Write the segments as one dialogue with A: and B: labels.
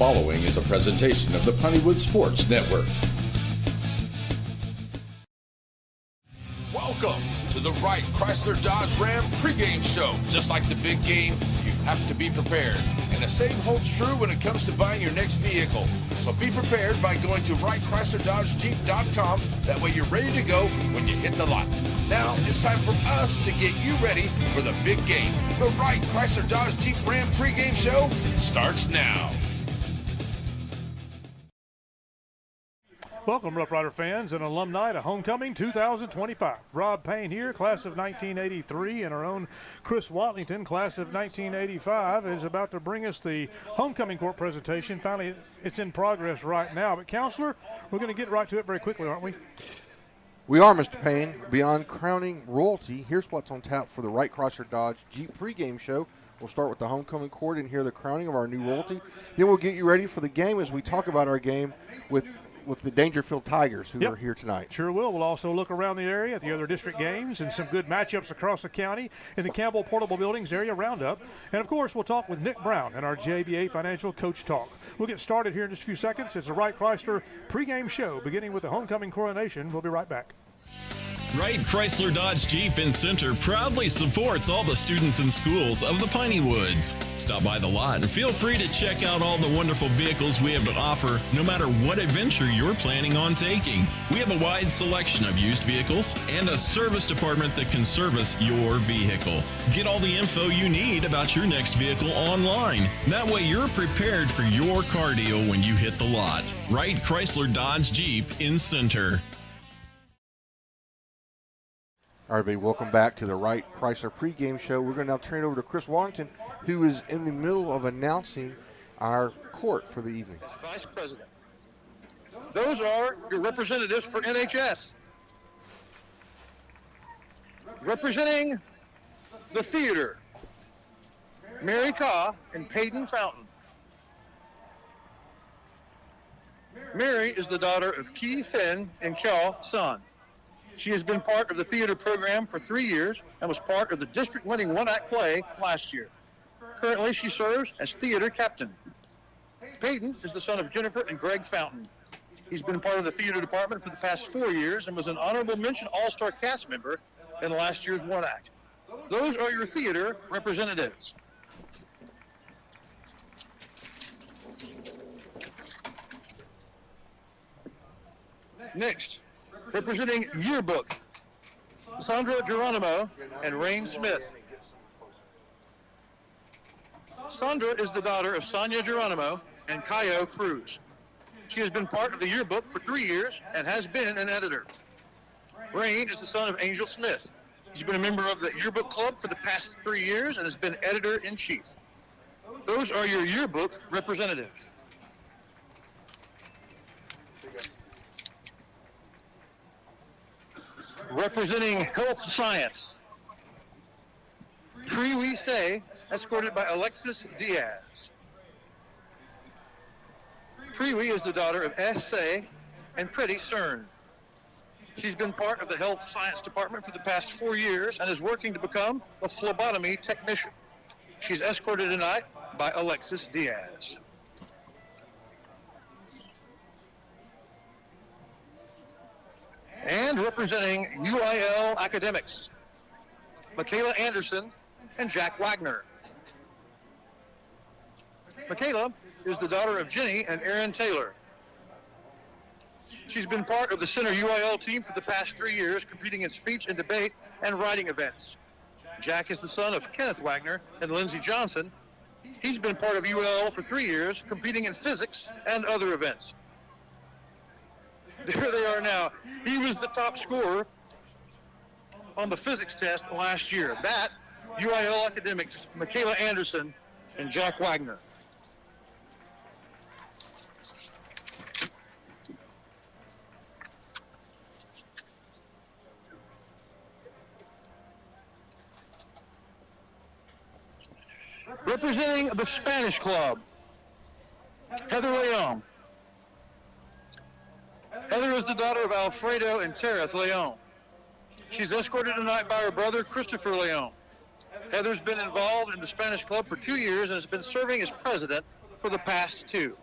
A: following is a presentation of the Pontywood Sports Network.
B: Welcome to the Wright Chrysler Dodge Ram pregame show. Just like the big game, you have to be prepared. And the same holds true when it comes to buying your next vehicle. So be prepared by going to WrightChryslerDodgeJeep.com. That way you're ready to go when you hit the lot. Now it's time for us to get you ready for the big game. The Wright Chrysler Dodge Jeep Ram pregame show starts now.
C: Welcome, Rough Rider fans and alumni to Homecoming 2025. Rob Payne here, class of 1983, and our own Chris Watlington, class of 1985, is about to bring us the Homecoming Court presentation. Finally, it's in progress right now. But, Counselor, we're going to get right to it very quickly, aren't we?
D: We are, Mr. Payne. Beyond crowning royalty, here's what's on tap for the Wright Chrysler Dodge Jeep pregame show. We'll start with the Homecoming Court and hear the crowning of our new royalty. Then we'll get you ready for the game as we talk about our game with the Daingerfield Tigers, who are here tonight.
C: Sure will. We'll also look around the area at the other district games and some good matchups across the county in the Campbell Portable Buildings area roundup. And, of course, we'll talk with Nick Brown and our JBA Financial Coach Talk. We'll get started here in just a few seconds. It's a Wright Chrysler pregame show beginning with the Homecoming coronation. We'll be right back.
E: Wright Chrysler Dodge Jeep in Center proudly supports all the students and schools of the Piney Woods. Stop by the lot and feel free to check out all the wonderful vehicles we have to offer, no matter what adventure you're planning on taking. We have a wide selection of used vehicles and a service department that can service your vehicle. Get all the info you need about your next vehicle online. That way you're prepared for your car deal when you hit the lot. Wright Chrysler Dodge Jeep in Center.
D: All right, everybody, welcome back to the Wright Chrysler pregame show. We're going to now turn it over to Chris Wallington, who is in the middle of announcing our court for the evening.
F: Vice President. Those are your representatives for NHS. Representing the theater, Mary Kaw and Peyton Fountain. Mary is the daughter of Key Finn and Kyaw Sun. She has been part of the theater program for 3 years and was part of the district-winning one-act play last year. Currently, she serves as theater captain. Peyton is the son of Jennifer and Greg Fountain. He's been part of the theater department for the past 4 years and was an honorable mention all-star cast member in last year's one-act. Those are your theater representatives. Next, representing Yearbook, Sandra Geronimo and Rain Smith. Sandra is the daughter of Sonia Geronimo and Caio Cruz. She has been part of the Yearbook for 3 years and has been an editor. Rain is the son of Angel Smith. He's been a member of the Yearbook Club for the past 3 years and has been editor-in-chief. Those are your Yearbook representatives. Representing Health Science, Pre-We Say, escorted by Alexis Diaz. Pre-We is the daughter of S.A. and Pretty Cern. She's been part of the Health Science Department for the past 4 years and is working to become a phlebotomy technician. She's escorted tonight by Alexis Diaz. And representing UIL Academics, Michaela Anderson and Jack Wagner. Michaela is the daughter of Jenny and Aaron Taylor. She's been part of the Center UIL team for the past 3 years, competing in speech and debate and writing events. Jack is the son of Kenneth Wagner and Lindsey Johnson. He's been part of UIL for 3 years, competing in physics and other events. There they are now. He was the top scorer on the physics test last year. That, UIL Academics, Michaela Anderson and Jack Wagner. Representing the Spanish Club, Heather Leon. Heather is the daughter of Alfredo and Tereth Leon. She's escorted tonight by her brother, Christopher Leon. Heather's been involved in the Spanish Club for 2 years and has been serving as president for the past 2.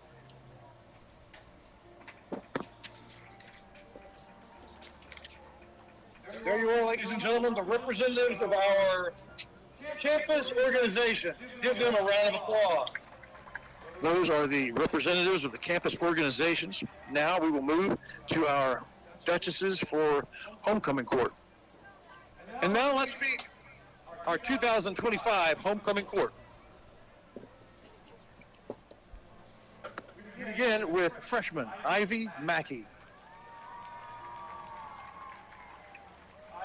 F: There you are, ladies and gentlemen, the representatives of our campus organization. Give them a round of applause. Those are the representatives of the campus organizations. Now we will move to our duchesses for homecoming court. And now let's meet our 2025 homecoming court. We begin with freshman Ivy Mackey.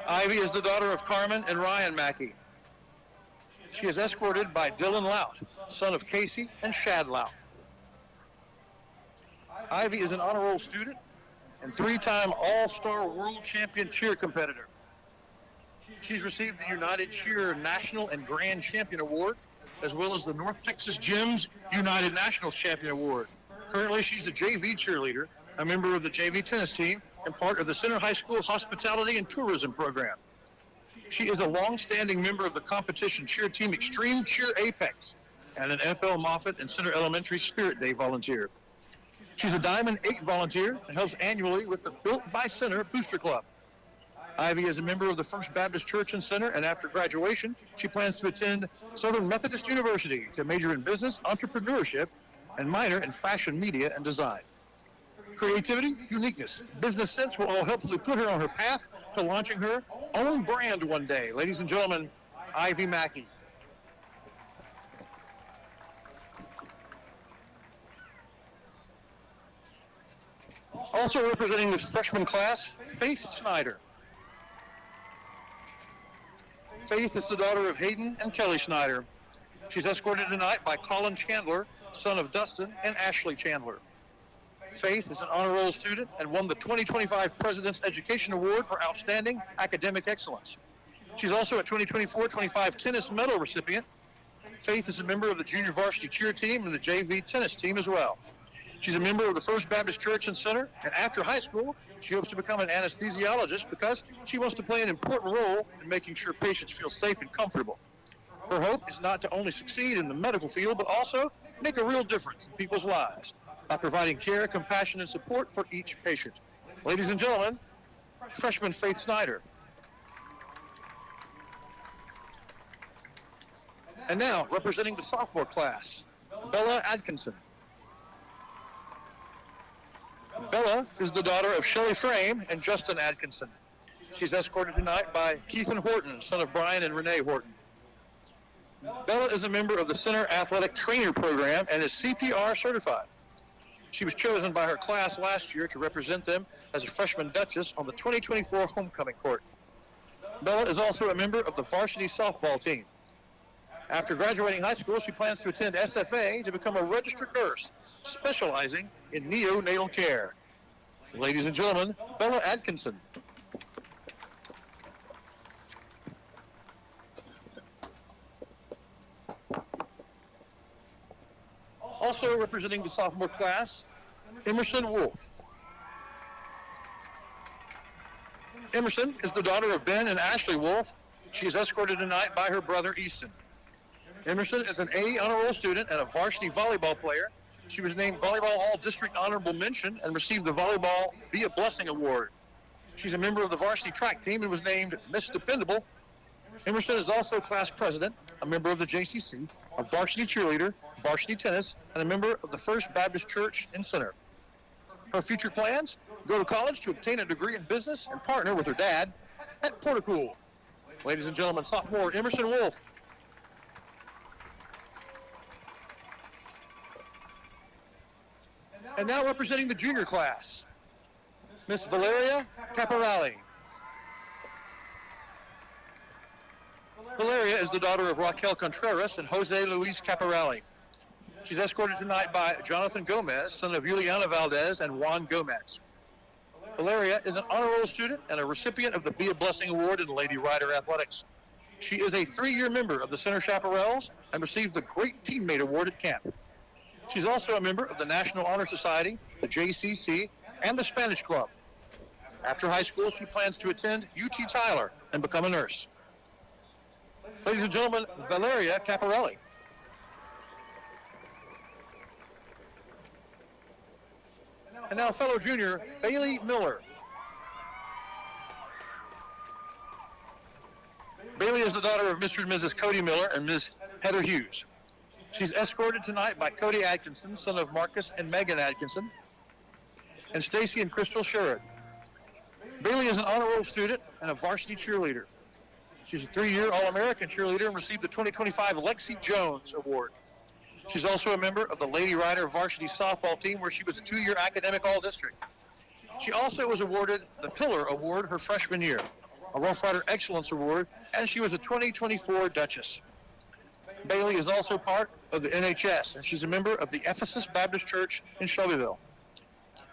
F: Ivy is the daughter of Carmen and Ryan Mackey. She is escorted by Dylan Lout, son of Casey and Shad Lout. Ivy is an honor roll student and three-time All-Star World Champion cheer competitor. She's received the United Cheer National and Grand Champion Award, as well as the North Texas Gyms United Nationals Champion Award. Currently, she's a JV cheerleader, a member of the JV tennis team, and part of the Center High School Hospitality and Tourism Program. She is a long-standing member of the competition cheer team Extreme Cheer Apex and an FL Moffett and Center Elementary Spirit Day volunteer. She's a Diamond 8 volunteer and helps annually with the Built by Center Booster Club. Ivy is a member of the First Baptist Church and Center, and after graduation, she plans to attend Southern Methodist University to major in business, entrepreneurship, and minor in fashion, media, and design. Creativity, uniqueness, business sense will all helpfully put her on her path to launching her own brand one day. Ladies and gentlemen, Ivy Mackey. Also representing this freshman class, Faith Snyder. Faith is the daughter of Hayden and Kelly Snyder. She's escorted tonight by Colin Chandler, son of Dustin and Ashley Chandler. Faith is an honor roll student and won the 2025 President's Education Award for Outstanding Academic Excellence. She's also a 2024-25 tennis medal recipient. Faith is a member of the junior varsity cheer team and the JV tennis team as well. She's a member of the First Baptist Church and Center, and after high school, she hopes to become an anesthesiologist because she wants to play an important role in making sure patients feel safe and comfortable. Her hope is not to only succeed in the medical field, but also make a real difference in people's lives by providing care, compassion, and support for each patient. Ladies and gentlemen, freshman Faith Snyder. And now, representing the sophomore class, Bella Atkinson. Bella is the daughter of Shelley Frame and Justin Atkinson. She's escorted tonight by Keithan Horton, son of Brian and Renee Horton. Bella is a member of the Center Athletic Trainer Program and is CPR certified. She was chosen by her class last year to represent them as a freshman Duchess on the 2024 homecoming court. Bella is also a member of the varsity softball team. After graduating high school, she plans to attend SFA to become a registered nurse, specializing in neonatal care. Ladies and gentlemen, Bella Atkinson. Also representing the sophomore class, Emerson Wolf. Emerson is the daughter of Ben and Ashley Wolf. She is escorted tonight by her brother, Easton. Emerson is an A honor roll student and a varsity volleyball player. She was named Volleyball All-District Honorable Mention and received the Volleyball Be a Blessing Award. She's a member of the varsity track team and was named Miss Dependable. Emerson is also class president, a member of the JCC, a varsity cheerleader, varsity tennis, and a member of the First Baptist Church and Center. Her future plans? Go to college to obtain a degree in business and partner with her dad at Porticool. Ladies and gentlemen, sophomore Emerson Wolf. And now representing the junior class, Miss Valeria Caporali. Valeria is the daughter of Raquel Contreras and Jose Luis Caporali. She's escorted tonight by Jonathan Gomez, son of Juliana Valdez and Juan Gomez. Valeria is an honor roll student and a recipient of the Be a Blessing Award in Lady Rider Athletics. She is a 3-year member of the Center Chaparrals and received the Great Teammate Award at camp. She's also a member of the National Honor Society, the JCC, and the Spanish Club. After high school, she plans to attend UT Tyler and become a nurse. Ladies and gentlemen, Valeria Caporelli. And now fellow junior, Bailey Miller. Bailey is the daughter of Mr. and Mrs. Cody Miller and Ms. Heather Hughes. She's escorted tonight by Cody Atkinson, son of Marcus and Megan Atkinson, and Stacy and Crystal Sherrod. Bailey is an honor roll student and a varsity cheerleader. She's a 3-year All-American cheerleader and received the 2025 Lexi Jones Award. She's also a member of the Lady Rider varsity softball team, where she was a 2-year academic All-District. She also was awarded the Pillar Award her freshman year, a Rough Rider Excellence Award, and she was a 2024 Duchess. Bailey is also part of the NHS, and she's a member of the Ephesus Baptist Church in Shelbyville.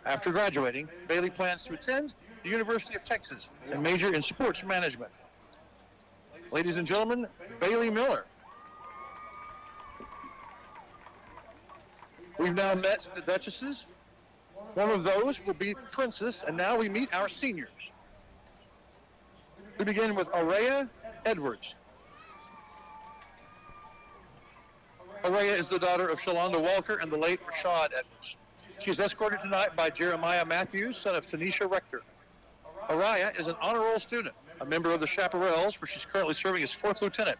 F: After graduating, Bailey plans to attend the University of Texas and major in sports management. Ladies and gentlemen, Bailey Miller. We've now met the Duchesses. One of those will be Princess, and now we meet our seniors. We begin with Araya Edwards. Araya is the daughter of Shalonda Walker and the late Rashad Edwards. She's escorted tonight by Jeremiah Matthews, son of Tanisha Rector. Araya is an honor roll student, a member of the Chaparrals, where she's currently serving as 4th lieutenant.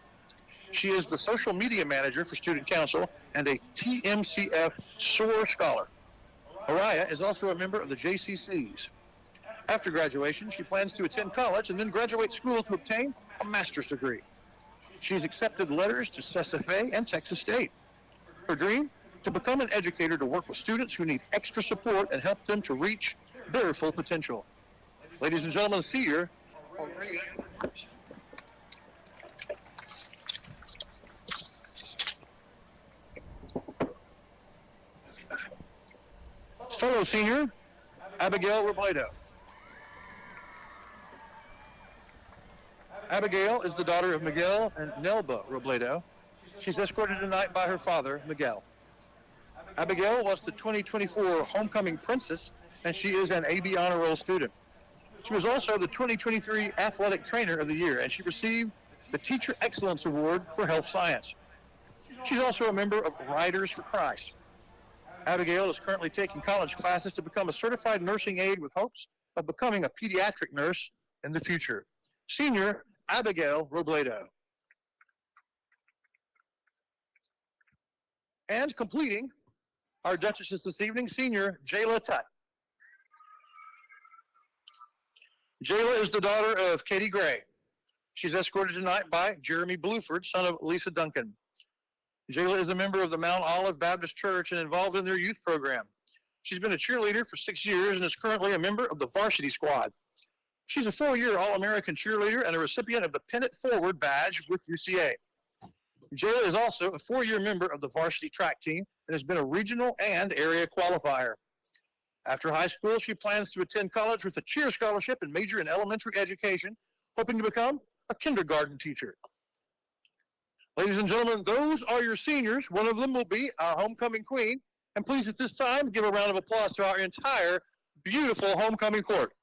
F: She is the social media manager for Student Council and a TMCF SOAR scholar. Araya is also a member of the JCCs. After graduation, she plans to attend college and then graduate school to obtain a master's degree. She's accepted letters to CSFA and Texas State. Her dream? To become an educator to work with students who need extra support and help them to reach their full potential. Ladies and gentlemen, senior Araya Edwards. Fellow senior, Abigail Robledo. Abigail is the daughter of Miguel and Nelba Robledo. She's escorted tonight by her father, Miguel. Abigail was the 2024 Homecoming Princess, and she is an AB Honor Roll student. She was also the 2023 Athletic Trainer of the Year, and she received the Teacher Excellence Award for Health Science. She's also a member of Riders for Christ. Abigail is currently taking college classes to become a certified nursing aide with hopes of becoming a pediatric nurse in the future. Senior Abigail Robledo. And completing our Duchesses this evening, senior Jayla Tutt. Jayla is the daughter of Katie Gray. She's escorted tonight by Jeremy Bluford, son of Lisa Duncan. Jayla is a member of the Mount Olive Baptist Church and involved in their youth program. She's been a cheerleader for 6 years and is currently a member of the varsity squad. She's a 4-year All-American cheerleader and a recipient of the Pennant Forward badge with UCA. Jayla is also a 4-year member of the varsity track team and has been a regional and area qualifier. After high school, she plans to attend college with a cheer scholarship and major in elementary education, hoping to become a kindergarten teacher. Ladies and gentlemen, those are your seniors. One of them will be our homecoming queen. And please, at this time, give a round of applause to our entire beautiful homecoming court.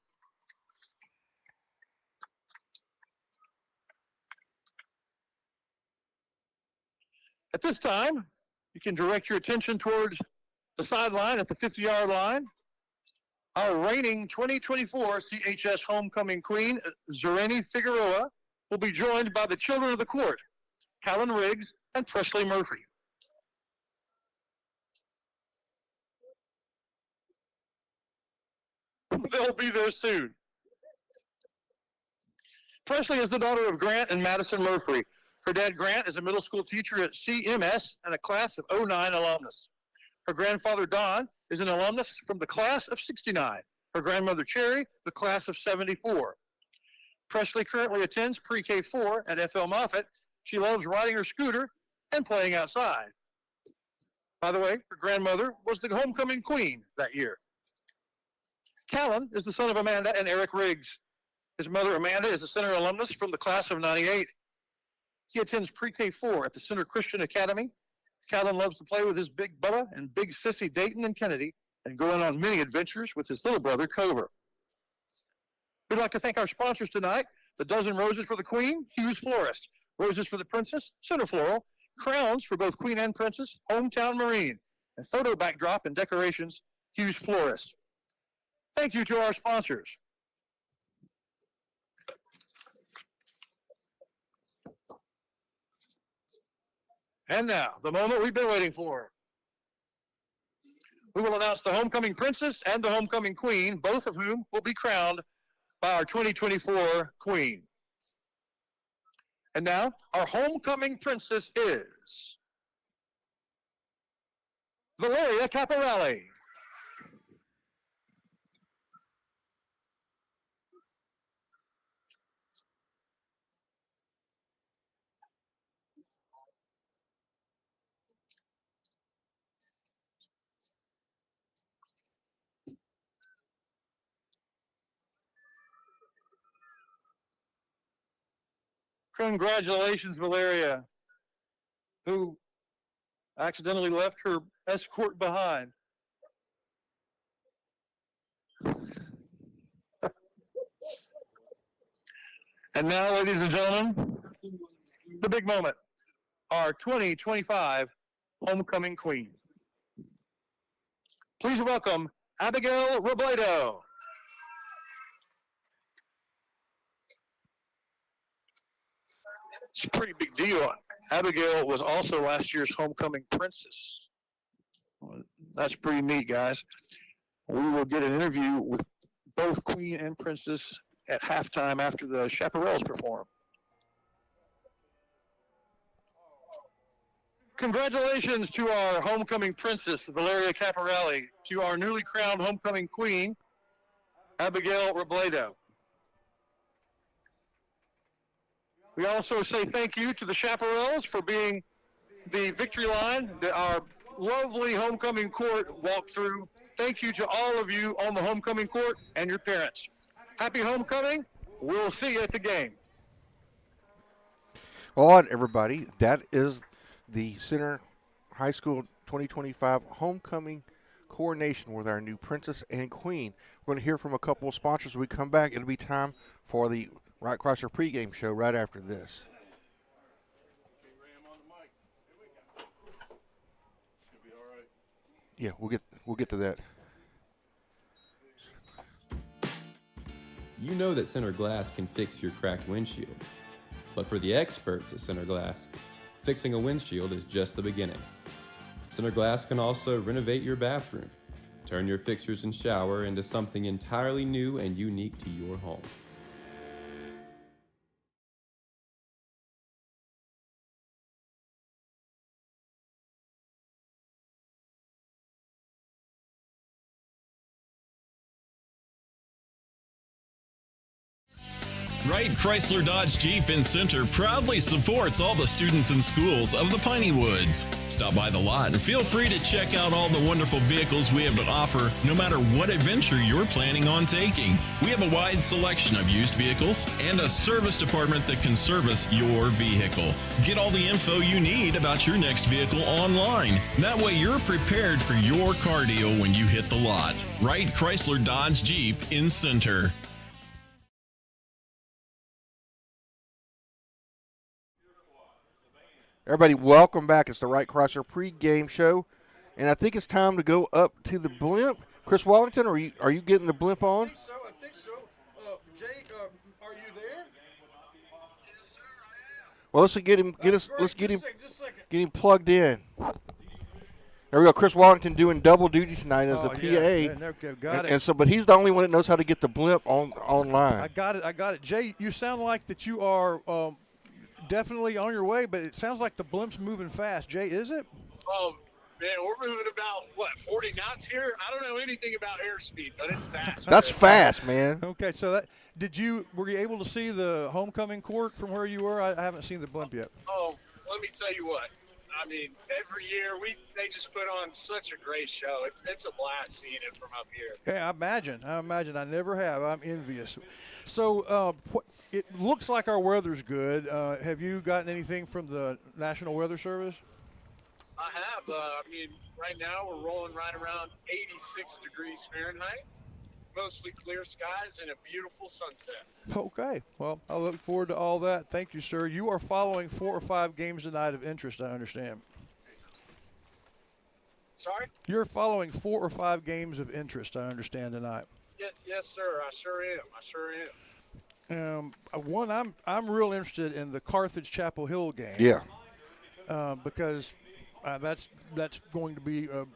F: At this time, you can direct your attention towards the sideline at the 50-yard line. Our reigning 2024 CHS homecoming queen, Zareni Figueroa, will be joined by the children of the court, Callan Riggs and Presley Murphy. They'll be there soon. Presley is the daughter of Grant and Madison Murphy. Her dad, Grant, is a middle school teacher at CMS and a class of 09 alumnus. Her grandfather, Don, is an alumnus from the class of 69. Her grandmother, Cherry, the class of 74. Presley currently attends pre-K 4 at FL Moffitt. She loves riding her scooter and playing outside. By the way, her grandmother was the homecoming queen that year. Callan is the son of Amanda and Eric Riggs. His mother, Amanda, is a center alumnus from the class of 98. He attends pre-K 4 at the Center Christian Academy. Callan loves to play with his big Bubba and big sissy Dayton and Kennedy and going on many adventures with his little brother, Cover. We'd like to thank our sponsors tonight: the dozen roses for the Queen, Hughes Florist; roses for the Princess, Center Floral; crowns for both Queen and Princess, Hometown Marine; and photo backdrop and decorations, Hughes Florist. Thank you to our sponsors. And now, the moment we've been waiting for. We will announce the homecoming princess and the homecoming queen, both of whom will be crowned by our 2024 queen. And now, our homecoming princess is Valeria Caporelli. Congratulations, Valeria, who accidentally left her escort behind. And now, ladies and gentlemen, the big moment, our 2025 homecoming queen. Please welcome Abigail Robledo. It's a pretty big deal. Abigail was also last year's homecoming princess. That's pretty neat, guys. We will get an interview with both queen and princess at halftime after the chaparrals perform. Congratulations to our homecoming princess, Valeria Caporelli, to our newly crowned homecoming queen, Abigail Robledo. We also say thank you to the chaparrals for being the victory line that our lovely homecoming court walked through. Thank you to all of you on the homecoming court and your parents. Happy homecoming. We'll see you at the game.
D: All right, everybody. That is the Center High School 2025 homecoming coronation with our new princess and queen. We're going to hear from a couple of sponsors. When we come back, it'll be time for the Wright Chrysler pregame show right after this. Yeah, we'll get to that.
G: You know that Center Glass can fix your cracked windshield. But for the experts at Center Glass, fixing a windshield is just the beginning. Center Glass can also renovate your bathroom, turn your fixtures and shower into something entirely new and unique to your home.
E: Wright Chrysler Dodge Jeep in Center proudly supports all the students and schools of the Piney Woods. Stop by the lot and feel free to check out all the wonderful vehicles we have to offer, no matter what adventure you're planning on taking. We have a wide selection of used vehicles and a service department that can service your vehicle. Get all the info you need about your next vehicle online. That way you're prepared for your car deal when you hit the lot. Wright Chrysler Dodge Jeep in Center.
D: Everybody, welcome back. It's the Wright Chrysler pregame show, and I think it's time to go up to the blimp. Chris Wellington, are you getting the blimp on?
H: I think so. Jay, are you there? Yes, sir, I am.
D: Well, let's get him plugged in. There we go. Chris Wellington doing double duty tonight as the PA.
H: Yeah, got it.
D: And so, but he's the only one that knows how to get the blimp online.
H: I got it. Jay, you sound like that you are definitely on your way, but it sounds like the blimp's moving fast. Jay, is it?
I: Oh, man, we're moving about, 40 knots here? I don't know anything about airspeed, but it's fast.
D: That's fast, man.
H: Okay, so were you able to see the homecoming court from where you were? I haven't seen the blimp yet.
I: Oh, let me tell you what. I mean, every year they just put on such a great show. It's a blast seeing it from up here.
H: Yeah, I imagine. I never have. I'm envious. So it looks like our weather's good. Have you gotten anything from the National Weather Service?
I: I have. Right now we're rolling right around 86 degrees Fahrenheit. Mostly clear skies and a beautiful sunset.
H: Okay. Well, I look forward to all that. Thank you, sir. You are following 4 or 5 games tonight of interest, I understand.
I: Sorry?
H: You're following 4 or 5 games of interest, I understand, tonight.
I: Yes, sir. I sure am.
H: One, I'm real interested in the Carthage Chapel Hill game.
D: Yeah.
H: because that's going to be a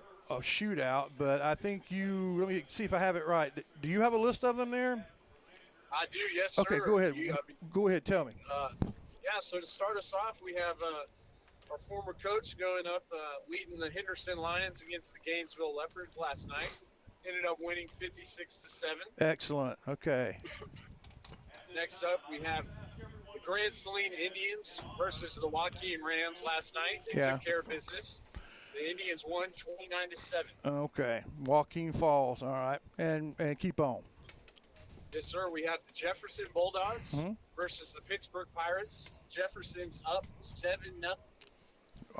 H: shootout. But I think let me see if I have it right. Do you have a list of them there?
I: I do, yes, sir.
H: Okay, go ahead. Go ahead, tell me.
I: Yeah, so to start us off, we have our former coach going up leading the Henderson Lions against the Gainesville Leopards last night. Ended up winning 56-7.
H: Excellent. Okay.
I: Next up, we have the Grand Saline Indians versus the Joaquin Rams last night. They took care of business. The Indians won 29-7.
H: Okay. Joaquin Falls. All right. And keep on.
I: Yes, sir. We have the Jefferson Bulldogs versus the Pittsburgh Pirates. Jefferson's up 7-0.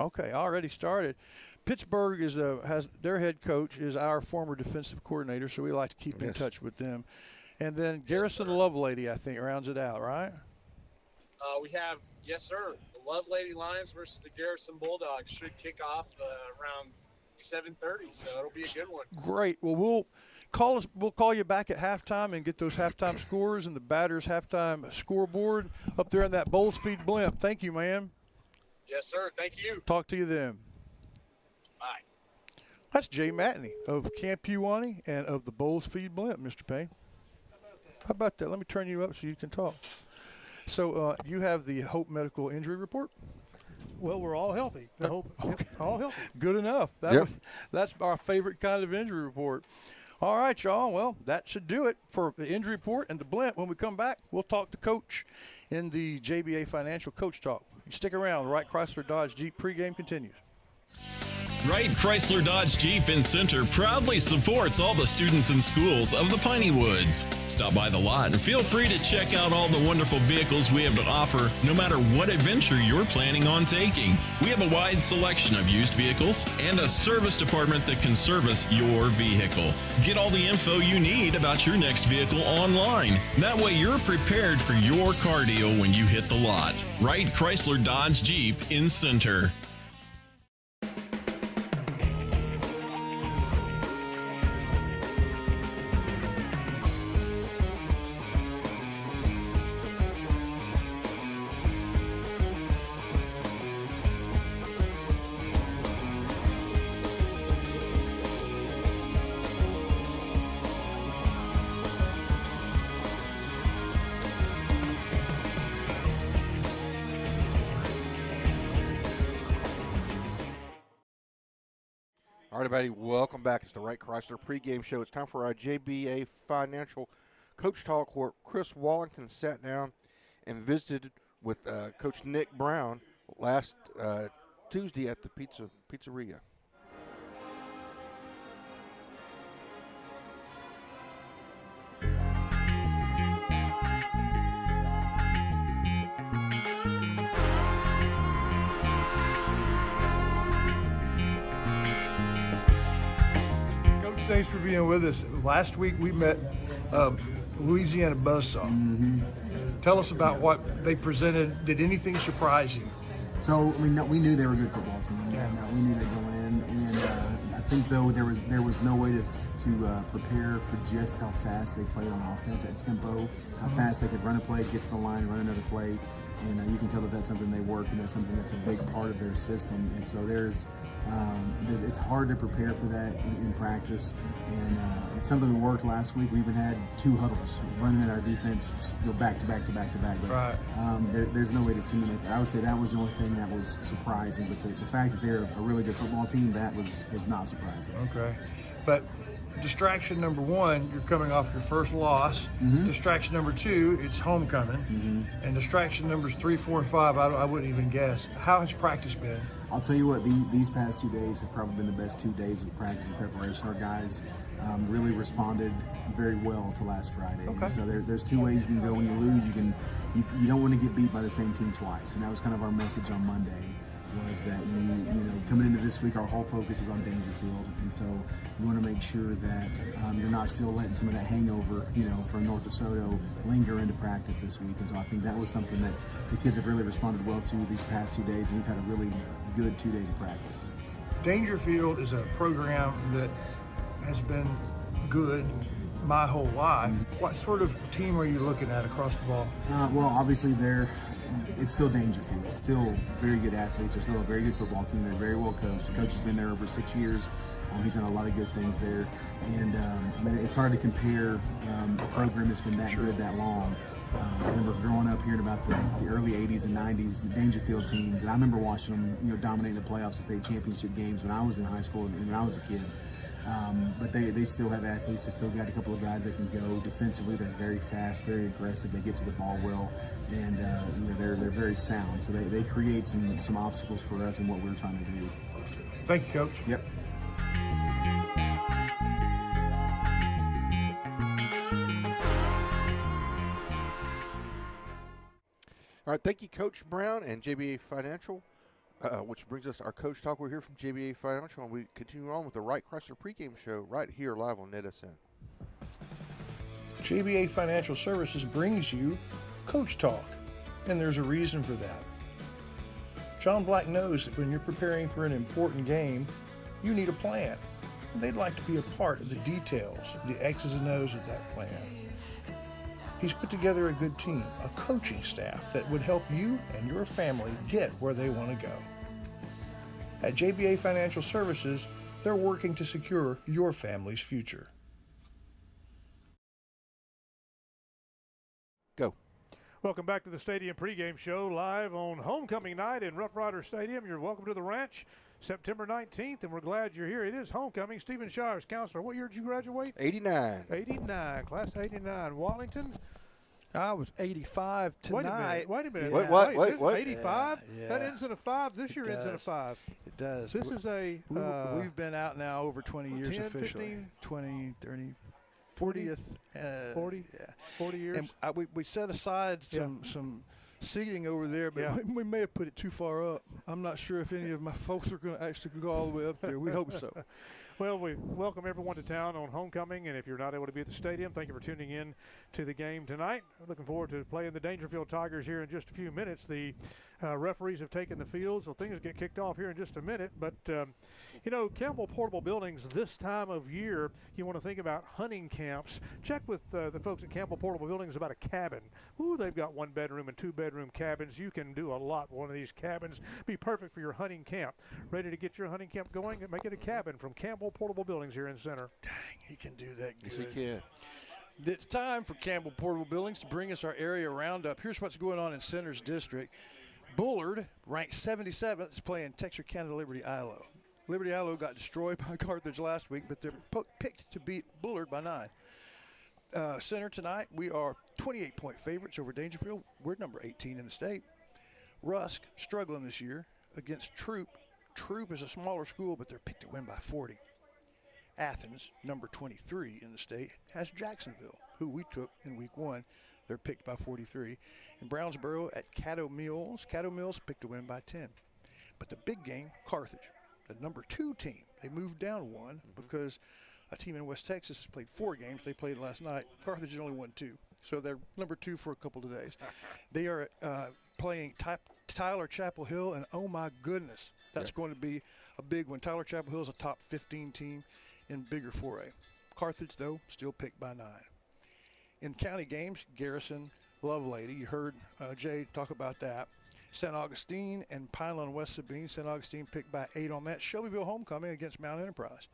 H: Okay, already started. Pittsburgh has their head coach is our former defensive coordinator, so we like to keep in touch with them. And then Garrison Lovelady, I think, rounds it out, right?
I: We have, yes, sir, the Lovelady Lions versus the Garrison Bulldogs should kick off around 7:30, so it'll be a good one.
H: Great. Well, we'll call you back at halftime and get those halftime scores and the batter's halftime scoreboard up there in that Bowles Feed blimp. Thank you, man.
I: Yes, sir. Thank you.
H: Talk to you then.
I: Bye.
H: That's Jay Matney of Camp Pewanee and of the Bowles Feed blimp, Mr. Payne. How about that? Let me turn you up so you can talk. So you have the Hope Medical Injury Report?
C: Well, we're all healthy. All healthy.
H: Good enough. That's our favorite kind of injury report. All right, y'all. Well, that should do it for the injury report and the blimp. When we come back, we'll talk to Coach in the JBA Financial Coach Talk. You stick around. Wright Chrysler Dodge Jeep pregame continues.
E: Wright Chrysler Dodge Jeep in Center proudly supports all the students and schools of the Piney Woods. Stop by the lot and feel free to check out all the wonderful vehicles we have to offer, no matter what adventure you're planning on taking. We have a wide selection of used vehicles and a service department that can service your vehicle. Get all the info you need about your next vehicle online. That way you're prepared for your car deal when you hit the lot. Wright Chrysler Dodge Jeep in Center.
D: All right, everybody, welcome back. It's the Wright Chrysler pregame show. It's time for our JBA Financial Coach Talk, where Chris Wallington sat down and visited with Coach Nick Brown last Tuesday at the pizzeria.
J: Thanks for being with us. Last week we met Louisiana Buzzsaw. Tell us about what they presented. Did anything surprise you?
K: So we knew they were a good football team, and we knew that going in. And I think though there was no way to prepare for just how fast they played on offense at tempo, how fast they could run a play, get to the line, run another play. And you can tell that that's something they work, and that's something that's a big part of their system. And so it's hard to prepare for that in practice. And it's something we worked last week. We even had 2 huddles running at our defense, back to back to back to back. But,
J: right.
K: There's no way to simulate that. I would say that was the only thing that was surprising. But the fact that they're a really good football team, that was not surprising.
J: Okay. But distraction number 1, you're coming off your first loss. Distraction number 2, it's homecoming. And distraction numbers 3, 4, and 5, I wouldn't even guess. How has practice been?
K: I'll tell you what, these past 2 days have probably been the best 2 days of practice and preparation. Our guys really responded very well to last Friday.
J: Okay.
K: And so there's 2 ways you can go when you lose. You don't want to get beat by the same team twice, and that was kind of our message on Monday. Was that coming into this week, our whole focus is on Daingerfield, and so you want to make sure that you're not still letting some of that hangover, from North DeSoto linger into practice this week. And so I think that was something that the kids have really responded well to these past 2 days, and we've had a really good 2 days of practice.
J: Daingerfield is a program that has been good my whole life. What sort of team are you looking at across the ball?
K: Well, obviously they're it's still Daingerfield. Still very good athletes. They're still a very good football team. They're very well coached. The coach has been there over 6 years. He's done a lot of good things there. And I mean, it's hard to compare a program that's been that good that long. I remember growing up hearing about the early 80s and 90s Daingerfield teams, and I remember watching them, dominate the playoffs and state championship games when I was in high school and when I was a kid. But they still have athletes. They still got a couple of guys that can go defensively. They're very fast, very aggressive. They get to the ball well, and they're very sound. So they create some obstacles for us in what we're trying to do.
J: Thank you, Coach.
K: Yep.
D: All right, thank you, Coach Brown and JBA Financial, which brings us our Coach Talk. We're here from JBA Financial, and we continue on with the Wright Chrysler pregame show right here live on NETSN.
H: JBA Financial Services brings you Coach Talk, and there's a reason for that. John Black knows that when you're preparing for an important game, you need a plan, and they'd like to be a part of the details, the X's and O's of that plan. He's put together a good team, a coaching staff that would help you and your family get where they want to go. At JBA Financial Services, they're working to secure your family's future.
D: Go.
C: Welcome back to the Stadium Pregame Show, live on homecoming night in Rough Rider Stadium. You're welcome to the ranch, September 19th, and we're glad you're here. It is homecoming. Stephen Shires, counselor, what year did you graduate?
D: 89.
C: 89, class 89. Wallington?
H: I was 85 tonight.
C: Wait a minute.
D: Yeah. What?
C: 85?
H: Yeah.
C: That ends in a 5. This year ends in a 5.
H: It does.
C: This is a...
H: we've been out now over 20 years
C: 10,
H: officially.
C: 15,
H: 20, 30, 40th.
C: 40?
H: Yeah.
C: 40 years?
H: And we set aside some seating over there, but we may have put it too far up. I'm not sure if any of my folks are going to actually go all the way up there. We hope so.
C: Well, we welcome everyone to town on homecoming, and if you're not able to be at the stadium, thank you for tuning in to the game tonight. Looking forward to playing the Daingerfield Tigers here in just a few minutes. The referees have taken the field, so things get kicked off here in just a minute. But, Campbell Portable Buildings, this time of year, you want to think about hunting camps. Check with the folks at Campbell Portable Buildings about a cabin. Ooh, they've got 1-bedroom and 2-bedroom cabins. You can do a lot with one of these cabins. Be perfect for your hunting camp. Ready to get your hunting camp going? Make it a cabin from Campbell Portable Buildings here in Center.
H: Dang, he can do that good.
D: Yes, he can.
H: It's time for Campbell Portable Buildings to bring us our area roundup. Here's what's going on in Center's district. Bullard, ranked 77th, is playing Texarkana Liberty ILO. Liberty ILO got destroyed by Carthage last week, but they're picked to beat Bullard by 9. Center tonight, we are 28-point favorites over Daingerfield. We're number 18 in the state. Rusk struggling this year against Troop. Troop is a smaller school, but they're picked to win by 40. Athens, number 23 in the state, has Jacksonville, who we took in week 1. They're picked by 43. And Brownsboro at Caddo Mills. Caddo Mills picked to win by 10. But the big game, Carthage, the number 2 team. They moved down 1 because a team in West Texas has played 4 games. They played last night. Carthage has only won 2. So they're number 2 for a couple of days. They are playing Tyler Chapel Hill, and oh my goodness, that's going to be a big one. Tyler Chapel Hill is a top 15 team in bigger 4A. Carthage, though, still picked by 9. In county games, Garrison, Lovelady, you heard Jay talk about that. St. Augustine and Pineland West Sabine. St. Augustine picked by 8 on that. Shelbyville homecoming against Mount Enterprise.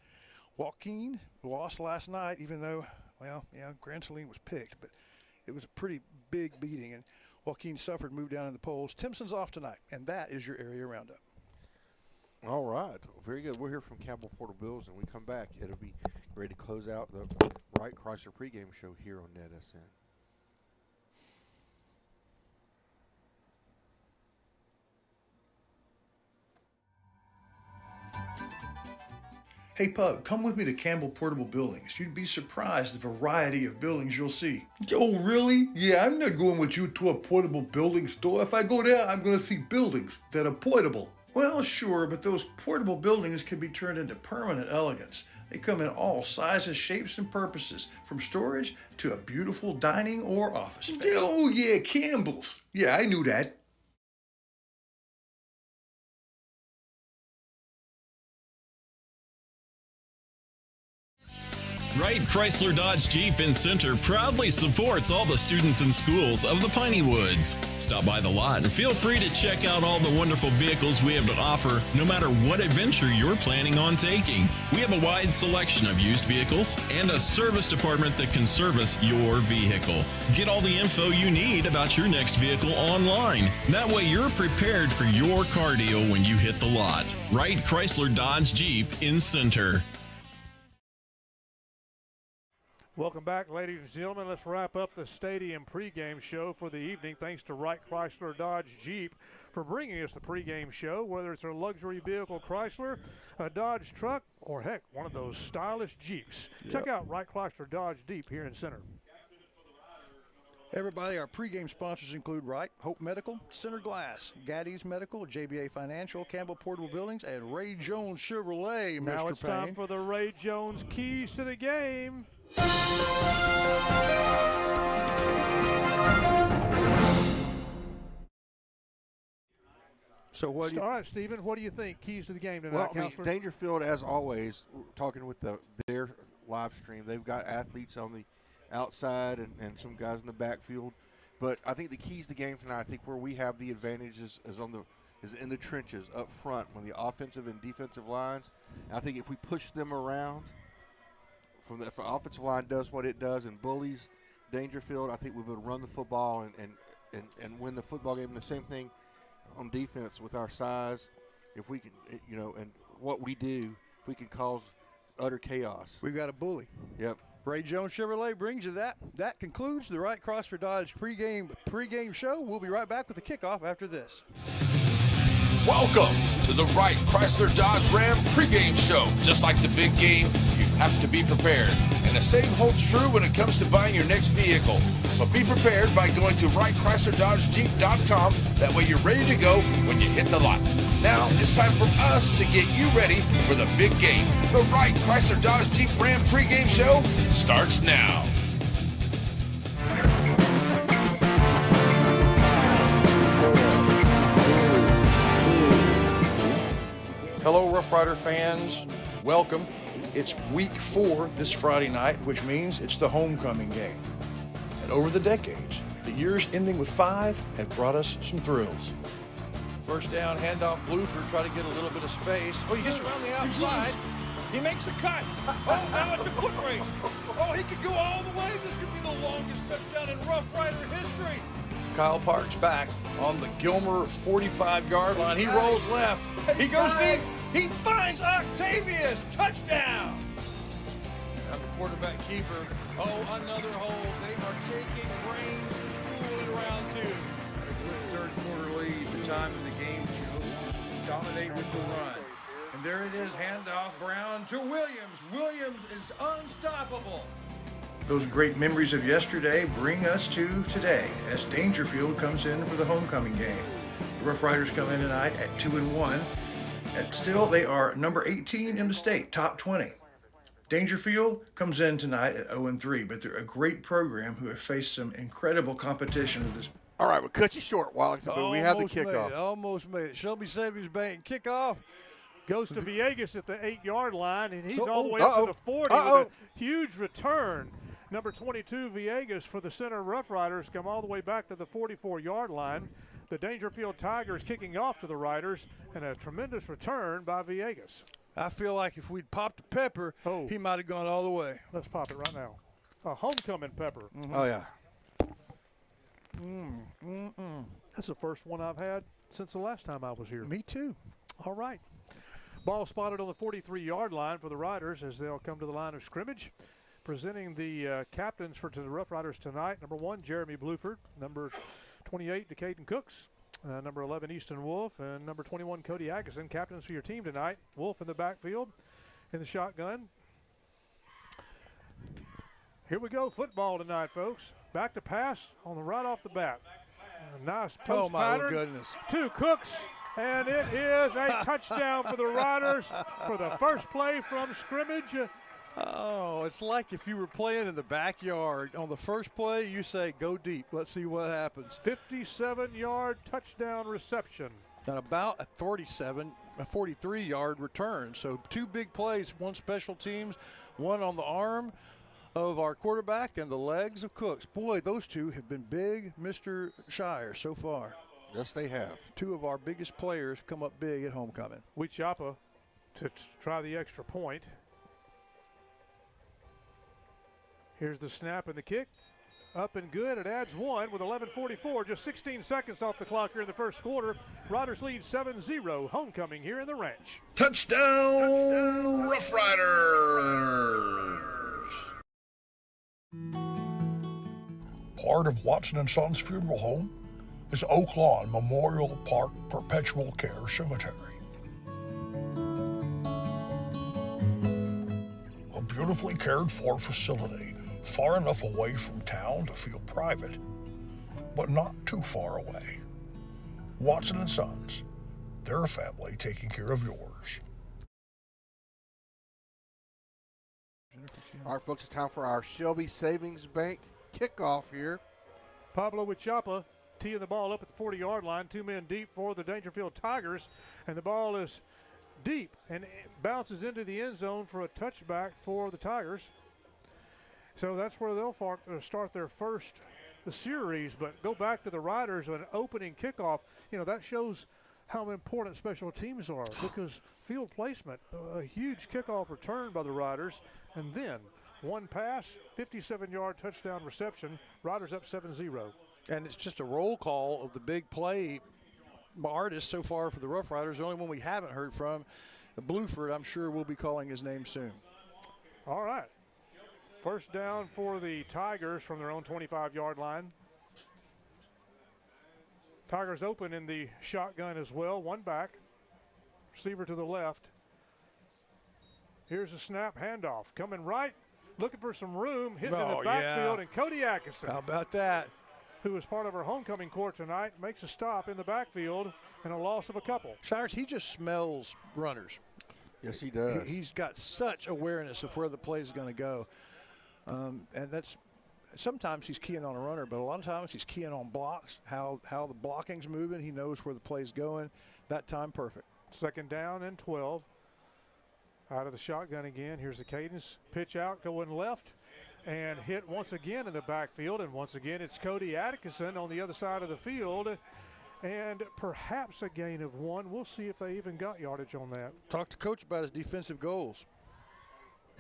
H: Joaquin lost last night, even though, Grand Saline was picked, but it was a pretty big beating, and Joaquin suffered, moved down in the polls. Timpson's off tonight, and that is your area roundup.
D: All right. Very good. We're here from Campbell Portable Bills, and we come back. It'll be ready to close out the Wright Chrysler pregame show here on NETSN.
H: Hey Pug, come with me to Campbell Portable Buildings. You'd be surprised the variety of buildings you'll see.
L: Oh, really? Yeah, I'm not going with you to a portable building store. If I go there, I'm going to see buildings that are portable.
H: Well, sure, but those portable buildings can be turned into permanent elegance. They come in all sizes, shapes, and purposes, from storage to a beautiful dining or office space.
L: Oh, yeah, Campbell's. Yeah, I knew that.
E: Wright Chrysler Dodge Jeep in Center proudly supports all the students and schools of the Piney Woods. Stop by the lot and feel free to check out all the wonderful vehicles we have to offer, no matter what adventure you're planning on taking. We have a wide selection of used vehicles and a service department that can service your vehicle. Get all the info you need about your next vehicle online. That way you're prepared for your car deal when you hit the lot. Wright Chrysler Dodge Jeep in Center.
C: Welcome back, ladies and gentlemen. Let's wrap up the stadium pregame show for the evening. Thanks to Wright Chrysler Dodge Jeep for bringing us the pregame show, whether it's a luxury vehicle Chrysler, a Dodge truck, or heck, one of those stylish Jeeps.
H: Yep.
C: Check out Wright Chrysler Dodge Jeep here in Center.
H: Everybody, our pregame sponsors include Wright, Hope Medical, Center Glass, Gaddy's Medical, JBA Financial, Campbell Portable Buildings, and Ray Jones Chevrolet,
C: Now
H: Mr.
C: it's
H: Payne.
C: time for the Ray Jones keys to the game.
H: So what?
C: All right, Stephen, what do you think? Keys to the game tonight,
D: Well, I mean,
C: Counselor?
D: Daingerfield, as always, talking with their live stream, they've got athletes on the outside and some guys in the backfield. But I think the keys to the game tonight, I think where we have the advantages is in the trenches up front when the offensive and defensive lines. And I think if we push them around, if the offensive line does what it does and bullies Daingerfield, I think we would run the football and win the football game. And the same thing on defense with our size. If we can, and what we do, if we can cause utter chaos.
H: We've got a bully.
D: Yep.
H: Ray Jones Chevrolet brings you that. That concludes the Wright Chrysler Dodge pregame show. We'll be right back with the kickoff after this.
B: Welcome to the Wright Chrysler Dodge Ram pregame show. Just like the big game, you have to be prepared. And the same holds true when it comes to buying your next vehicle. So be prepared by going to WrightChryslerDodgeJeep.com. That way you're ready to go when you hit the lot. Now it's time for us to get you ready for the big game. The Wright Chrysler Dodge Jeep Ram pregame show starts now.
M: Hello, Rough Rider fans. Welcome. It's week 4 this Friday night, which means it's the homecoming game. And over the decades, the years ending with 5 have brought us some thrills. First down, handoff, Bluford, try to get a little bit of space. Oh, he gets around the outside. He makes a cut. Oh, now it's a foot race. Oh, he could go all the way. This could be the longest touchdown in Rough Rider history. Kyle Parks back on the Gilmer 45-yard line. He rolls left. He goes deep. He finds Octavius. Touchdown. Now the quarterback keeper. Oh, another hole. They are taking brains to school in round 2.
N: A good third quarter lead. The time in the game to dominate with the run.
M: And there it is. Handoff. Brown to Williams. Williams is unstoppable. Those great memories of yesterday bring us to today as Daingerfield comes in for the homecoming game. The Rough Riders come in tonight at 2-1. And still, they are number 18 in the state, top 20. Daingerfield comes in tonight at 0-3, but they're a great program who have faced some incredible competition at this.
D: All right, we'll cut you short, Wallington, but we have the kickoff.
H: Almost made it. Shelby Savings Bank kickoff.
C: Goes to Villegas at the 8-yard line, and he's all the way up to the 40 with a huge return. Number 22, Villegas, for the Center Rough Riders, come all the way back to the 44-yard line. The Daingerfield Tigers kicking off to the Riders, and a tremendous return by Villegas.
H: I feel like if we'd popped the pepper, he might have gone all the way.
C: Let's pop it right now. A homecoming pepper.
H: Mm-hmm.
D: Oh, yeah.
C: That's the first one I've had since the last time I was here.
H: Me too.
C: All right. Ball spotted on the 43-yard line for the Riders as they'll come to the line of scrimmage. Presenting the captains for the Rough Riders tonight. Number 1, Jeremy Bluford. Number 28, Decaden Cooks. Number 11, Easton Wolf. And number 21, Cody Atkinson. Captains for your team tonight. Wolf in the backfield in the shotgun. Here we go. Football tonight, folks. Back to pass on the right off the bat. A nice post pattern.
H: Goodness.
C: To Cooks. And it is a touchdown for the Riders for the first play from scrimmage.
H: Oh, it's like if you were playing in the backyard. On the first play, you say, go deep. Let's see what happens.
C: 57-yard touchdown reception.
H: and about a 43-yard return. So 2 big plays, one special teams, one on the arm of our quarterback and the legs of Cooks. Boy, those two have been big, Mr. Shire, so far.
D: Yes, they have.
H: 2 of our biggest players come up big at homecoming.
C: Huichapa to try the extra point. Here's the snap and the kick. Up and good. It adds 1 with 11:44. Just 16 seconds off the clock here in the first quarter. Riders lead 7-0. Homecoming here in the Ranch.
B: Touchdown, Rough Riders!
O: Part of Watson & Sons Funeral Home is Oak Lawn Memorial Park Perpetual Care Cemetery. A beautifully cared for facility, far enough away from town to feel private, but not too far away. Watson & Sons, their family taking care of yours.
D: All right, folks, it's time for our Shelby Savings Bank kickoff here.
C: Pablo Huichapa teeing the ball up at the 40-yard line. 2 men deep for the Daingerfield Tigers, and the ball is deep and it bounces into the end zone for a touchback for the Tigers. So that's where they'll start their first series. But go back to the Riders, an opening kickoff. You know, that shows how important special teams are, because field placement, a huge kickoff return by the Riders, and then one pass, 57-yard touchdown reception. Riders up 7-0.
H: And it's just a roll call of the big play artist so far for the Rough Riders. The only one we haven't heard from, Bluford. I'm sure we'll be calling his name soon.
C: All right. First down for the Tigers from their own 25-yard line. Tigers open in the shotgun as well. One back. Receiver to the left. Here's a snap handoff. Coming right. Looking for some room. Hitting in the backfield.
H: Yeah.
C: And Cody Atkinson,
H: how about that?
C: Who is part of our homecoming court tonight, makes a stop in the backfield and a loss of a couple.
H: Shires, he just smells runners.
D: Yes, he does.
H: He's got such awareness of where the play is going to go. And that's sometimes he's keying on a runner, but a lot of times he's keying on blocks, how the blocking's moving. He knows where the play's going. That time, perfect.
C: Second down and 12. Out of the shotgun again. Here's the cadence. Pitch out, going left, and hit once again in the backfield. And once again, it's Cody Atkinson on the other side of the field. And perhaps a gain of 1. We'll see if they even got yardage on that.
H: Talk to Coach about his defensive goals.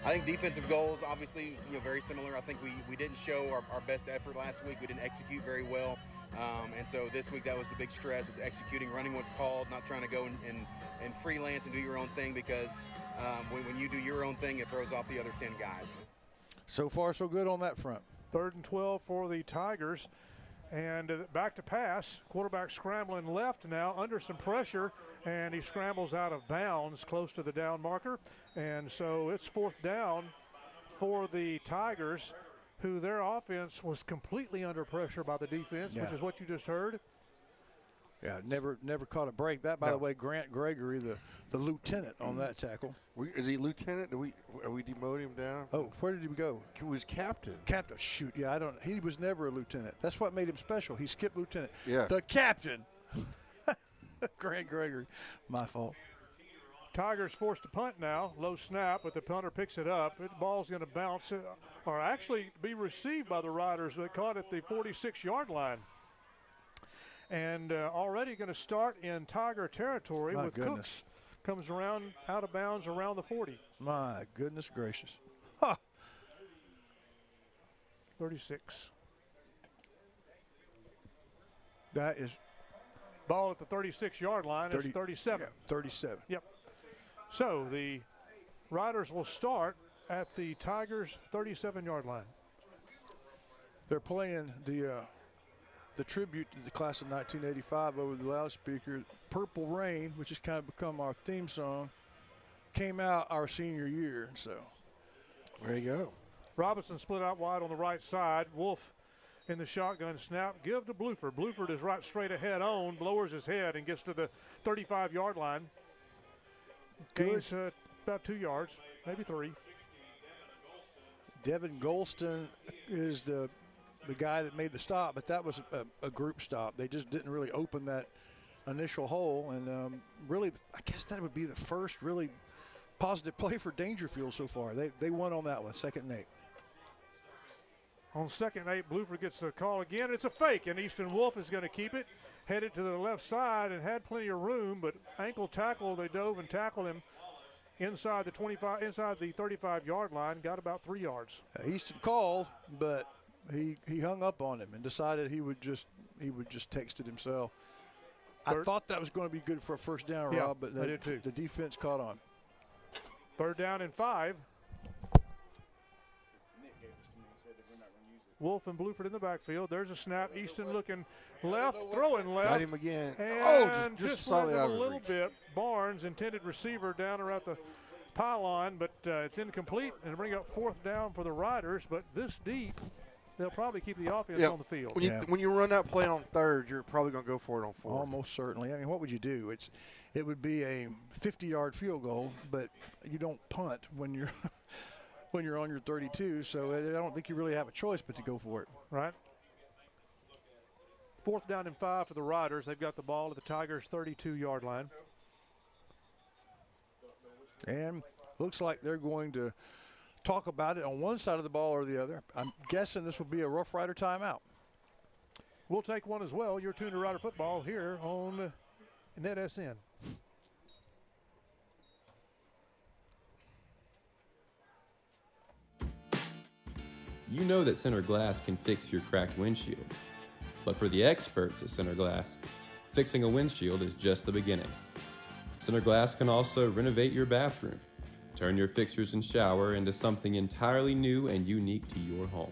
P: I think defensive goals, obviously, very similar. I think we didn't show our best effort last week. We didn't execute very well. And so this week, that was the big stress, was executing, running what's called, not trying to go and freelance and do your own thing, because when you do your own thing, it throws off the other 10 guys.
H: So far, so good on that front.
C: 3rd and 12 for the Tigers. And back to pass. Quarterback scrambling left now under some pressure, and he scrambles out of bounds close to the down marker. And so it's 4th down for the Tigers, who their offense was completely under pressure by the defense, which is what you just heard.
H: Yeah, never caught a break. That, by the way, Grant Gregory, the lieutenant on that tackle.
D: Is he lieutenant? Are we demoting him down?
H: Oh, where did he go?
D: He was captain.
H: Captain, shoot. Yeah, he was never a lieutenant. That's what made him special. He skipped lieutenant.
D: Yeah.
H: The captain. Grant Gregory. My fault.
C: Tigers forced to punt now. Low snap, but the punter picks it up. The ball's going to bounce, or actually be received by the Riders. They caught at the 46-yard line. And already going to start in Tiger territory with Cooks. Comes around out of bounds around the 40.
H: My goodness gracious.
C: 36.
H: That is.
C: Ball at the 36-yard line. It's 37.
H: Yeah, 37.
C: Yep. So the Riders will start at the Tigers' 37-yard line.
H: They're playing the tribute to the class of 1985 over the loudspeaker. Purple Rain, which has kind of become our theme song, came out our senior year. So
D: there you go.
C: Robinson split out wide on the right side. Wolf in the shotgun snap. Give to Bluford. Bluford is right straight ahead on, lowers his head and gets to the 35-yard line. Gains about 2 yards, maybe 3.
H: Devin Golston is the guy that made the stop, but that was a group stop. They just didn't really open that initial hole. And really, I guess that would be the first really positive play for Daingerfield so far. They won on that one, 2nd and 8.
C: On 2nd and 8, Bluford gets the call again. It's a fake, and Easton Wolf is going to keep it. Headed to the left side and had plenty of room, but ankle tackle, they dove and tackled him inside the 35-yard line, got about 3 yards.
H: Easton called, but he hung up on him and decided he would just text it himself. I thought that was going to be good for a first down, Rob, but
C: I did too.
H: The defense caught on.
C: 3rd down and 5. Wolf and Bluford in the backfield. There's a snap. Easton looking left, throwing left.
D: Got him again.
C: And
D: just
C: went
D: slightly
C: a
D: out of
C: little
D: reach.
C: bit. Barnes, intended receiver, down around the pylon, but it's incomplete. And bring up 4th down for the Riders. But this deep, they'll probably keep the offense on the field.
D: When you run that play on 3rd, you're probably going to go for it on 4th.
H: Almost certainly. I mean, what would you do? It would be a 50-yard field goal, but you don't punt when you're when you're on your 32. So I don't think you really have a choice but to go for it.
C: Right. 4th down and 5 for the Riders. They've got the ball at the Tigers' 32-yard line.
H: And looks like they're going to talk about it on one side of the ball or the other. I'm guessing this will be a Rough Rider timeout.
C: We'll take one as well. You're tuned to Rider Football here on NETSN.
G: You know that Center Glass can fix your cracked windshield. But for the experts at Center Glass, fixing a windshield is just the beginning. Center Glass can also renovate your bathroom, turn your fixtures and shower into something entirely new and unique to your home.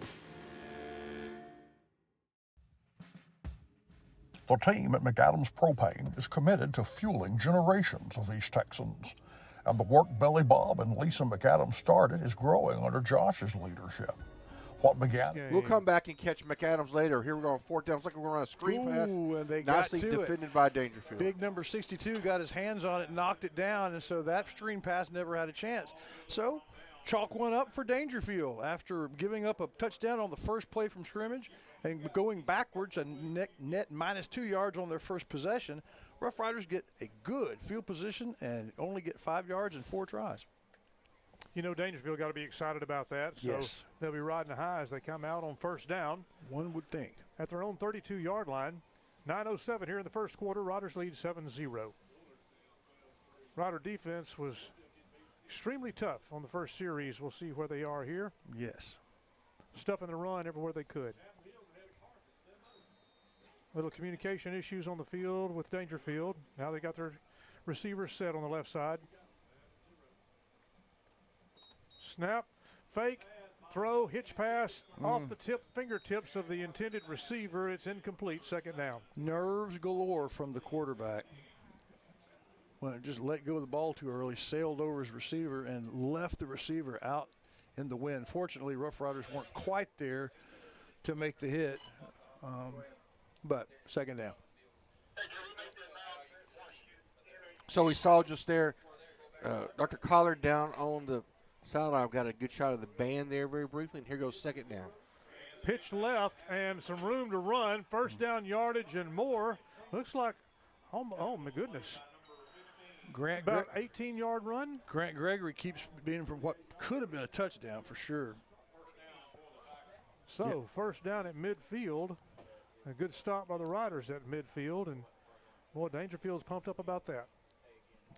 O: The team at McAdams Propane is committed to fueling generations of East Texans. And the work Billy Bob and Lisa McAdams started is growing under Josh's leadership. What began?
D: We'll come back and catch McAdams later. Here we go on 4th down. It's like we're going to run a screen pass.
H: And they
D: Nicely
H: got to
D: defended by Daingerfield.
H: Big number 62 got his hands on it, knocked it down, and so that screen pass never had a chance. So chalk one up for Daingerfield after giving up a touchdown on the first play from scrimmage and going backwards and net minus 2 yards on their first possession. Rough Riders get a good field position and only get 5 yards in 4 tries.
C: You know, Daingerfield got to be excited about that. So
H: yes.
C: They'll be riding the high as they come out on 1st down.
H: One would think.
C: At their own 32-yard line. 9:07 here in the first quarter. Riders lead 7-0. Rider defense was extremely tough on the first series. We'll see where they are here.
H: Yes.
C: Stuffing the run everywhere they could. Little communication issues on the field with Daingerfield. Now they got their receivers set on the left side. Snap, fake, throw, hitch pass off the fingertips of the intended receiver. It's incomplete, 2nd down.
H: Nerves galore from the quarterback. When it just let go of the ball too early, sailed over his receiver and left the receiver out in the wind. Fortunately, Rough Riders weren't quite there to make the hit, but 2nd down.
D: So we saw just there, Dr. Collard down on the sideline. I've got a good shot of the band there very briefly, and here goes 2nd down.
C: Pitch left and some room to run. 1st down yardage and more. Looks like, oh my goodness. About 18-yard run.
H: Grant Gregory keeps being from what could have been a touchdown for sure.
C: So 1st down at midfield. A good stop by the Riders at midfield, and boy, Daingerfield's pumped up about that.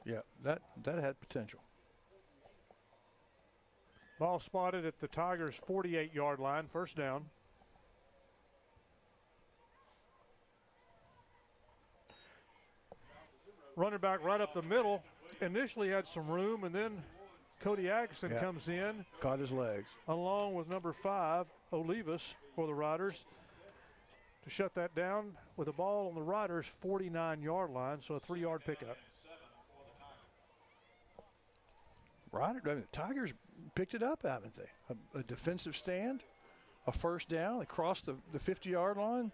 H: Yeah, that had potential.
C: Ball spotted at the Tigers' 48-yard line, 1st down. Running back right up the middle. Initially had some room, and then Cody Atkinson comes in.
H: Caught his legs.
C: Along with number 5, Olivas, for the Riders to shut that down with the ball on the Riders' 49-yard line, so a 3-yard pickup.
H: The Tigers picked it up, haven't they? A defensive stand, a 1st down. They crossed the 50-yard line,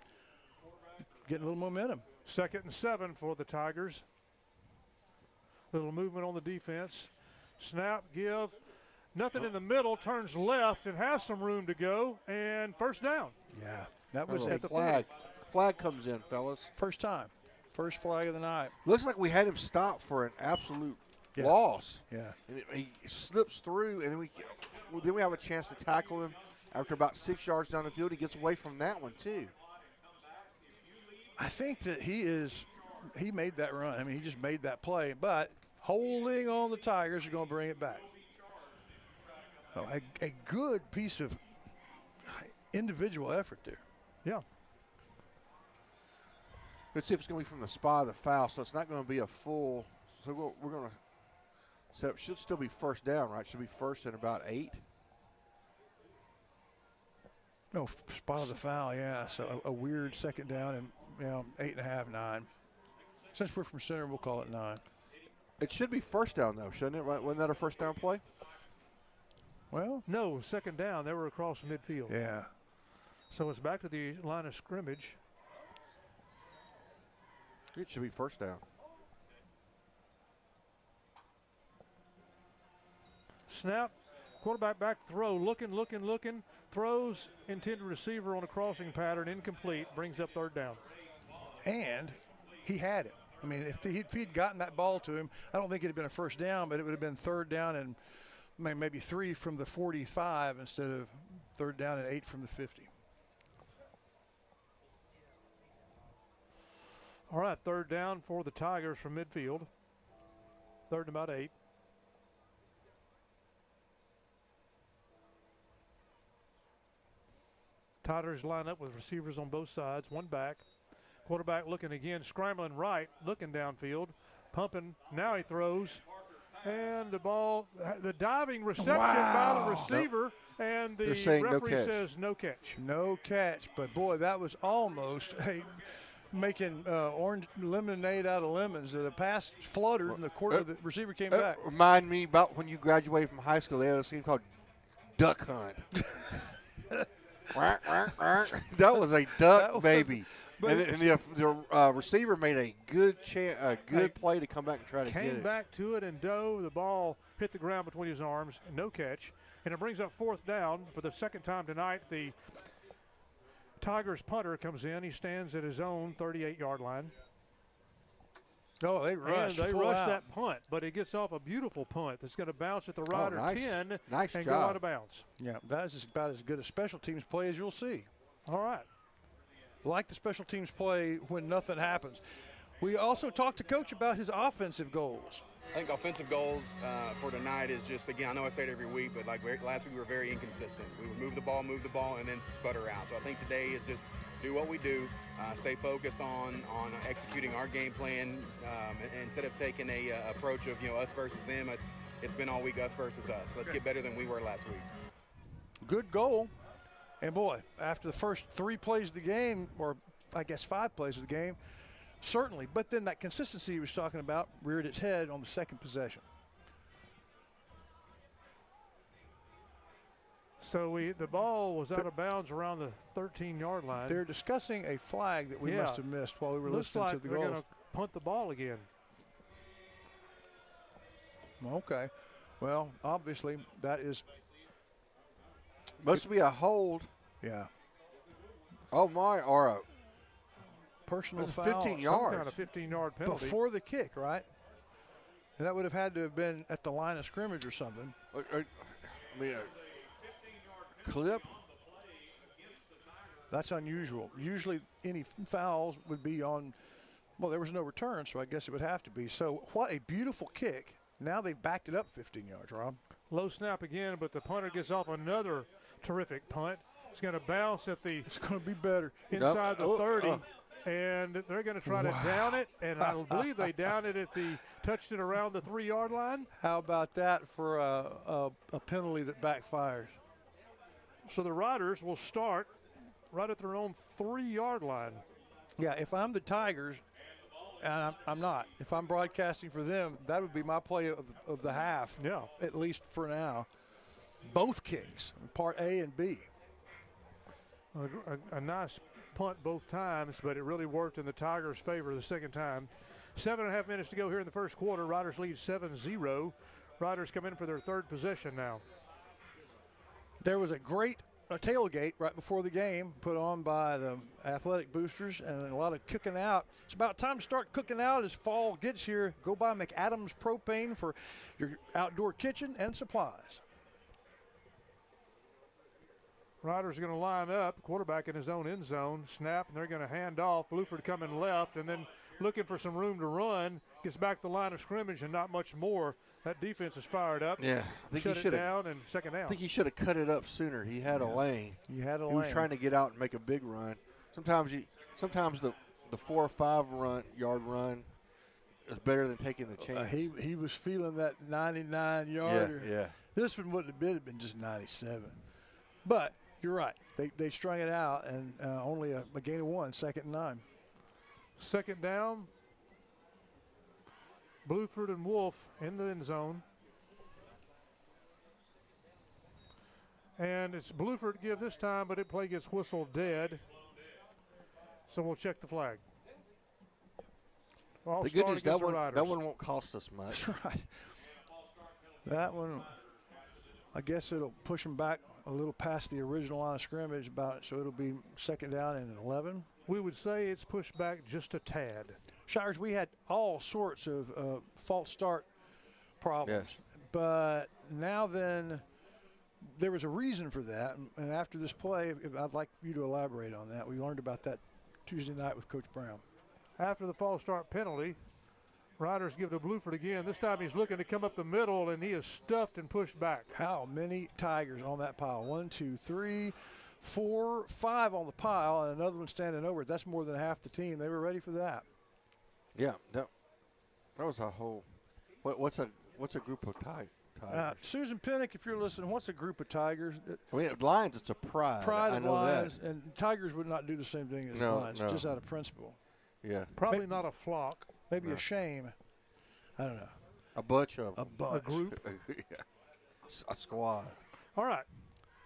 H: getting a little momentum.
C: 2nd and 7 for the Tigers. Little movement on the defense. Snap, give. Nothing in the middle, turns left and has some room to go, and 1st down.
H: Yeah, that was at the
D: flag. Flag comes in, fellas.
H: First time First flag of the night.
D: Looks like we had him stopped for an absolute loss.
H: Yeah.
D: And he slips through, and then we have a chance to tackle him after about 6 yards down the field. He gets away from that one, too.
H: I think that he made that run. I mean, he just made that play. But holding on the Tigers are going to bring it back. So a good piece of individual effort there.
C: Yeah.
D: Let's see if it's going to be from the spot of the foul, so it's not going to be a full. So we're going to set up. Should still be first down, right? Should be first and about 8.
H: No, spot of the foul, yeah. So a weird second down and 8.5, 9. Since we're from center, we'll call it 9.
D: It should be first down, though, shouldn't it? Wasn't that a first down play?
H: Well,
C: no, second down. They were across the midfield.
H: Yeah.
C: So it's back to the line of scrimmage.
D: It should be first down.
C: Snap, quarterback back throw, looking, throws, intended receiver on a crossing pattern, incomplete, brings up third down.
H: And he had it. I mean, if he'd gotten that ball to him, I don't think it would have been a first down, but it would have been third down and maybe 3 from the 45 instead of third down and 8 from the 50.
C: All right, third down for the Tigers from midfield. Third and about 8. Tigers line up with receivers on both sides, one back. Quarterback looking again, scrambling right, looking downfield, pumping. Now he throws. And the ball, the diving reception by the receiver, and the referee says no catch.
H: No catch, but boy, that was almost making orange lemonade out of lemons. The pass fluttered, and the receiver came back.
D: Remind me about when you graduated from high school. They had a scene called Duck Hunt. That was a duck, baby. And the receiver made a good play to come back and try to get it.
C: Came back to it and dove. The ball hit the ground between his arms. No catch. And it brings up fourth down for the second time tonight. The Tigers punter comes in. He stands at his own 38-yard line.
H: Oh, they rushed.
C: And they rushed that punt, but it gets off a beautiful punt that's going to bounce at the Rider 10 and go out of bounds.
H: Yeah, that's about as good a special teams play as you'll see.
C: All right.
H: Like the special teams play when nothing happens. We also talked to Coach about his offensive goals.
P: I think offensive goals for tonight is just, again, I know I say it every week, but like last week we were very inconsistent. We would move the ball, and then sputter out. So I think today is just do what we do, stay focused on executing our game plan, instead of taking a approach of us versus them. It's been all week us versus us. Let's get better than we were last week.
H: Good goal. And boy, after the first 3 plays of the game, or I guess 5 plays of the game, certainly. But then that consistency he was talking about reared its head on the second possession.
C: So the ball was out of bounds around the 13-yard line.
H: They're discussing a flag that we must have missed while we were listening to the goals.
C: They're going to punt the ball again.
H: Okay. Well, obviously that is –
D: must be a hold.
H: Yeah.
D: Oh, my, or a
H: personal foul.
D: 15 yards.
C: Some kind of 15-yard penalty.
H: Before the kick, right? And that would have had to have been at the line of scrimmage or something.
D: I mean, a clip?
H: That's unusual. Usually any fouls would be on, well, there was no return, so I guess it would have to be. So what a beautiful kick. Now they've backed it up 15 yards, Rob.
C: Low snap again, but the punter gets off another terrific punt. It's going to bounce at the.
H: It's going to be better
C: inside the 30, and they're going to try to down it. And I believe they downed it touched it around the 3-yard line.
H: How about that for a penalty that backfires?
C: So the Riders will start right at their own 3-yard line.
H: Yeah, if I'm the Tigers, and I'm not. If I'm broadcasting for them, that would be my play of the half.
C: Yeah,
H: at least for now. Both kicks, part A and B.
C: A nice punt both times, but it really worked in the Tigers' favor the second time. 7.5 minutes to go here in the first quarter. Riders lead 7-0. Riders come in for their third possession now.
H: There was a great a tailgate right before the game put on by the athletic boosters and a lot of cooking out. It's about time to start cooking out as fall gets here. Go buy McAdams Propane for your outdoor kitchen and supplies.
C: Riders are going to line up, quarterback in his own end zone, snap, and they're going to hand off. Bluford coming left, and then looking for some room to run, gets back to the line of scrimmage and not much more. That defense is fired up.
D: Yeah, I think
C: Shut
D: he should
C: it down and second down.
D: I think he should have cut it up sooner. He had a lane.
H: He had a
D: lane. He was trying to get out and make a big run. Sometimes the 4 or 5 yard run is better than taking the chance.
H: He was feeling that 99-yarder.
D: Yeah.
H: This one wouldn't have been just 97. But you're right. They strung it out, and only a gain of 1, 2nd and 9.
C: Second down. Bluford and Wolf in the end zone. And it's Bluford give this time, but play gets whistled dead. So we'll check the flag.
D: The good news, that one won't cost us much.
H: That's right. That one, I guess it'll push them back a little past the original line of scrimmage, so it'll be 2nd down and 11.
C: We would say it's pushed back just a tad.
H: Shires, we had all sorts of false start problems.
D: Yes.
H: But now then, there was a reason for that. And after this play, I'd like you to elaborate on that. We learned about that Tuesday night with Coach Brown.
C: After the false start penalty, Riders give to Bluford again. This time he's looking to come up the middle, and he is stuffed and pushed back.
H: How many Tigers on that pile? 1, 2, 3, 4, 5 on the pile, and another one standing over it. That's more than half the team. They were ready for that.
D: Yeah, that was a whole. What's a group of tigers?
H: Susan Pinnock, if you're listening, what's a group of tigers?
D: I mean, Lions, it's a pride.
H: Pride
D: I
H: of
D: know
H: Lions,
D: that.
H: and Tigers would not do the same thing as Lions, just out of principle.
D: Yeah.
C: Probably not a flock.
H: Maybe a shame. I don't know.
D: A bunch of them.
H: A bunch.
C: A group.
D: Yeah. A squad.
C: All right.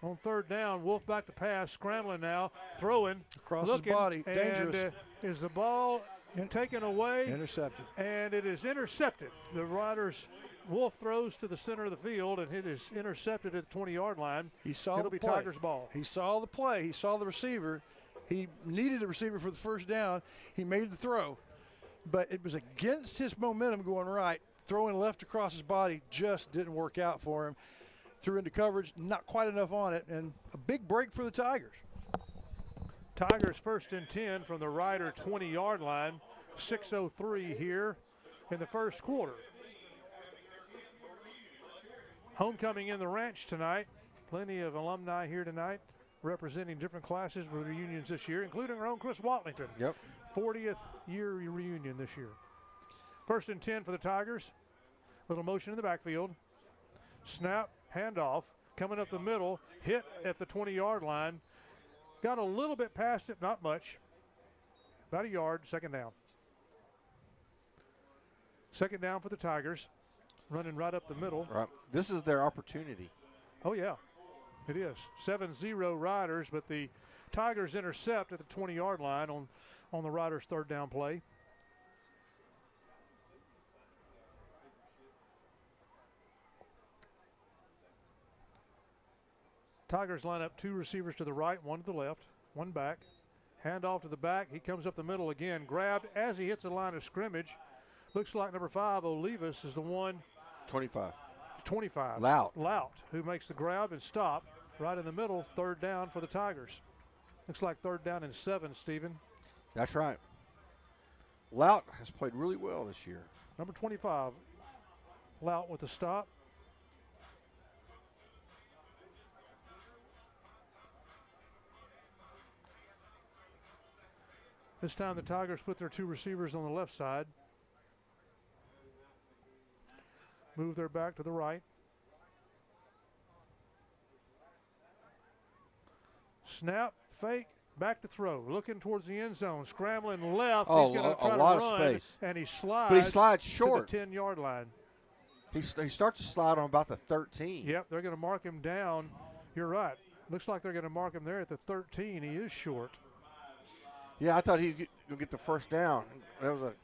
C: On 3rd down, Wolf back to pass, scrambling now, throwing.
H: Across
C: looking,
H: his body, dangerous.
C: And, is the ball taken away?
H: Intercepted.
C: And it is intercepted. The Riders, Wolf throws to the center of the field, and it is intercepted at the 20-yard line. It'll be
H: play.
C: Tigers' ball.
H: He saw the play. He saw the receiver. He needed the receiver for the 1st down. He made the throw. But it was against his momentum going right. Throwing left across his body just didn't work out for him. Threw into coverage, not quite enough on it, and a big break for the Tigers.
C: Tigers 1st and 10 from the Rider 20-yard line. 6:03 here in the 1st quarter. Homecoming in the Ranch tonight. Plenty of alumni here tonight representing different classes with reunions this year, including our own Chris Watlington.
D: Yep.
C: 40th year reunion this year. 1st and 10 for the Tigers. Little motion in the backfield. Snap, handoff, coming up the middle, hit at the 20-yard line. Got a little bit past it, not much. About a yard, 2nd down. 2nd down for the Tigers, running right up the middle.
D: Right. This is their opportunity.
C: Oh, yeah, it is. 7-0 Riders, but the Tigers intercept at the 20-yard line on the Riders' 3rd down play. Tigers line up 2 receivers to the right, 1 to the left, 1 back. Hand off to the back. He comes up the middle again. Grabbed as he hits the line of scrimmage. Looks like number 5, Olivas, is the one.
D: 25.
C: 25.
D: Lout,
C: who makes the grab and stop right in the middle. 3rd down for the Tigers. Looks like 3rd down and 7, Stephen.
D: That's right. Lout has played really well this year.
C: Number 25, Lout with the stop. This time the Tigers put their 2 receivers on the left side. Move their back to the right. Snap, fake, back to throw. Looking towards the end zone, scrambling left.
D: Oh,
C: he's going to try
D: a lot
C: to
D: of
C: run,
D: space.
C: And he slides.
D: But he slides short.
C: To the 10-yard line.
D: He starts to slide on about the 13.
C: Yep, they're going to mark him down. You're right. Looks like they're going to mark him there at the 13. He is short.
D: Yeah, I thought he'd get the 1st down. That was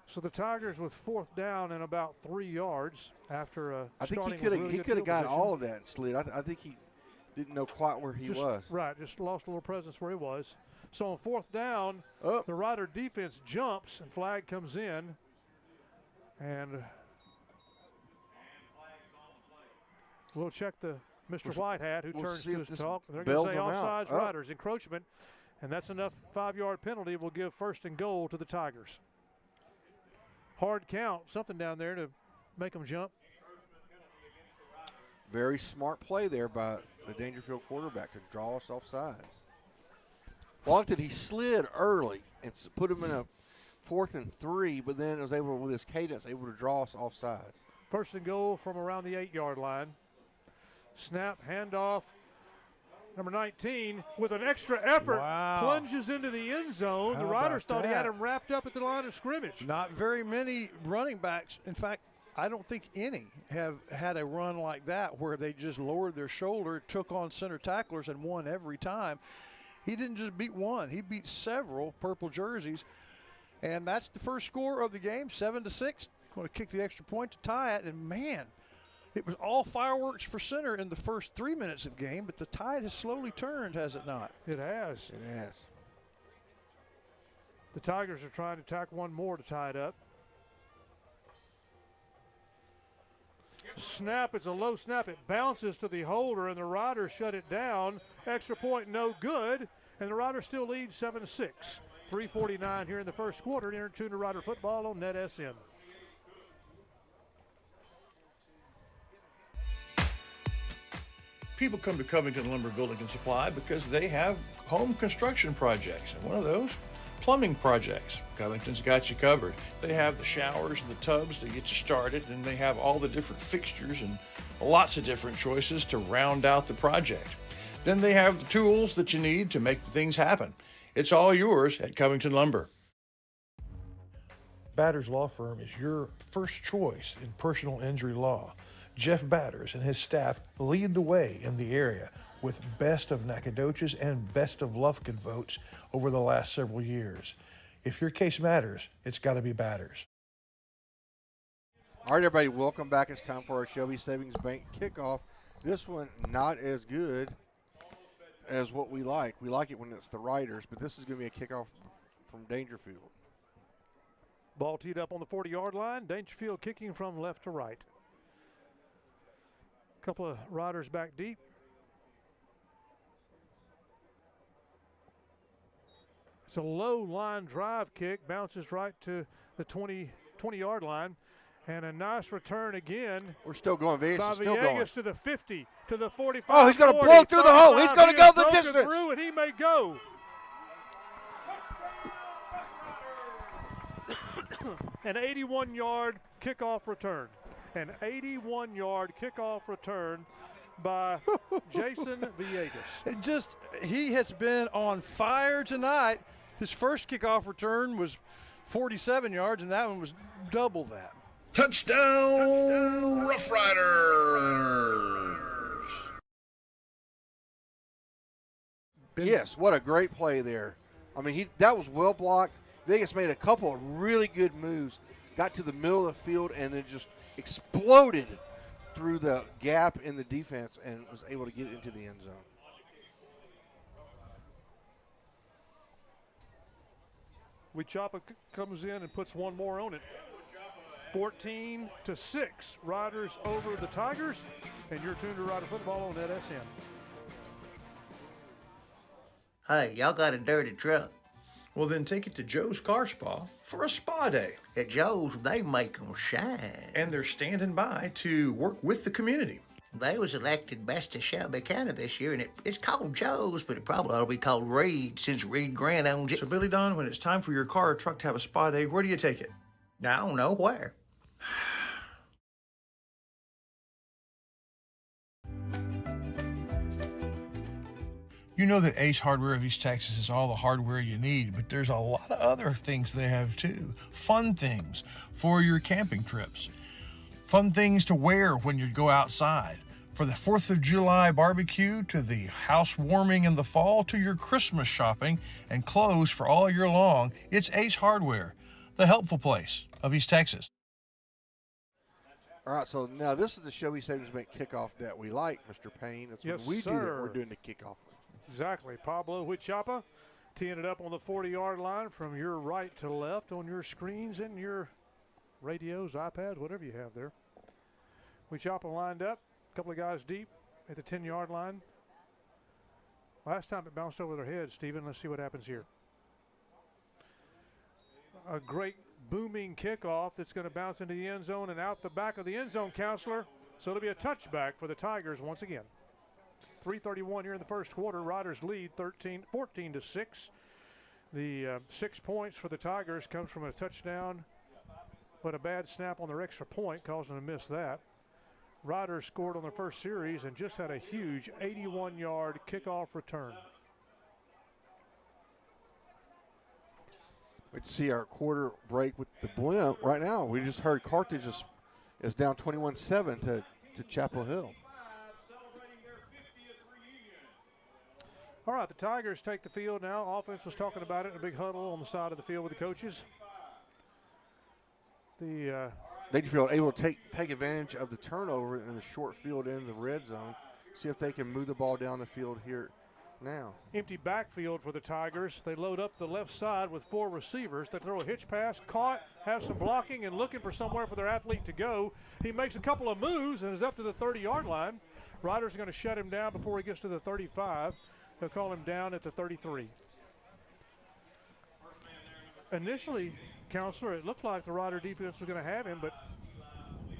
C: So the Tigers with 4th down and about 3 yards after
D: I think
C: starting
D: he could have got
C: position.
D: all of that and slid. I think didn't know quite where he was.
C: Right, just lost a little presence where he was. So on 4th down, the Rider defense jumps and flag comes in. And we'll check Mr. Whitehat, who turns to his talk. They're going to say offsides, Riders, encroachment. And that's enough 5-yard penalty will give 1st and goal to the Tigers. Hard count, something down there to make them jump.
D: Very smart play there by the Daingerfield quarterback to draw us off sides. Washington, he slid early and put him in a 4th and 3, but then was able, with his cadence, able to draw us off sides.
C: 1st and goal from around the 8-yard line. Snap, handoff. Number 19, with an extra effort, plunges into the end zone. The Riders thought he had him wrapped up at the line of scrimmage.
H: Not very many running backs. In fact, I don't think any have had a run like that where they just lowered their shoulder, took on center tacklers, and won every time. He didn't just beat one. He beat several purple jerseys. And that's the first score of the game, 7-6. Going to kick the extra point to tie it. And, man, it was all fireworks for center in the first 3 minutes of the game, but the tide has slowly turned, has it not?
C: It has.
D: It has.
C: The Tigers are trying to tack one more to tie it up. Snap, it's a low snap. It bounces to the holder, and the Riders shut it down. Extra point, no good, and the Riders still lead 7-6. 3:49 here in the first quarter. You're tuned to Rider Football on NETSN.
M: People come to Covington Lumber Building and Supply because they have home construction projects, and one of those, plumbing projects. Covington's got you covered. They have the showers and the tubs to get you started, and they have all the different fixtures and lots of different choices to round out the project. Then they have the tools that you need to make the things happen. It's all yours at Covington Lumber. Batters Law Firm is your first choice in personal injury law. Jeff Batters and his staff lead the way in the area with best of Nacogdoches and best of Lufkin votes over the last several years. If your case matters, it's got to be Batters.
D: All right, everybody, welcome back. It's time for our Shelby Savings Bank kickoff. This one not as good as what we like. We like it when it's the Riders, but this is going to be a kickoff from Daingerfield.
C: Ball teed up on the 40-yard line. Daingerfield kicking from left to right. Couple of Riders back deep. It's a low line drive kick, bounces right to the 20-yard line, and a nice return again.
D: We're still going. Vegas is still
C: Villegas
D: going.
C: To the 50, to the 45.
D: Oh, he's going to blow through the hole. He's going to go the distance.
C: Through, and he may go. An 81-yard kickoff return. An 81-yard kickoff return by Jason Villegas.
H: He has been on fire tonight. His first kickoff return was 47 yards, and that one was double that.
B: Touchdown, Rough Riders!
D: Yes, what a great play there. I mean, that was well blocked. Vegas made a couple of really good moves, got to the middle of the field, and then just exploded through the gap in the defense and was able to get into the end zone.
C: Choppa comes in and puts one more on it. 14-6, Riders over the Tigers, and you're tuned to Rider Football on NETSN.
Q: Hey, y'all got a dirty truck.
M: Well, then take it to Joe's Car Spa for a spa day.
Q: At Joe's, they make them shine.
M: And they're standing by to work with the community.
Q: They was elected best of Shelby County this year, and it's called Joe's, but it probably ought to be called Reed since Reed Grant owns it.
M: So, Billy Don, when it's time for your car or truck to have a spa day, where do you take it?
Q: I don't know where.
M: You know that Ace Hardware of East Texas is all the hardware you need, but there's a lot of other things they have too. Fun things for your camping trips. Fun things to wear when you go outside. For the 4th of July barbecue, to the house warming in the fall, to your Christmas shopping and clothes for all year long, it's Ace Hardware, the helpful place of East Texas.
D: All right, so now this is the Shelby Savings Bank kickoff that we like, Mr. Payne. That's
C: Yes,
D: when we do that.
C: sir.
D: We're doing the kickoff.
C: Exactly. Pablo Huichapa teeing it up on the 40-yard line from your right to left on your screens and your radios, iPads, whatever you have there. Huichapa lined up, a couple of guys deep at the 10-yard line. Last time it bounced over their heads, Stephen. Let's see what happens here. A great booming kickoff that's going to bounce into the end zone and out the back of the end zone, Counselor. So it'll be a touchback for the Tigers once again. 3:31 here in the first quarter. Riders lead 14-6. The 6 points for the Tigers comes from a touchdown, but a bad snap on their extra point caused them to miss that. Riders scored on their first series and just had a huge 81-yard kickoff return.
D: Let's see our quarter break with the blimp. Right now, we just heard Carthage is down 21-7 to Chapel Hill.
C: All right, the Tigers take the field now. Offense was talking about it in a big huddle on the side of the field with the coaches. The
D: Daingerfield able to take advantage of the turnover in the short field in the red zone. See if they can move the ball down the field here now.
C: Empty backfield for the Tigers. They load up the left side with 4 receivers. They throw a hitch pass, caught, have some blocking, and looking for somewhere for their athlete to go. He makes a couple of moves and is up to the 30-yard line. Riders are going to shut him down before he gets to the 35. They'll call him down at the 33. Initially, Counselor, it looked like the Rider defense was going to have him, but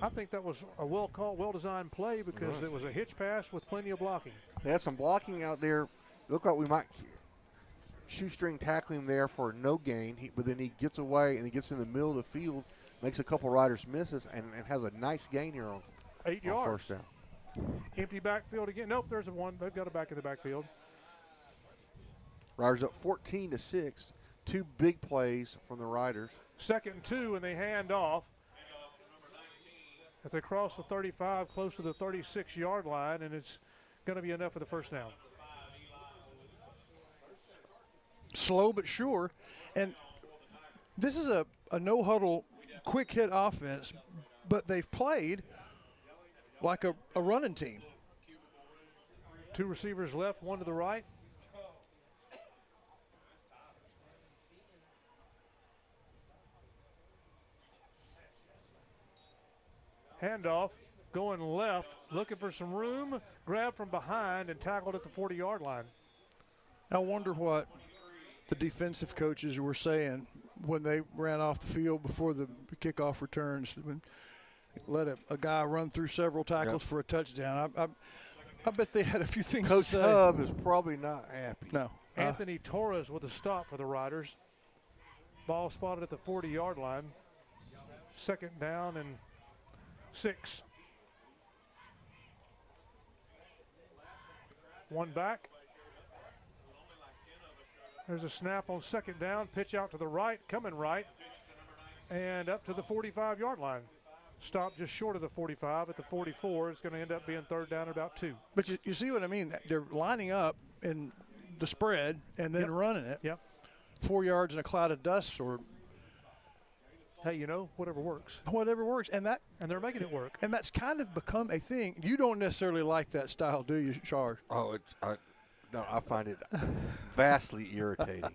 C: I think that was a well-called, well-designed play because it was a hitch pass with plenty of blocking.
D: They had some blocking out there. Looked like we might shoestring tackle him there for no gain, but then he gets away and he gets in the middle of the field, makes a couple Riders misses, and has a nice gain here on
C: 8 yards.
D: First down.
C: Empty backfield again. Nope, there's a one. They've got it back in the backfield.
D: Riders up 14-6. 2 big plays from the Riders.
C: 2nd and 2, and they hand off. As they cross the 35, close to the 36-yard line, and it's going to be enough for the first down.
H: Slow but sure. And this is a no-huddle, quick-hit offense, but they've played like a running team.
C: 2 receivers left, 1 to the right. Handoff, going left, looking for some room, grabbed from behind and tackled at the 40-yard line.
H: I wonder what the defensive coaches were saying when they ran off the field before the kickoff returns. Let a guy run through several tackles for a touchdown. I bet they had a few things
D: Coach
H: to say.
D: Hub is probably not happy.
H: No.
C: Anthony Torres with a stop for the Riders. Ball spotted at the 40-yard line. 2nd down and 6. 1 back. There's a snap on 2nd down. Pitch out to the right, coming right, and up to the 45-yard line. Stop just short of the 45 at the 44. It's going to end up being 3rd down at about 2.
H: But you see what I mean? They're lining up in the spread and then running it.
C: Yep.
H: 4 yards in a cloud of dust, or
C: hey, you know, whatever works.
H: Whatever works, and
C: they're making it work.
H: And that's kind of become a thing. You don't necessarily like that style, do you, Char?
D: Oh, no, I find it vastly irritating.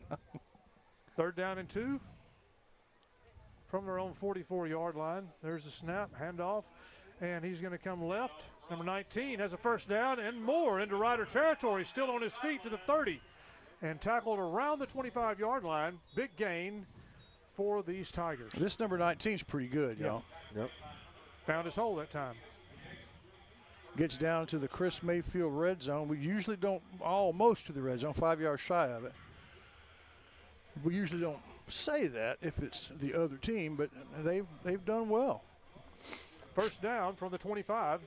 C: 3rd down and 2 from their own 44-yard line. There's a snap, handoff, and he's going to come left. Number 19 has a first down and more into Rider territory, still on his feet to the 30, and tackled around the 25-yard line. Big gain for these Tigers.
H: This number 19 is pretty good, y'all.
D: Yep.
C: Found his hole that time.
H: Gets down to the Chris Mayfield red zone. We usually don't, almost to the red zone, 5 yards shy of it. We usually don't say that if it's the other team, but they've done well.
C: First down from the 25.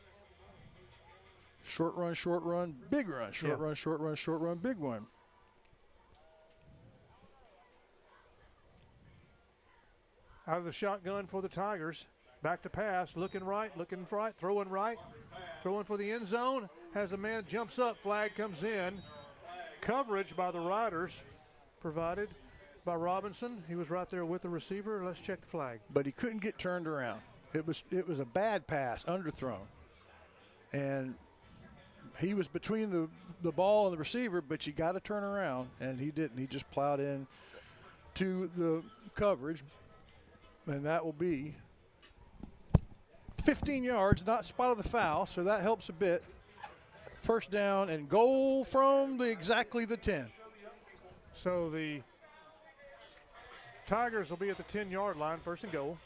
H: Short run, big run. Short run, big one.
C: Out of the shotgun for the Tigers. Back to pass, looking right, throwing for the end zone. Has a man, jumps up, flag comes in. Coverage by the Riders, provided by Robinson. He was right there with the receiver. Let's check the flag.
H: But he couldn't get turned around. It was a bad pass, underthrown. And he was between the ball and the receiver, but you got to turn around, and he didn't. He just plowed in to the coverage, and that will be 15 yards, not spotted the foul, so that helps a bit. First down and goal from exactly the 10.
C: So the Tigers will be at the 10-yard line, first and goal.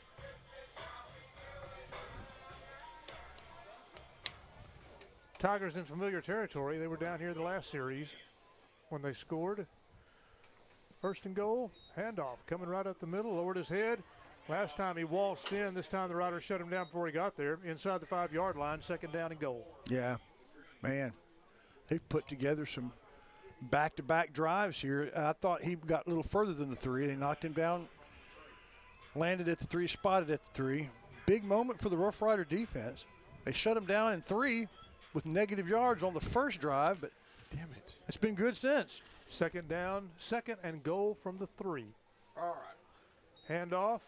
C: Tigers in familiar territory. They were down here the last series when they scored. First and goal, handoff, coming right up the middle, lowered his head. Last time he waltzed in. This time the Riders shut him down before he got there. Inside the 5-yard line, second down and goal.
H: Yeah, man, they've put together some back-to-back drives here. I thought he got a little further than the 3. They knocked him down, landed at the 3, spotted at the 3. Big moment for the Rough Rider defense. They shut him down in 3 with negative yards on the first drive, but
D: damn it,
H: it's been good since.
C: Second down, second and goal from the 3.
D: All right.
C: Handoff,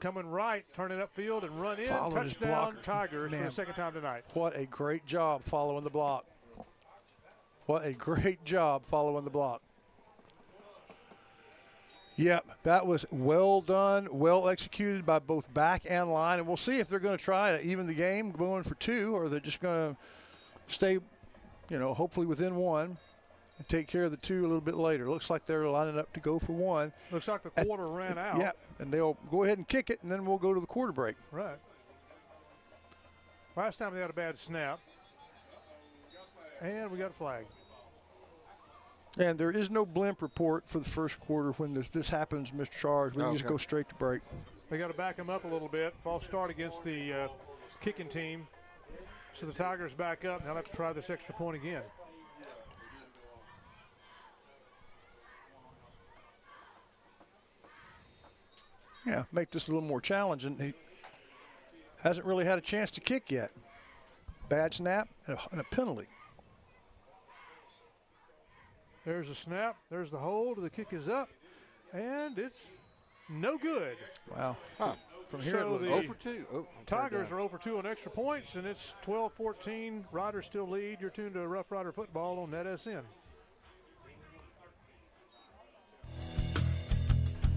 C: coming right, turn it upfield and run in.
H: Followed his
C: Touchdown
H: blocker.
C: Tigers
H: Man,
C: for the second time tonight.
H: What a great job following the block. What a great job following the block. Yep, that was well done, well executed by both back and line. And we'll see if they're going to try to even the game, going for 2, or they're just going to stay, hopefully within 1 and take care of the 2 a little bit later. Looks like they're lining up to go for 1.
C: Looks like the quarter ran out.
H: Yeah, and they'll go ahead and kick it, and then we'll go to the quarter break.
C: Right. Last time they had a bad snap. And we got a flag.
H: And there is no blimp report for the first quarter when this happens, Mr. Charles. We can just go straight to break.
C: They got to back them up a little bit. False start against the kicking team. So the Tigers back up. Now let's try this extra point again.
H: Yeah, make this a little more challenging. He hasn't really had a chance to kick yet. Bad snap and a penalty.
C: There's a snap. There's the hold. The kick is up. And it's no good.
H: Wow.
D: Huh.
H: From here,
C: so
H: it
C: the
D: 0 for 2. Oh,
C: Tigers are 0 for 2 on extra points, and it's 12-14. Riders still lead. You're tuned to Rough Rider Football on NETSN.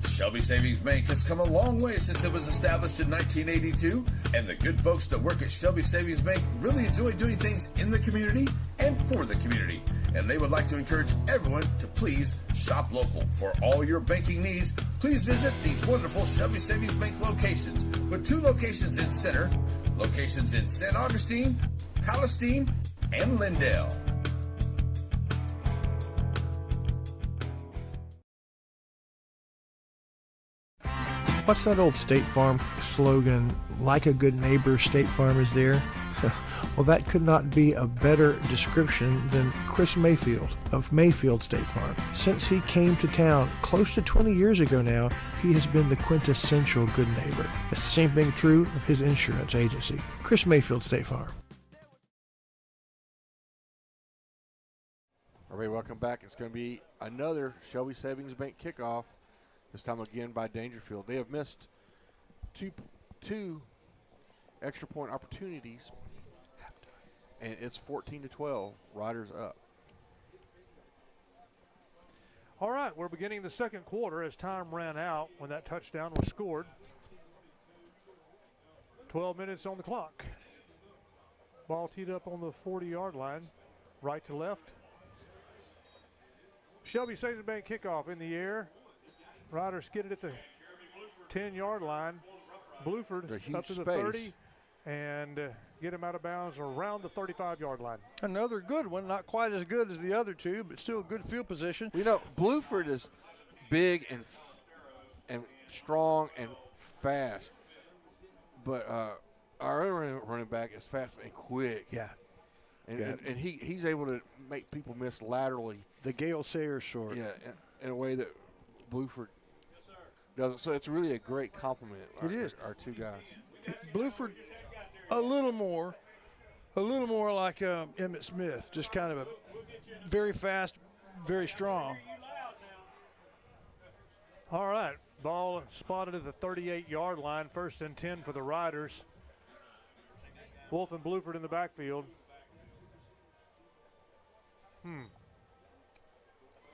B: Shelby Savings Bank has come a long way since it was established in 1982, and the good folks that work at Shelby Savings Bank really enjoy doing things in the community and for the community. And they would like to encourage everyone to please shop local. For all your banking needs, please visit these wonderful Shelby Savings Bank locations, with 2 locations in Center, locations in St. Augustine, Palestine, and Lindale.
R: What's that old State Farm slogan, like a good neighbor, State Farm is there? Well, that could not be a better description than Chris Mayfield of Mayfield State Farm. Since he came to town close to 20 years ago now, he has been the quintessential good neighbor. It's the same thing true of his insurance agency, Chris Mayfield State Farm.
D: All right, welcome back. It's going to be another Shelby Savings Bank kickoff, this time again by Daingerfield. They have missed two extra point opportunities, and it's 14-12. Riders up.
C: All right, we're beginning the second quarter as time ran out when that touchdown was scored. 12 minutes on the clock. Ball teed up on the 40-yard line, right to left. Shelby Savings Bank kickoff in the air. Riders get it at the 10-yard line. Bluford up to the 30 and get him out of bounds around the 35-yard line.
H: Another good one, not quite as good as the other 2, but still a good field position.
D: You know, Bluford is big and strong and fast, but our other running back is fast and quick.
H: Yeah.
D: And he's able to make people miss laterally.
H: The Gale Sayers sort.
D: Yeah, in a way that Bluford doesn't. So it's really a great compliment.
H: It is.
D: Our 2 guys.
H: Bluford, a little more like Emmett Smith, just kind of a very fast, very strong.
C: All right, ball spotted at the 38-yard line, 1st and 10 for the Riders. Wolf and Bluford in the backfield.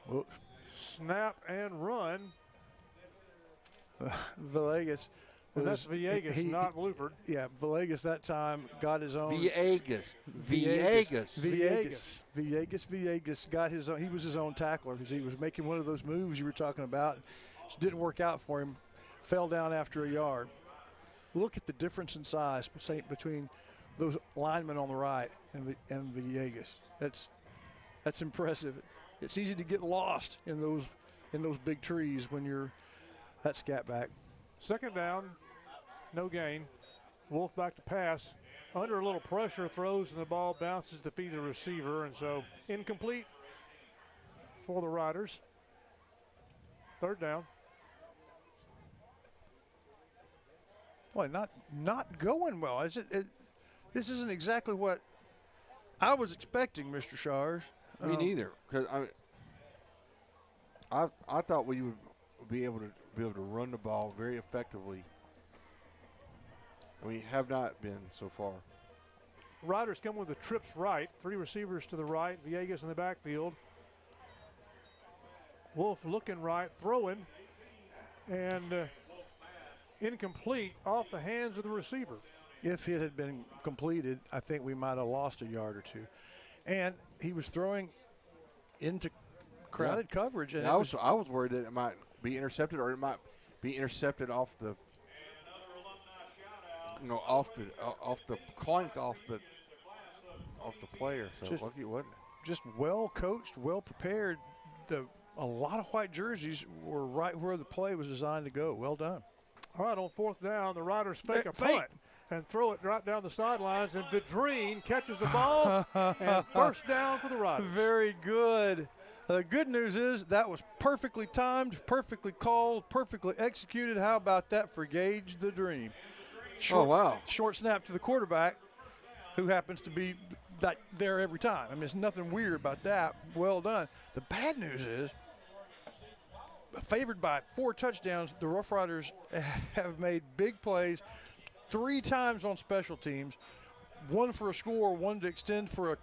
H: Well,
C: snap and run.
H: Villegas.
C: Well, that's Villegas, not Bluford.
H: Yeah, Villegas that time got his own.
D: Villegas
H: got his own. He was his own tackler because he was making one of those moves you were talking about. It didn't work out for him. Fell down after a yard. Look at the difference in size between those linemen on the right and Villegas. That's impressive. It's easy to get lost in those big trees when you're that scat back.
C: Second down, no gain. Wolf back to pass. Under a little pressure, throws, and the ball bounces to feed the receiver, and so incomplete for the Riders. Third down.
H: Boy, not going well. This isn't exactly what I was expecting, Mr. Shars.
D: Me neither, because I thought we would be able to run the ball very effectively. We have not been so far.
C: Riders come with the trips right. 3 receivers to the right. Villegas in the backfield. Wolf looking right, throwing, and incomplete off the hands of the receiver.
H: If it had been completed, I think we might have lost a yard or two. And he was throwing into crowded coverage. And
D: I was worried that it might be intercepted, or it might be intercepted off the clunk off the player. So lucky it wasn't.
H: Just well coached, well prepared. A lot of white jerseys were right where the play was designed to go. Well done.
C: All right, on fourth down, the Riders fake a punt and throw it right down the sidelines, and Vidrine catches the ball, and first down for the Riders.
H: Very good. The good news is that was perfectly timed, perfectly called, perfectly executed. How about that for Gage the Dream? Short snap to the quarterback, who happens to be there every time. I mean, there's nothing weird about that. Well done. The bad news is, favored by 4 touchdowns, the Rough Riders have made big plays 3 times on special teams, 1 for a score, 1 to extend for a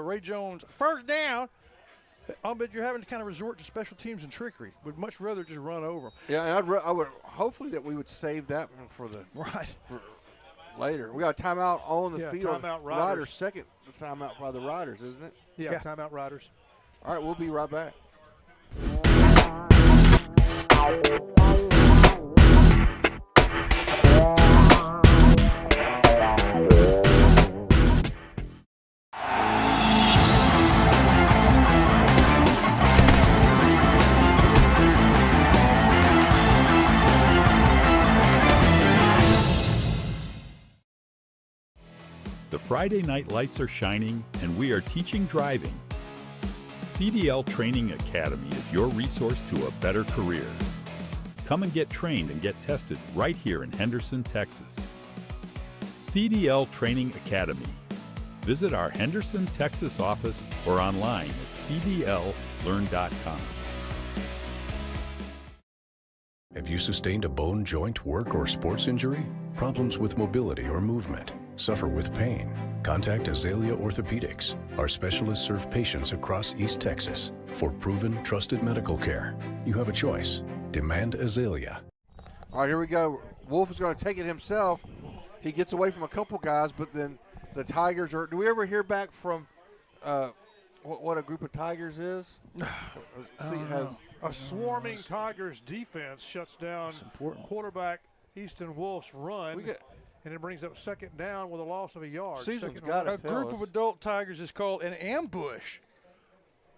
H: Ray Jones first down. I'll bet you're having to kind of resort to special teams and trickery. Would much rather just run over them.
D: Yeah, and I would hopefully that we would save that one for later. We got a timeout on the field.
C: Timeout Riders.
D: Second timeout by the Riders, isn't it?
C: Yeah, timeout Riders.
D: All right, we'll be right back.
S: The Friday night lights are shining, and we are teaching driving. CDL Training Academy is your resource to a better career. Come and get trained and get tested right here in Henderson, Texas. CDL Training Academy. Visit our Henderson, Texas office or online at cdllearn.com.
T: Have you sustained a bone, joint, work, or sports injury? Problems with mobility or movement? Suffer with pain? Contact Azalea Orthopedics. Our specialists serve patients across East Texas. For proven, trusted medical care, you have a choice. Demand Azalea.
D: All right, here we go. Wolf is going to take it himself. He gets away from a couple guys, but then the Tigers are – do we ever hear back from what a group of Tigers is?
C: A swarming Tigers defense shuts down quarterback Easton Wolf's run. And it brings up second down with a loss of a yard.
H: Susan's got a group of adult Tigers is called an ambush.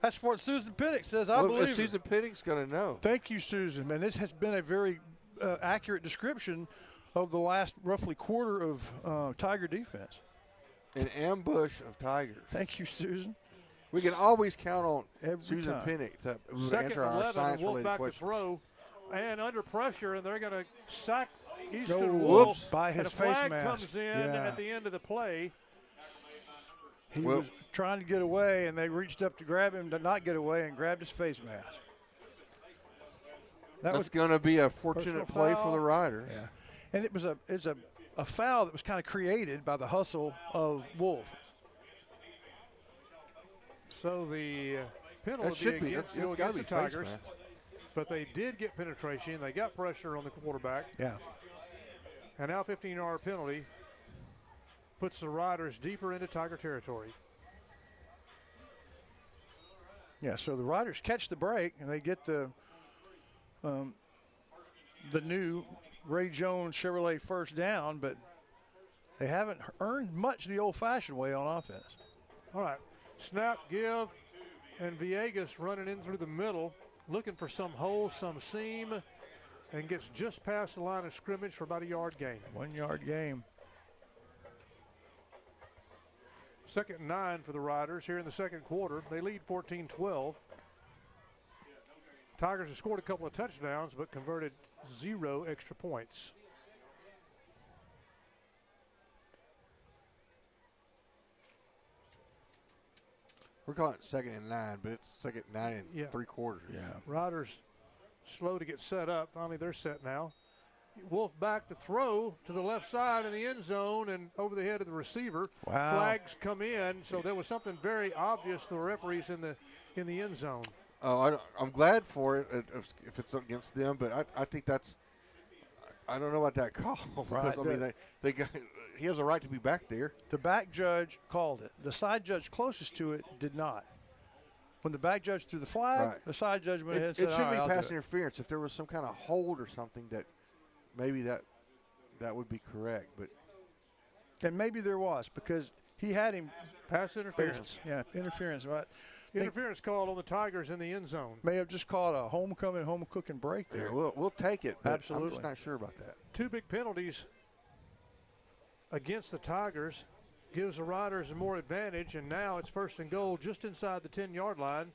H: That's what Susan Pinnock says. I believe
D: Susan Pinnock's going to know.
H: Thank you, Susan. Man, this has been a very accurate description of the last roughly quarter of Tiger defense.
D: An ambush of Tigers.
H: Thank you, Susan.
D: We can always count on Susan
H: time.
D: Pinnock to answer our
C: 11,
D: science-related
C: back
D: questions.
C: to throw, and under pressure, and they're going to sack Easton
H: Whoops.
C: Wolf.
H: By his
C: and a
H: face
C: flag
H: mask.
C: comes in at the end of the play.
H: He was trying to get away, and they reached up to grab him to not get away and grabbed his face mask.
D: That's going to be a fortunate play for the Riders.
H: Yeah. And it's a a foul that was kind of created by the hustle of Wolf.
C: So the penalty
D: That should be.
C: against,
D: It's gotta
C: against
D: be
C: the
D: face
C: Tigers.
D: mask.
C: But they did get penetration. They got pressure on the quarterback.
H: Yeah.
C: And now 15-yard penalty puts the Riders deeper into Tiger territory.
H: Yeah, so the Riders catch the break, and they get the new Ray Jones Chevrolet first down, but they haven't earned much the old-fashioned way on offense.
C: All right, snap, give, and Villegas running in through the middle, looking for some hole, some seam, and gets just past the line of scrimmage for about a yard gain.
H: 1 yard gain.
C: 2nd and 9 for the Riders here in the second quarter. They lead 14-12. Tigers have scored a couple of touchdowns, but converted 0 extra points.
D: We're calling it 2nd and 9, but it's 2nd and 9 and 3/4.
H: Yeah.
C: Riders slow to get set up. Finally, they're set now. Wolf back to throw to the left side in the end zone and over the head of the receiver.
H: Wow.
C: Flags come in, so there was something very obvious to the referees in the end zone.
D: Oh, I'm glad for it if it's against them, but I think that's – I don't know about that call. Because,
H: Right.
D: I mean, they got, he has a right to be back there.
H: The back judge called it. The side judge closest to it did not. When the back judge threw the flag,
D: Right.
H: the side judge went ahead and said,
D: it shouldn't
H: "All right,
D: be
H: I'll
D: pass
H: do it."
D: interference. If there was some kind of hold or something, that maybe that would be correct. But
H: And maybe there was, because he had him.
C: Pass interference.
H: Yeah, interference. Right.
C: Interference called on the Tigers in the end zone.
H: May have just called a homecoming, home cooking break there.
D: yeah, we'll take it. But
H: Absolutely.
D: I'm just not sure about that.
C: 2 big penalties against the Tigers gives the Riders more advantage, and now it's 1st and goal just inside the 10-yard line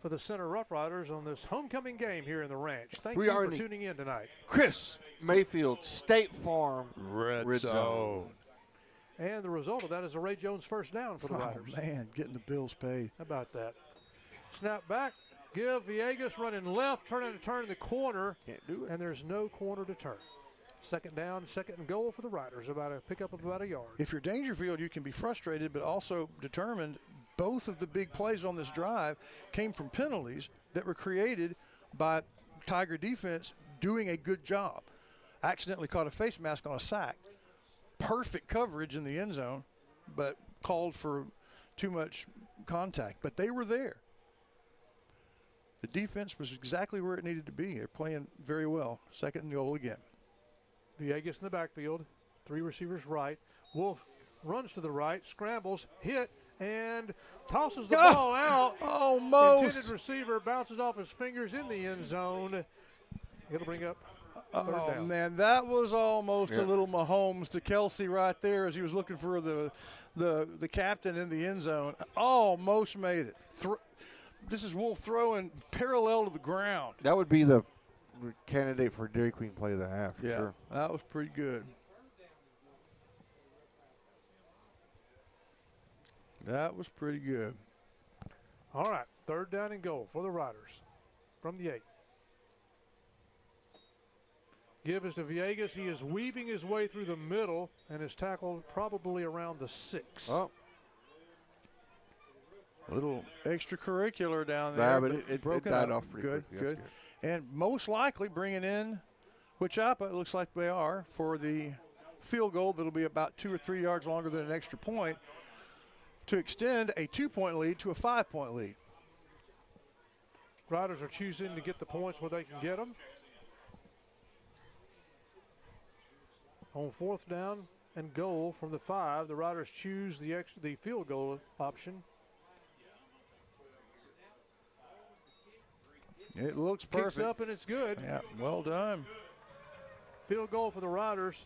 C: for the Center Rough Riders on this homecoming game here in the Ranch. Thank
D: We
C: you
D: are
C: for
D: in the
C: tuning in tonight.
D: Chris Mayfield, State Farm,
H: Red
D: Zone.
C: And the result of that is a Ray Jones first down for the Riders.
H: Oh, man, getting the bills paid.
C: How about that? Snap back, give Villegas running left, turn the corner.
D: Can't do it.
C: And there's no corner to turn. 2nd down, 2nd and goal for the Riders, about a pickup of about a yard.
H: If you're Daingerfield, you can be frustrated, but also determined. Both of the big plays on this drive came from penalties that were created by Tiger defense doing a good job. Accidentally caught a face mask on a sack. Perfect coverage in the end zone, but called for too much contact. But they were there. The defense was exactly where it needed to be. They're playing very well. 2nd and goal again.
C: Villegas in the backfield, 3 receivers right. Wolf runs to the right, scrambles, hit, and tosses the ball out.
H: Almost.
C: Intended receiver bounces off his fingers in the end zone. It'll bring up 3rd down.
H: Man, that was almost a little Mahomes to Kelsey right there as he was looking for the captain in the end zone. Almost made it. This is Wolf throwing parallel to the ground.
D: That would be the candidate for Dairy Queen play of the half, for sure.
H: That was pretty good. That was pretty good.
C: All right, 3rd down and goal for the Riders from the 8. Give is to Villegas. He is weaving his way through the middle and is tackled probably around the 6.
D: Oh.
H: A little extracurricular down
D: Yeah,
H: there.
D: but it
H: broken
D: died
H: up.
D: off pretty
H: good,
D: quickly.
H: good.
D: That's
H: And most likely bringing in Wichita, it looks like they are, for the field goal that'll be about 2 or 3 yards longer than an extra point to extend a 2-point lead to a 5-point lead.
C: Riders are choosing to get the points where they can get them. On 4th down and goal from the 5, the Riders choose the field goal option.
H: It looks perfect.
C: Kicks up and it's good.
H: Yeah, well done.
C: Field goal for the Riders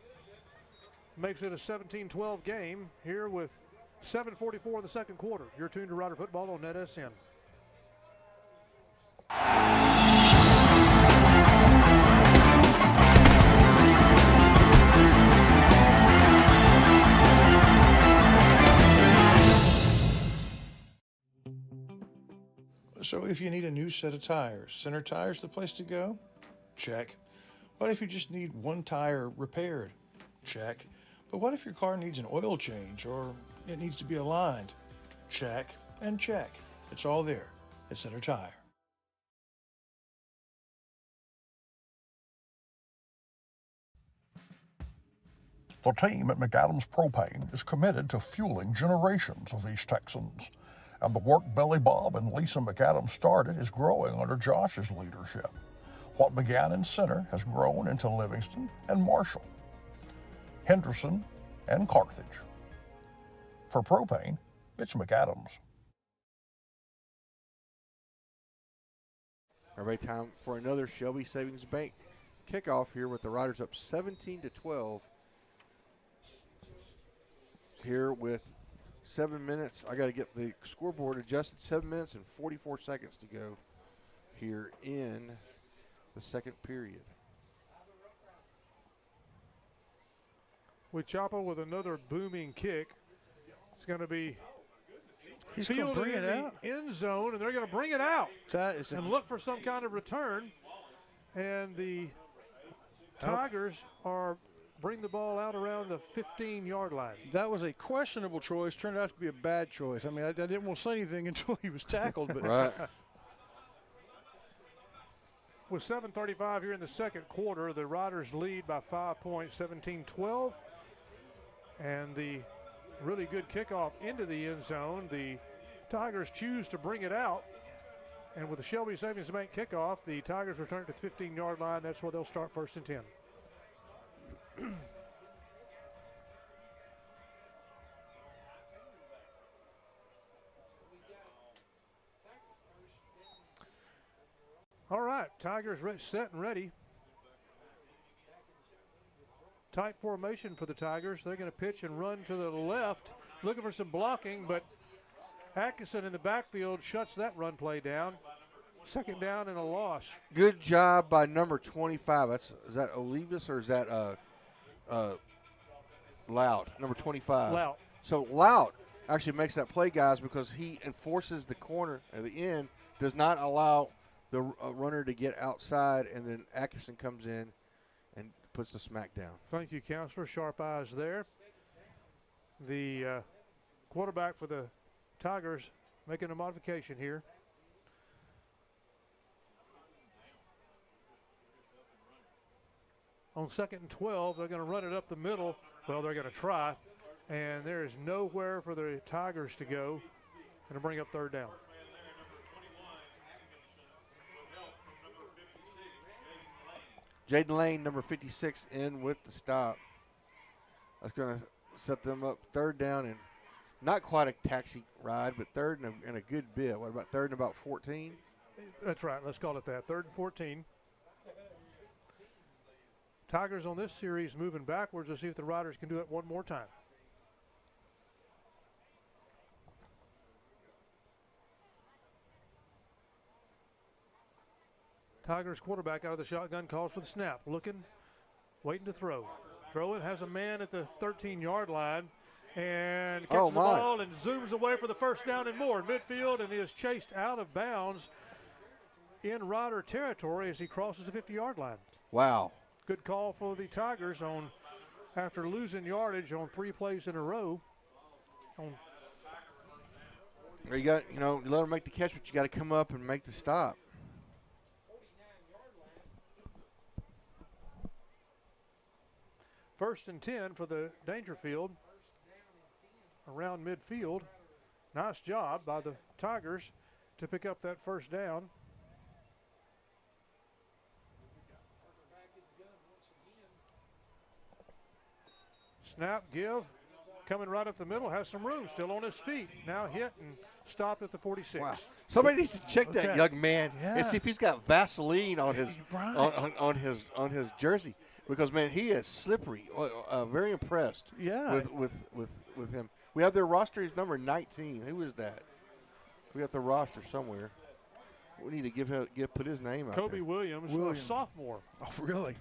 C: makes it a 17-12 game here with 7:44 in the second quarter. You're tuned to Rider Football on NETSN.
M: So if you need a new set of tires, Center Tire's the place to go? Check. What if you just need one tire repaired? Check. But what if your car needs an oil change or it needs to be aligned? Check and check. It's all there at Center Tire.
O: The team at McAdams Propane is committed to fueling generations of East Texans, and the work Billy Bob and Lisa McAdams started is growing under Josh's leadership. What began in Center has grown into Livingston and Marshall, Henderson and Carthage. For propane, it's McAdams.
D: Everybody, time for another Shelby Savings Bank kickoff here with the Riders up 17-12. Here with 7 minutes. I got to get the scoreboard adjusted. 7 minutes and 44 seconds to go here in the second period.
C: Chapel with another booming kick. It's going to be
H: He's going to bring it out.
C: End zone, and they're going to bring it out.
H: That is
C: and look for some kind of return. And the Tigers bring the ball out around the 15-yard line.
H: That was a questionable choice. Turned out to be a bad choice. I mean, I didn't want to say anything until he was tackled. But
D: right.
C: With 7:35 here in the second quarter, the Riders lead by 5 points, 17-12. And the really good kickoff into the end zone. The Tigers choose to bring it out. And with the Shelby Savings Bank kickoff, the Tigers return to the 15-yard line. That's where they'll start 1st and 10. All right, Tigers set and ready. Tight formation for the Tigers. They're going to pitch and run to the left, looking for some blocking, but Atkinson in the backfield shuts that run play down. 2nd down and a loss.
D: Good job by number 25. Is that Olivas or is that Loud? Number 25.
C: Loud.
D: So Loud actually makes that play, guys, because he enforces the corner at the end, does not allow the runner to get outside, and then Atkinson comes in and puts the smack down.
C: Thank you, Counselor. Sharp eyes there. The quarterback for the Tigers making a modification here. On 2nd and 12, they're going to run it up the middle. Well, they're going to try, and there is nowhere for the Tigers to go and to bring up 3rd down.
D: Jaden Lane, number 56, in with the stop. That's going to set them up 3rd down, and not quite a taxi ride, but 3rd and a good bit. What about 3rd and about 14?
C: That's right. Let's call it that. 3rd and 14. Tigers on this series moving backwards. Let's see if the Riders can do it one more time. Tigers quarterback out of the shotgun calls for the snap. Looking, waiting to throw. Throwing, has a man at the 13-yard line and catches the ball and zooms away for the 1st down and more. Midfield, and he is chased out of bounds in Rider territory as he crosses the 50-yard line.
D: Wow.
C: Good call for the Tigers after losing yardage on 3 plays in a row.
D: You got, you let them make the catch, but you got to come up and make the stop.
C: First and 10 for the Daingerfield around midfield. Nice job by the Tigers to pick up that 1st down. Snap, give, coming right up the middle, has some room, still on his feet. Now hit and stopped at the 46.
D: Wow. Somebody needs to check that young man and see if he's got Vaseline on his on his jersey. Because, man, he is slippery. Very impressed with him. We have their roster. He's number 19. Who is that? We got the roster somewhere. We need to put his name out there.
C: Kobe Williams, a sophomore.
H: Oh, really?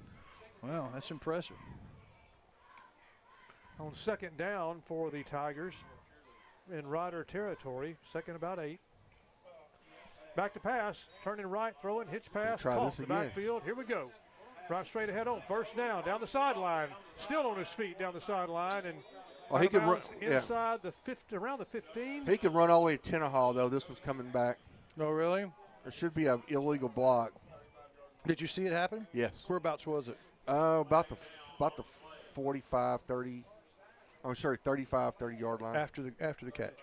H: Wow, that's impressive.
C: On 2nd down for the Tigers in Rider territory. 2nd about 8. Back to pass. Turning right, throwing, hitch pass.
D: Try
C: Caught
D: this
C: the
D: again.
C: backfield. Here we go. Right straight ahead on first down, down the sideline. Still on his feet down the sideline. And
D: well, he could run
C: inside the around the 15.
D: He could run all the way to Tenaha, though. This one's coming back.
H: No, really?
D: There should be an illegal block.
H: Did you see it happen?
D: Yes.
H: Whereabouts was it?
D: About the 45, 30. I'm sorry, 35, 30 yard line.
H: After the catch.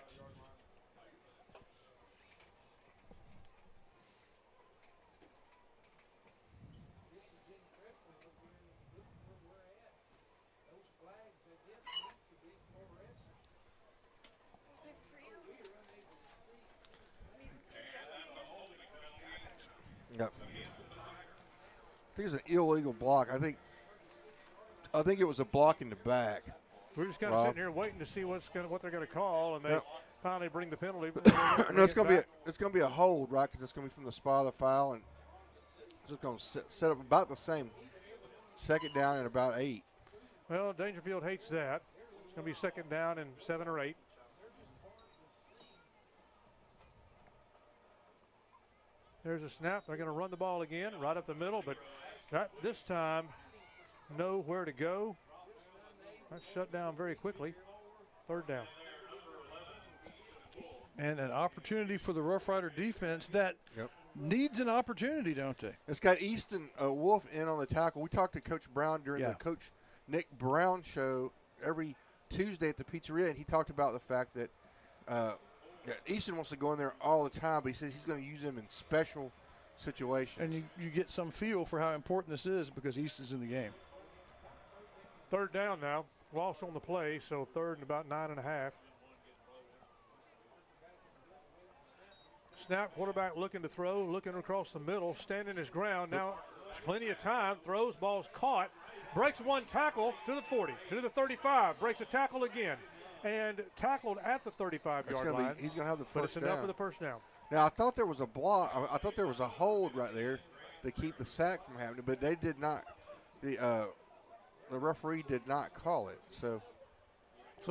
D: Yep. I think it's an illegal block. I think it was a block in the back.
C: We're just kind of sitting here waiting to see what they're going to call, and they finally bring the penalty.
D: No, it's going to be a hold, right? Because it's going to be from the spot of the foul, and it's just going to set up about the same. Second down and about 8.
C: Well, Daingerfield hates that. It's going to be second down and 7 or 8. There's a snap. They're going to run the ball again right up the middle, but this time nowhere to go. That's shut down very quickly. Third down.
H: And an opportunity for the Rough Rider defense that needs an opportunity, don't they?
D: It's got Easton Wolf in on the tackle. We talked to Coach Brown during the Coach Nick Brown show every Tuesday at the pizzeria, and he talked about the fact that Easton wants to go in there all the time, but he says he's going to use him in special situations.
H: And you get some feel for how important this is because Easton's in the game.
C: Third down now. Loss on the play, so third and about 9.5. Snap, quarterback looking to throw, looking across the middle, standing his ground. Now, there's plenty of time. Throws, ball's caught. Breaks one tackle to the 40, to the 35. Breaks a tackle again. And tackled at the 35-yard line.
D: He's going to have the first down.
C: But it's enough for the first down.
D: Now, I thought there was a block. I thought there was a hold right there to keep the sack from happening, but they did not. The referee did not call it. So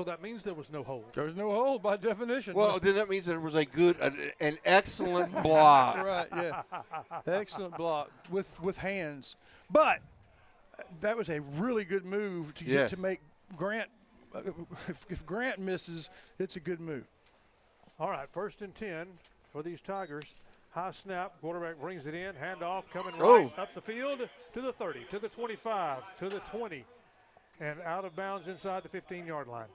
C: that means there was no hold.
H: There was no hold by definition.
D: Well, then that means there was an excellent block.
H: Right, yeah. Excellent block with hands. But that was a really good move to get to make Grant. If Grant misses, it's a good move.
C: All right, 1st and 10 for these Tigers. High snap, quarterback brings it in, handoff coming right up the field to the 30, to the 25, to the 20, and out of bounds inside the 15-yard line.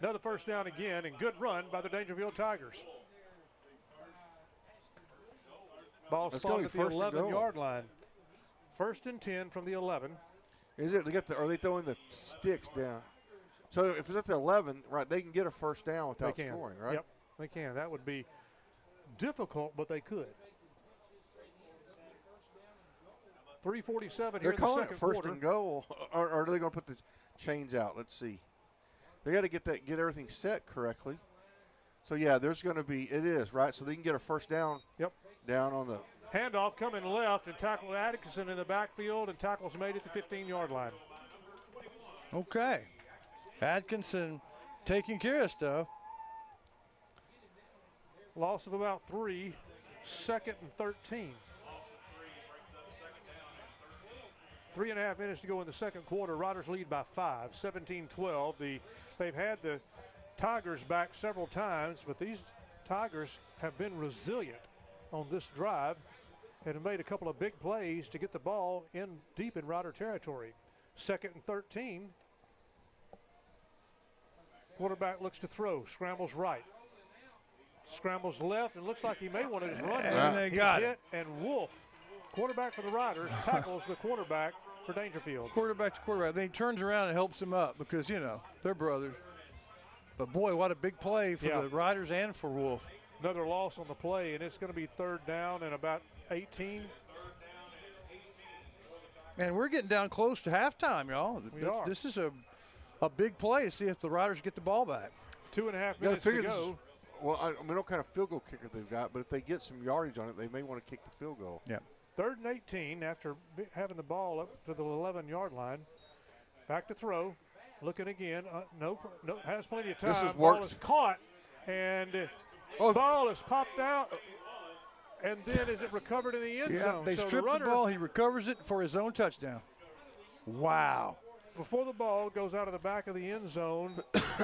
C: Another first down again, and good run by the Daingerfield Tigers. Ball spotted at the 11-yard line. 1st and 10 from the 11.
D: Is it? Are they throwing the sticks down? So if it's at the 11, right, they can get a first down without scoring, right?
C: Yep, they can. That would be difficult, but they could. 3:47 here in the second quarter.
D: They're calling it first and goal, or are they going to put the chains out? Let's see. They got to get everything set correctly. So yeah, there's going to be right. So they can get a first down.
C: Yep.
D: Down on the
C: handoff coming left and tackle Atkinson in the backfield, and tackles made at the 15-yard line.
H: Okay, Atkinson taking care of stuff.
C: Loss of about 3, 2nd and 13. 3.5 minutes to go in the second quarter. Riders lead by 5, 17-12. They've had the Tigers back several times, but these Tigers have been resilient on this drive and have made a couple of big plays to get the ball in deep in Rider territory. 2nd and 13. Quarterback looks to throw, scrambles right. Scrambles left, and looks like he may want to just run.
H: And they got it.
C: And Wolf, quarterback for the Riders, tackles the quarterback for Daingerfield.
H: Quarterback to quarterback. Then he turns around and helps him up because, they're brothers. But, boy, what a big play for the Riders and for Wolf.
C: Another loss on the play, and it's going to be third down and about 18.
H: Man, we're getting down close to halftime, y'all. This is a big play to see if the Riders get the ball back.
C: 2.5 minutes to go.
D: Well, I mean, what kind of field goal kicker they've got, but if they get some yardage on it, they may want to kick the field goal.
H: Yeah.
C: 3rd and 18 after having the ball up to the 11-yard line. Back to throw. Looking again. No, has plenty of time.
D: This has
C: ball
D: worked.
C: is caught, and ball is popped out. And then is it recovered in the end zone?
H: They
C: so
H: strip the ball. He recovers it for his own touchdown. Wow.
C: Before the ball goes out of the back of the end zone,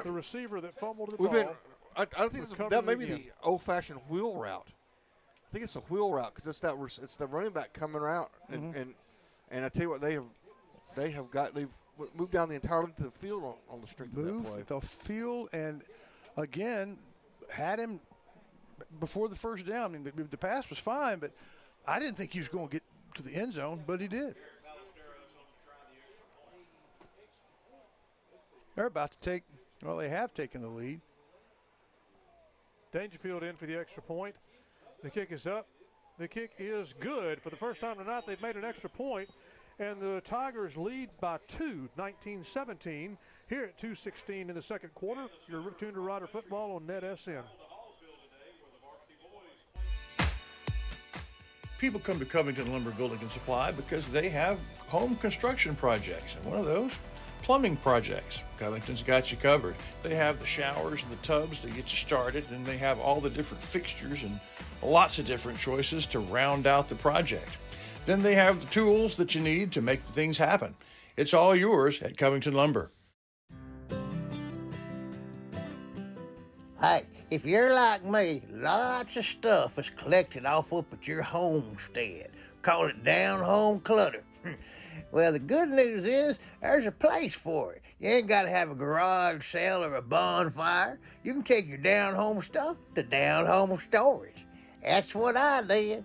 C: the receiver that fumbled the ball.
D: I think that may be the old-fashioned wheel route. I think it's a wheel route because it's the running back coming out, and I tell you what, they've moved down the entire length of the field on the strength of that play.
H: Moved the field, and again had him before the first down. I mean, the pass was fine, but I didn't think he was going to get to the end zone, but he did. They're about to take, well, they have taken the lead.
C: Daingerfield in for the extra point. The kick is up. The kick is good. For the first time tonight, they've made an extra point, and the Tigers lead by 2, 19-17, here at 2:16 in the second quarter. You're tuned to Rider Football on NETSN.
M: People come to Covington Lumber Building and Supply because they have home construction projects, and one of those, plumbing projects. Covington's got you covered. They have the showers and the tubs to get you started, and they have all the different fixtures and lots of different choices to round out the project. Then they have the tools that you need to make things happen. It's all yours at Covington Lumber.
Q: Hey, if you're like me, lots of stuff is collected off up at your homestead. Call it down-home clutter. Well, the good news is there's a place for it. You ain't got to have a garage sale or a bonfire. You can take your down-home stuff to down-home storage. That's what I did.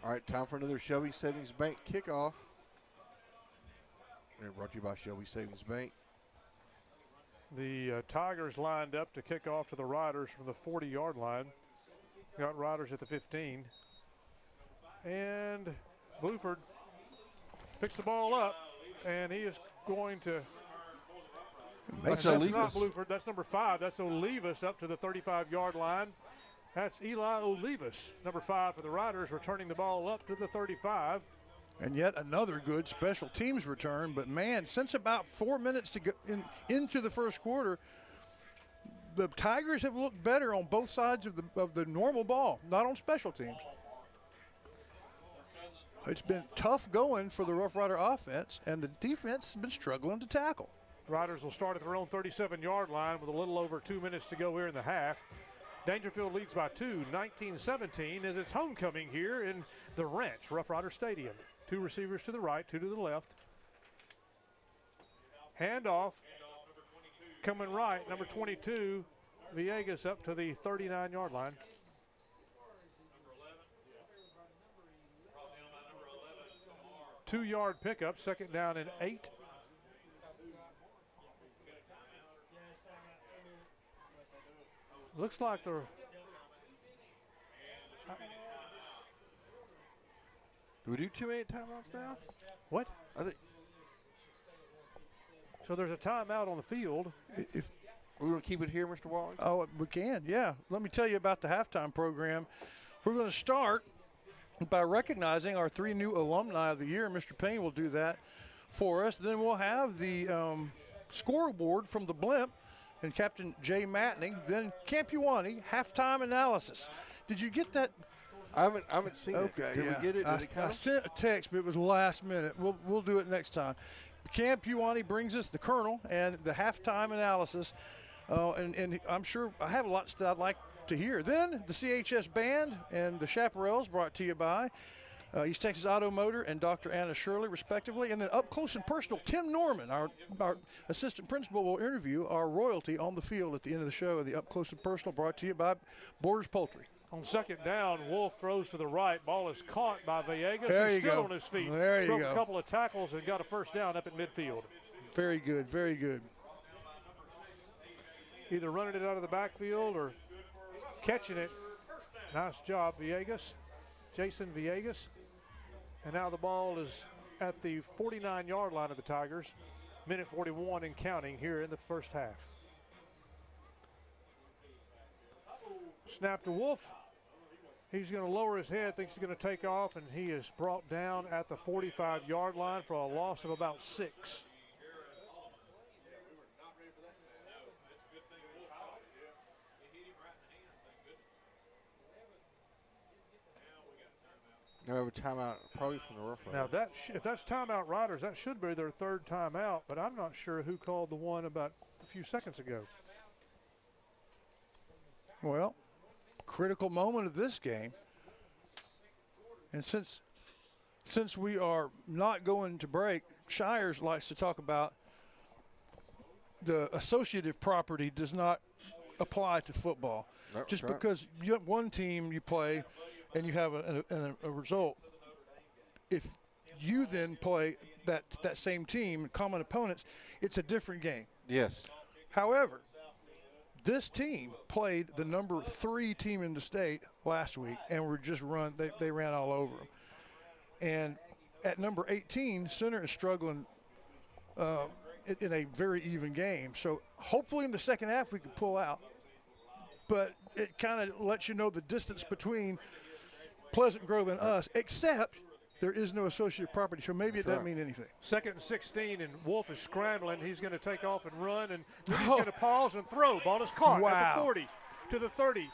D: All right, time for another Shelby Savings Bank kickoff. And brought to you by Shelby Savings Bank.
C: The Tigers lined up to kick off to the Riders from the 40-yard line. Got Riders at the 15. And Bluford picks the ball up, and he is going to. That's not Bluford. That's number 5. That's Olivas up to the 35-yard line. That's Eli Olivas, number 5 for the Riders, returning the ball up to the 35.
H: And yet another good special teams return. But, man, since about 4 minutes to go into the first quarter, the Tigers have looked better on both sides of the normal ball, not on special teams. It's been tough going for the Rough Rider offense, and the defense has been struggling to tackle.
C: Riders will start at their own 37-yard line with a little over 2 minutes to go here in the half. Daingerfield leads by 2, 19-17, as it's homecoming here in the Ranch, Rough Rider Stadium. 2 receivers to the right, 2 to the left. Handoff coming right, number 22, Villegas up to the 39-yard line. Two-yard pickup, second down and 8. Looks like they're.
D: Do we do 2 minute timeouts now?
C: What?
D: I think.
C: So there's a timeout on the field.
H: If
D: we're going to keep it here, Mr. Walling?
H: Oh, we can, yeah. Let me tell you about the halftime program. We're going to start by recognizing our 3 new alumni of the year. Mr. Payne will do that for us. Then we'll have the scoreboard from the blimp and Captain Jay Matney. Then Camp Uwani halftime analysis. Did you get that?
D: I haven't seen it. Did we get it?
H: I sent a text, but it was last minute. We'll do it next time. Camp Uwani brings us the Colonel and the halftime analysis. And I'm sure I have a lot that I'd like to hear. Then the CHS Band and the Chaparrals, brought to you by East Texas Auto Motor and Dr. Anna Shirley, respectively. And then up close and personal, Tim Norman, our assistant principal, will interview our royalty on the field at the end of the show. And the up close and personal brought to you by Borders Poultry.
C: On second down, Wolf throws to the right. Ball is caught by Villegas.
H: There
C: He's
H: you
C: still
H: go.
C: on his feet.
H: There you
C: Broke
H: go.
C: a couple of tackles and got a first down up at midfield.
H: Very good, very good.
C: Either running it out of the backfield or catching it. Nice job, Villegas. Jason Villegas. And now the ball is at the 49-yard line of the Tigers. Minute 41 and counting here in the first half. Snap to Wolf. He's going to lower his head, thinks he's going to take off, and he is brought down at the 45-yard line for a loss of about 6.
D: No, a timeout probably from the Rough Riders.
C: Now, if that's timeout Riders, that should be their third timeout, but I'm not sure who called the one about a few seconds ago.
H: Well, critical moment of this game. And since we are not going to break, Shires likes to talk about the associative property does not apply to football.
D: That's
H: Just
D: right.
H: because you have one team you play and you have a result, if you then play that same team, common opponents, it's a different game.
D: Yes.
H: However, this team played the number 3 team in the state last week and were just they ran all over them. And at number 18, Center is struggling in a very even game. So hopefully in the second half we can pull out. But it kind of lets you know the distance between Pleasant Grove and us, except there is no associated property, so maybe it doesn't mean anything.
C: 2nd and 16, and Wolf is scrambling. He's going to take off and run, and then he's going to pause and throw. Ball is caught at the 40 to the 30,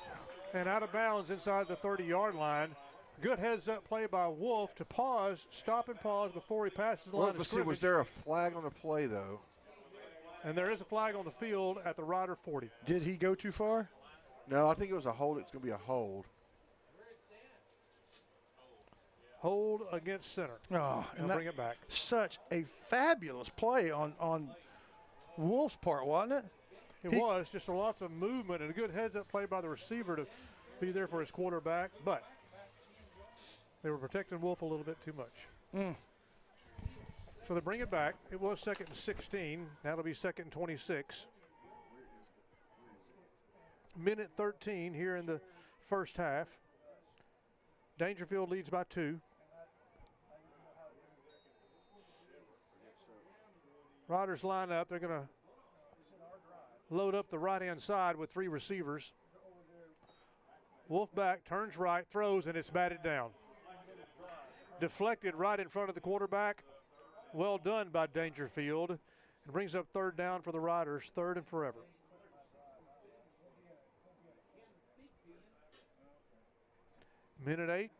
C: and out of bounds inside the 30-yard line. Good heads-up play by Wolf to pause, stop and pause before he passes the line of scrimmage.
D: Was there a flag on the play, though?
C: And there is a flag on the field at the Rider 40.
H: Did he go too far?
D: No, I think it was a hold. It's going to be a hold.
C: Hold against Center.
H: Oh, and
C: bring it back.
H: Such a fabulous play on Wolf's part, wasn't it?
C: It was just lots of movement and a good heads-up play by the receiver to be there for his quarterback, but they were protecting Wolf a little bit too much. So they bring it back. It was 2nd and 16. Now it'll be 2nd and 26. Minute 13 here in the first half. Daingerfield leads by 2. Riders line up. They're going to load up the right-hand side with 3 receivers. Wolf back, turns right, throws, and it's batted down. Deflected right in front of the quarterback. Well done by Daingerfield. And brings up 3rd down for the Riders, 3rd and forever. Minute 8.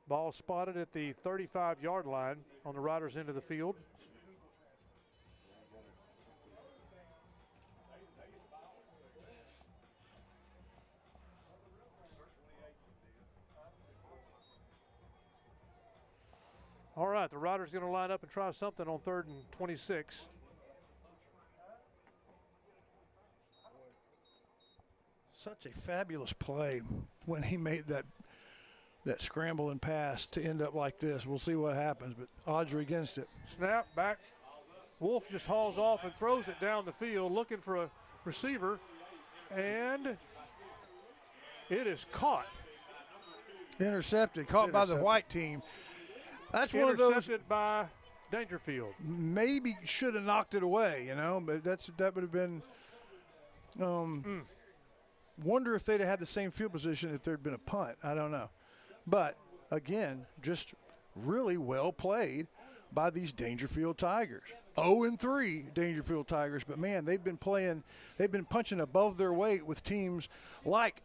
C: Ball spotted at the 35-yard line on the Riders' end of the field. All right, the Riders going to line up and try something on 3rd and 26.
H: Such a fabulous play when he made that scramble and pass to end up like this. We'll see what happens, but odds are against it.
C: Snap back. Wolf just hauls off and throws it down the field looking for a receiver, and it is caught.
H: Intercepted, caught by the white team. That's one of those.
C: Intercepted by Daingerfield.
H: Maybe should have knocked it away, but that would have been. Wonder if they'd have had the same field position if there'd been a punt. I don't know. But, again, just really well played by these Daingerfield Tigers. 0-3 Daingerfield Tigers. But, man, they've been punching above their weight with teams like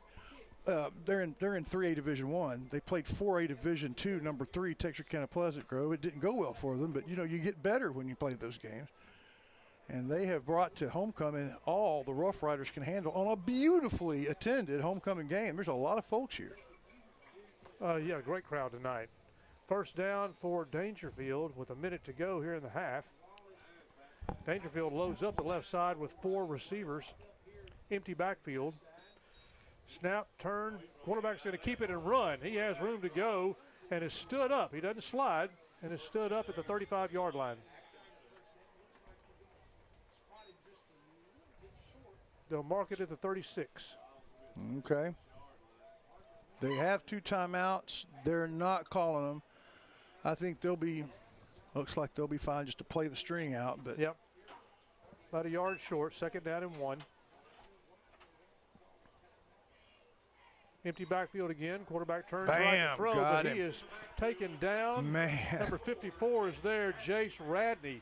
H: they're in 3A Division I. They played 4A Division II, number 3, Texarkana Pleasant Grove. It didn't go well for them, but, you get better when you play those games. And they have brought to homecoming all the Rough Riders can handle on a beautifully attended homecoming game. There's a lot of folks here.
C: Yeah, great crowd tonight. First down for Daingerfield with a minute to go here in the half. Daingerfield loads up the left side with 4 receivers. Empty backfield. Snap, turn. Quarterback's going to keep it and run. He has room to go and is stood up. He doesn't slide and is stood up at the 35-yard line. They'll mark it at the 36.
H: Okay. They have 2 timeouts. They're not calling them. I think looks like they'll be fine just to play the string out. But
C: yep. About a yard short, 2nd down and 1. Empty backfield again. Quarterback turns right to throw, but he is taken down.
H: Man.
C: Number 54 is there, Jace Radney,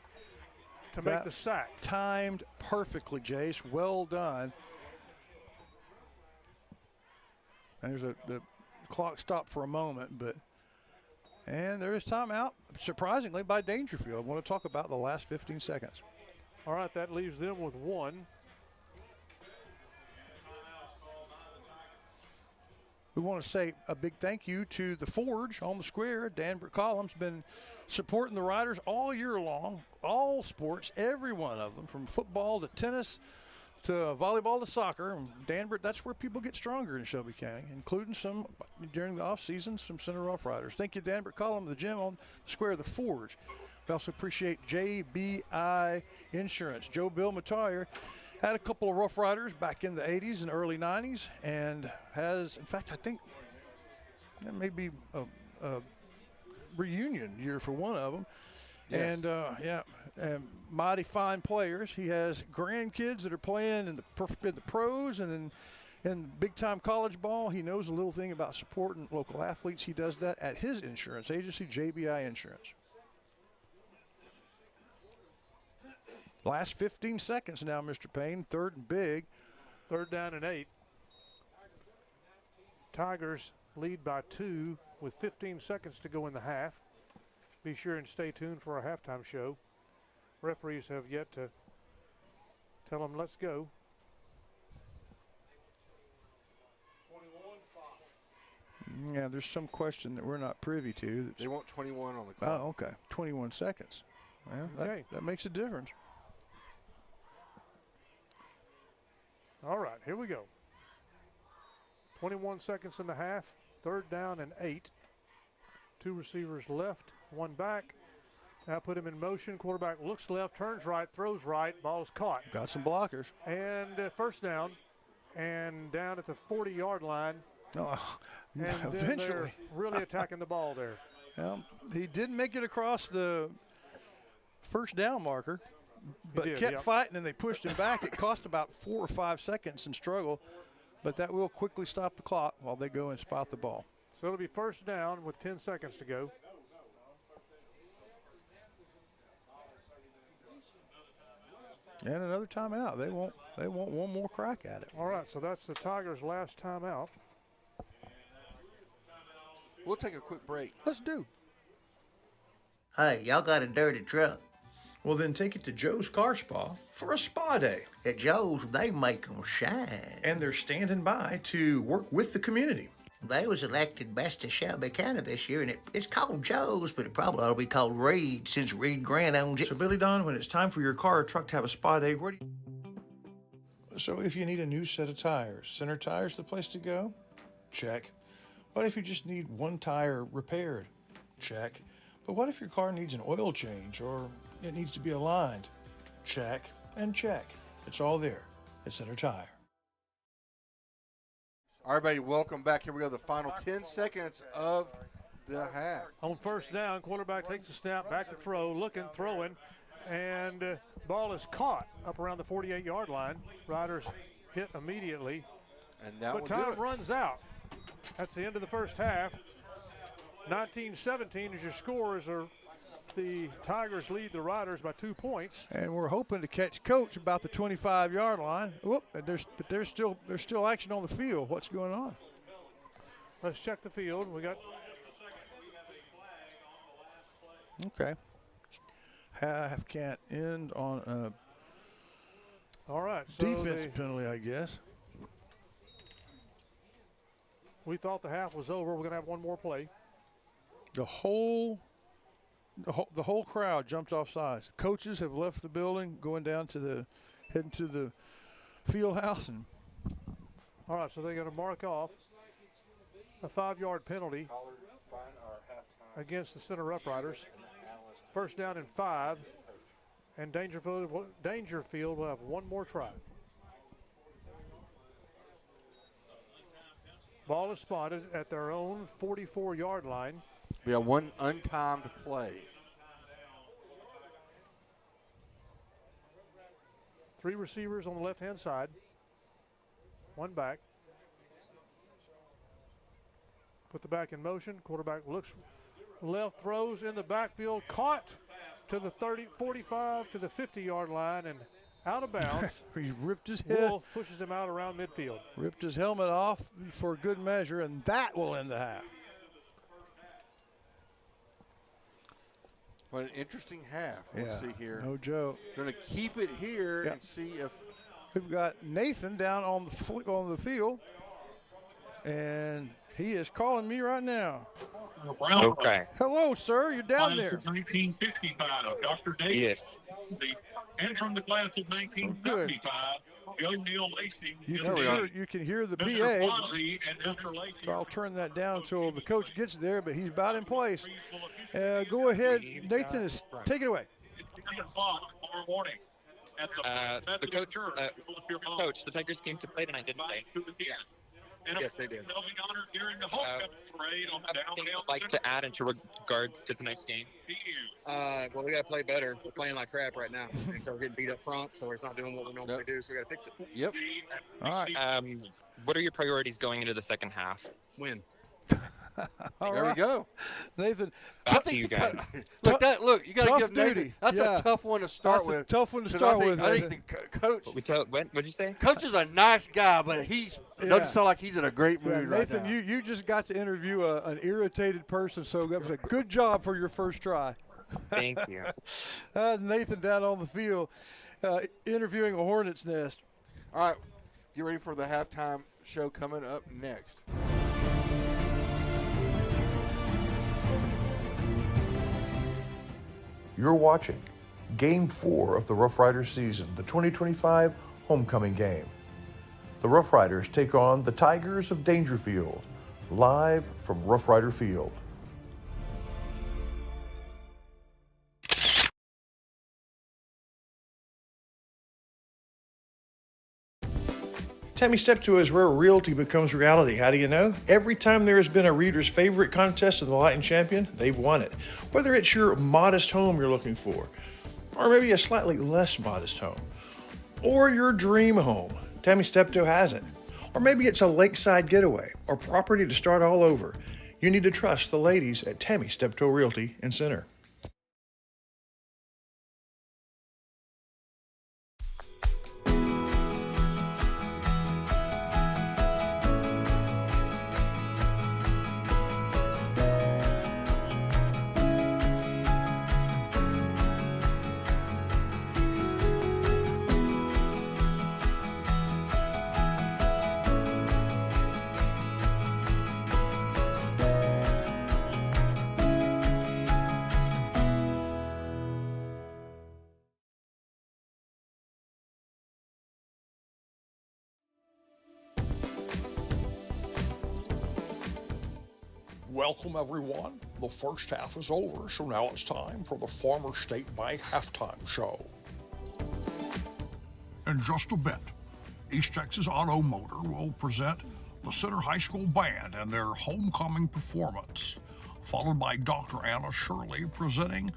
C: to make the sack.
H: Timed perfectly, Jace. Well done. There's the clock stopped for a moment, and there is timeout, surprisingly, by Daingerfield. I want to talk about the last 15 seconds.
C: All right, that leaves them with one.
H: We want to say a big thank you to the Forge on the square. Dan Column's been supporting the Riders all year long, all sports, every one of them, from football to tennis to volleyball to soccer. And Danbert, that's where people get stronger in Shelby County, including some during the off-season, some Center Rough Riders. Thank you, Danbert Column, the gym on the square of the Forge. We also appreciate JBI Insurance. Joe Bill Mattier had a couple of Rough Riders back in the 80s and early 90s, and has, in fact, I think that may be a reunion year for one of them.
D: Yes.
H: And mighty fine players. He has grandkids that are playing in the pros and in big-time college ball. He knows a little thing about supporting local athletes. He does that at his insurance agency, JBI Insurance. Last 15 seconds now, Mr. Payne. Third and big.
C: Third down and 8. Tigers lead by 2 with 15 seconds to go in the half. Be sure and stay tuned for our halftime show. Referees have yet to tell them let's go.
H: 21-5. Yeah, there's some question that we're not privy to.
D: They want 21 on the clock.
H: Oh, okay. 21 seconds. Well,
C: okay.
H: That makes a difference.
C: All right, here we go. 21 seconds in the half. Third down and 8. 2 receivers left, 1 back. Now put him in motion. Quarterback looks left, turns right, throws right. Ball is caught.
H: Got some blockers.
C: And first down. And down at the 40-yard line.
H: Oh,
C: and
H: eventually.
C: They're really attacking the ball there.
H: Well, he didn't make it across the first down marker, but kept fighting, and they pushed him back. It cost about 4 or 5 seconds and struggle, but that will quickly stop the clock while they go and spot the ball.
C: So it'll be first down with 10 seconds to go.
H: And another timeout. They want one more crack at it.
C: All right, so that's the Tigers' last timeout.
D: We'll take a quick break.
H: Let's do.
Q: Hey, y'all got a dirty truck?
M: Well, then take it to Joe's Car Spa for a spa day.
Q: At Joe's, they make them shine.
M: And they're standing by to work with the community.
Q: They was elected best of Shelby County this year, and it's called Joe's, but it probably ought to be called Reed since Reed Grant owns it.
M: So, Billy Don, when it's time for your car or truck to have a spa day, where do you... So if you need a new set of tires, Center Tire's the place to go? Check. What if you just need one tire repaired? Check. But what if your car needs an oil change or it needs to be aligned? Check and check. It's all there at Center Tire.
D: All right, everybody, welcome back. Here we go, the final 10 seconds of the half.
C: On first down, quarterback takes the snap, back to throw, looking, throwing, and ball is caught up around the 48-yard line. Riders hit immediately,
D: and that
C: but time runs out. That's the end of the first half. 19-17 is your score as the Tigers lead the Riders by 2 points.
H: And we're hoping to catch Coach about the 25-yard line. Whoop! There's still action on the field. What's going on?
C: Let's check the field. We got.
H: Okay. Half can't end on a
C: all right, so
H: defense penalty, I guess.
C: We thought the half was over. We're going to have one more play.
H: The whole crowd jumped off sides. Coaches have left the building, heading to the field house. And
C: all right, so they're going to mark off a 5-yard penalty against the Center Rough Riders. First down and 5, and Daingerfield will have one more try. Ball is spotted at their own 44-yard line.
D: We have one untimed play.
C: 3 receivers on the left-hand side. 1 back. Put the back in motion. Quarterback looks left, throws in the backfield, caught to the 45 to the 50-yard line and out of bounds.
H: He ripped his head.
C: Wolf pushes him out around midfield.
H: Ripped his helmet off for good measure, and that will end the half.
D: What an interesting half. Let's see here.
H: No joke.
D: Going to keep it here and see if.
H: We've got Nathan down on the field, and he is calling me right now.
U: Okay.
H: Hello, sir. You're down there.
U: 1965, Dr. Davis.
V: Yes. And from the class of 1975, young Neil Lacey.
H: You can hear the PA. So I'll turn that down until the coach gets there, but he's about in place. Go ahead, Nathan. Take it away.
V: It's 3 o'clock tomorrow morning.
U: Coach, the Tigers came to play tonight, didn't they?
V: Yes, they did.
U: Anything you'd like to add into regards to tonight's game?
P: Well, we got to play better. We're playing like crap right now. And so we're getting beat up front, so it's not doing what we normally do, so we got to fix it.
D: Yep.
H: All right.
U: What are your priorities going into the second half?
P: Win.
D: There we go.
H: Nathan,
U: back to you guys.
D: Look, you got to give Nathan.
H: duty.
D: That's a tough one to start with.
H: Tough one to start with.
D: I think the coach.
U: What'd you say?
D: Coach is a nice guy, but doesn't sound like he's in a great mood right
H: Nathan,
D: now.
H: you just got to interview an irritated person, so that was a good job for your first try.
U: Thank you.
H: Nathan down on the field interviewing a hornet's nest.
D: All right, get ready for the halftime show coming up next.
M: You're watching Game 4 of the Rough Riders season, the 2025 homecoming game. The Rough Riders take on the Tigers of Daingerfield, live from Rough Rider Field. Tammy Steptoe is where realty becomes reality. How do you know? Every time there has been a reader's favorite contest in the Light and Champion, they've won it. Whether it's your modest home you're looking for, or maybe a slightly less modest home, or your dream home, Tammy Steptoe has it. Or maybe it's a lakeside getaway or property to start all over. You need to trust the ladies at Tammy Steptoe Realty and Center.
O: Welcome, everyone. The first half is over, so now it's time for the Farmer State Bank halftime show. In just a bit, East Texas Auto Motor will present the Center High School Band and their homecoming performance, followed by Dr. Anna Shirley presenting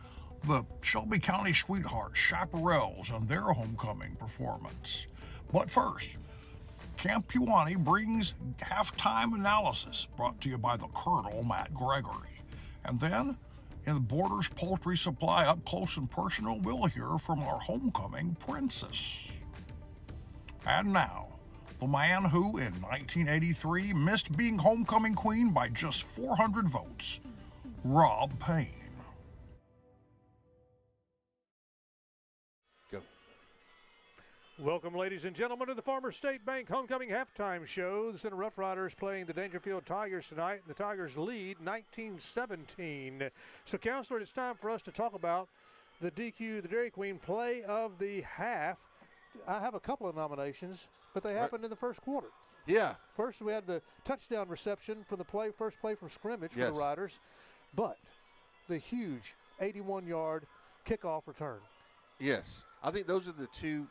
O: the Shelby County Sweethearts Chaparrals and their homecoming performance. But first, Camp Pewanee brings halftime analysis brought to you by the Colonel, Matt Gregory. And then, in the Borders Poultry Supply Up Close and Personal, we'll hear from our homecoming princess. And now, the man who, in 1983, missed being homecoming queen by just 400 votes, Rob Payne.
C: Welcome, ladies and gentlemen, to the Farmer State Bank Homecoming Halftime Show. The Center Rough Riders playing the Daingerfield Tigers tonight. The Tigers lead 19-17. So, Counselor, it's time for us to talk about the DQ, the Dairy Queen Play of the Half. I have a couple of nominations, but they happened in the first quarter.
D: Yeah.
C: First, we had the touchdown reception for the first play from scrimmage for the Riders, but the huge 81-yard kickoff return.
D: Yes. I think those are the two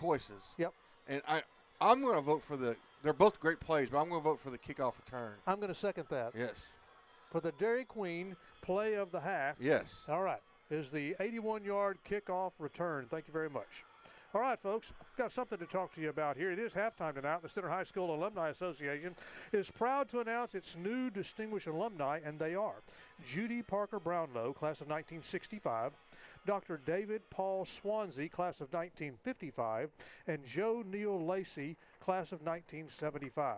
D: choices.
C: Yep.
D: And I'm going to vote for they're both great plays, but I'm going to vote for the kickoff return.
C: I'm going to second that.
D: Yes.
C: For the Dairy Queen Play of the Half.
D: Yes.
C: All right. Is the 81-yard kickoff return. Thank you very much. All right, folks, got something to talk to you about here. It is halftime tonight. The Center High School Alumni Association is proud to announce its new distinguished alumni, and they are Judy Parker Brownlow, class of 1965, Dr. David Paul Swansea, class of 1955, and Joe Neal Lacey, class of 1975.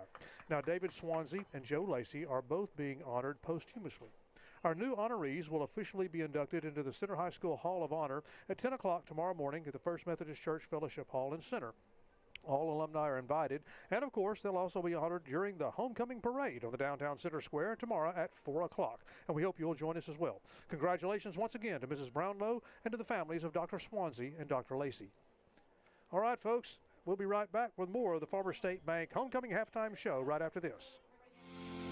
C: Now, David Swansea and Joe Lacey are both being honored posthumously. Our new honorees will officially be inducted into the Center High School Hall of Honor at 10 o'clock tomorrow morning at the First Methodist Church Fellowship Hall and Center. All alumni are invited, and of course, they'll also be honored during the homecoming parade on the downtown Center Square tomorrow at 4 o'clock, and we hope you'll join us as well. Congratulations once again to Mrs. Brownlow and to the families of Dr. Swansea and Dr. Lacey. All right, folks, we'll be right back with more of the Farmers State Bank Homecoming Halftime Show right after this.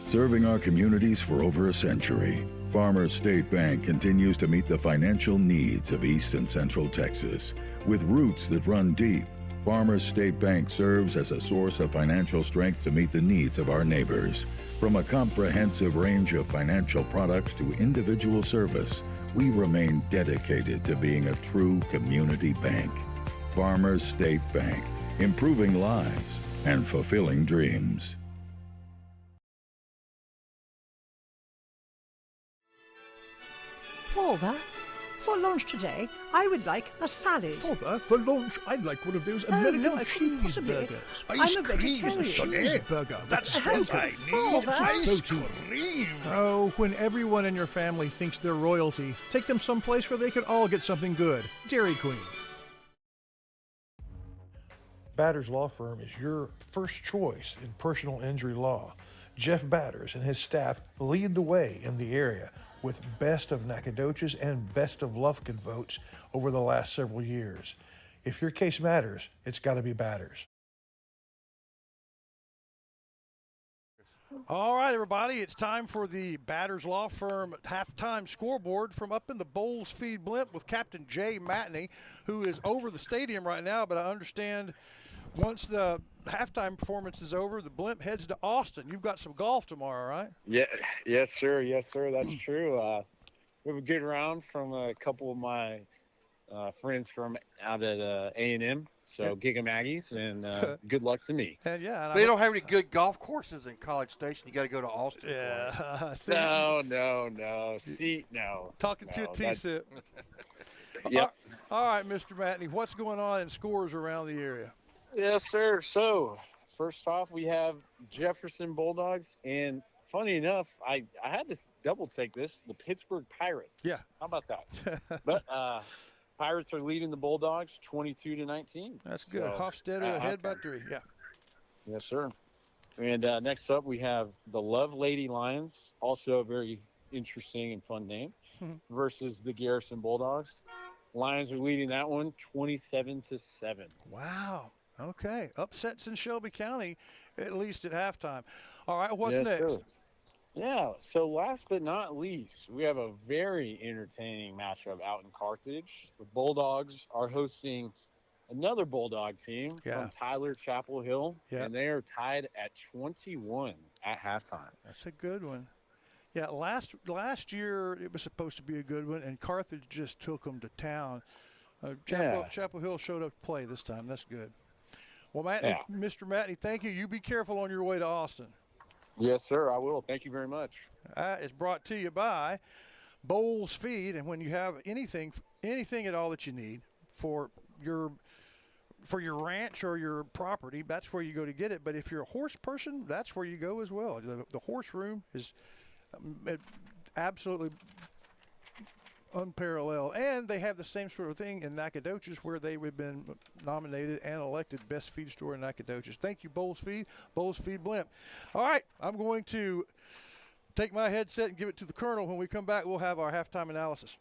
A: Serving our communities for over a century, Farmers State Bank continues to meet the financial needs of East and Central Texas. With roots that run deep, Farmers State Bank serves as a source of financial strength to meet the needs of our neighbors. From a comprehensive range of financial products to individual service, we remain dedicated to being a true community bank. Farmers State Bank, improving lives and fulfilling dreams.
F: Father, for lunch today, I would like a salad.
O: Father, for lunch, I'd like one of those American
F: no, I couldn't possibly.
O: cheeseburgers.
F: I'm
O: Ice
F: a
O: cream is a
F: vegetarian.
O: cheeseburger. That's
F: Oh,
O: what I need.
F: Father.
O: Ice cream.
R: Oh, when everyone in your family thinks they're royalty, take them someplace where they can all get something good. Dairy Queen.
H: Batters Law Firm is your first choice in personal injury law. Jeff Batters and his staff lead the way in the area with best of Nacogdoches and best of Lufkin votes over the last several years. If your case matters, it's got to be Batters. All right, everybody, it's time for the Batters Law Firm halftime scoreboard from up in the Bowles Feed Blimp with Captain Jay Matney, who is over the stadium right now, but I understand once the halftime performance is over, the Blimp heads to Austin. You've got some golf tomorrow, right?
W: Yeah, yes, sir. That's true. We have a good round from a couple of my friends from out at A&M. So Giga Maggies, and good luck to me.
H: And
D: they don't have any good golf courses in College Station. You got to go to Austin.
W: No.
H: Talking to a
W: No,
H: T-sip.
W: Yep.
H: All right, Mr. Matney, what's going on in scores around the area?
W: Yes, sir. So, first off, we have Jefferson Bulldogs, and funny enough, I had to double take this, the Pittsburgh Pirates.
H: Yeah.
W: How about that? But Pirates are leading the Bulldogs 22-19.
H: That's good.
W: So,
H: Hofstadter ahead by
W: halftime.
H: 3. Yeah.
W: Yes, sir. And next up, we have the Love Lady Lions, also a very interesting and fun name, versus the Garrison Bulldogs. Lions are leading that one 27-7.
H: Wow. Okay. Upsets in Shelby County, at least at halftime. All right, what's
W: Yes,
H: next?
W: sir. Yeah, so last but not least, we have a very entertaining matchup out in Carthage. The Bulldogs are hosting another Bulldog team from Tyler Chapel Hill, and they are tied at 21 at halftime.
H: That's a good one. Yeah, last year it was supposed to be a good one, and Carthage just took them to town. Chapel Hill showed up to play this time. That's good. Well, Mr. Matney, thank you. You be careful on your way to Austin.
W: Yes, sir, I will. Thank you very much.
H: It's brought to you by Bowles Feed, and when you have anything at all that you need for your ranch or your property, that's where you go to get it. But if you're a horse person, that's where you go as well. The horse room is absolutely unparalleled, and they have the same sort of thing in Nacogdoches, where they have been nominated and elected best feed store in Nacogdoches. Thank you, Bowles Feed Blimp. All right, I'm going to take my headset and give it to the Colonel. When we come back, we'll have our halftime analysis.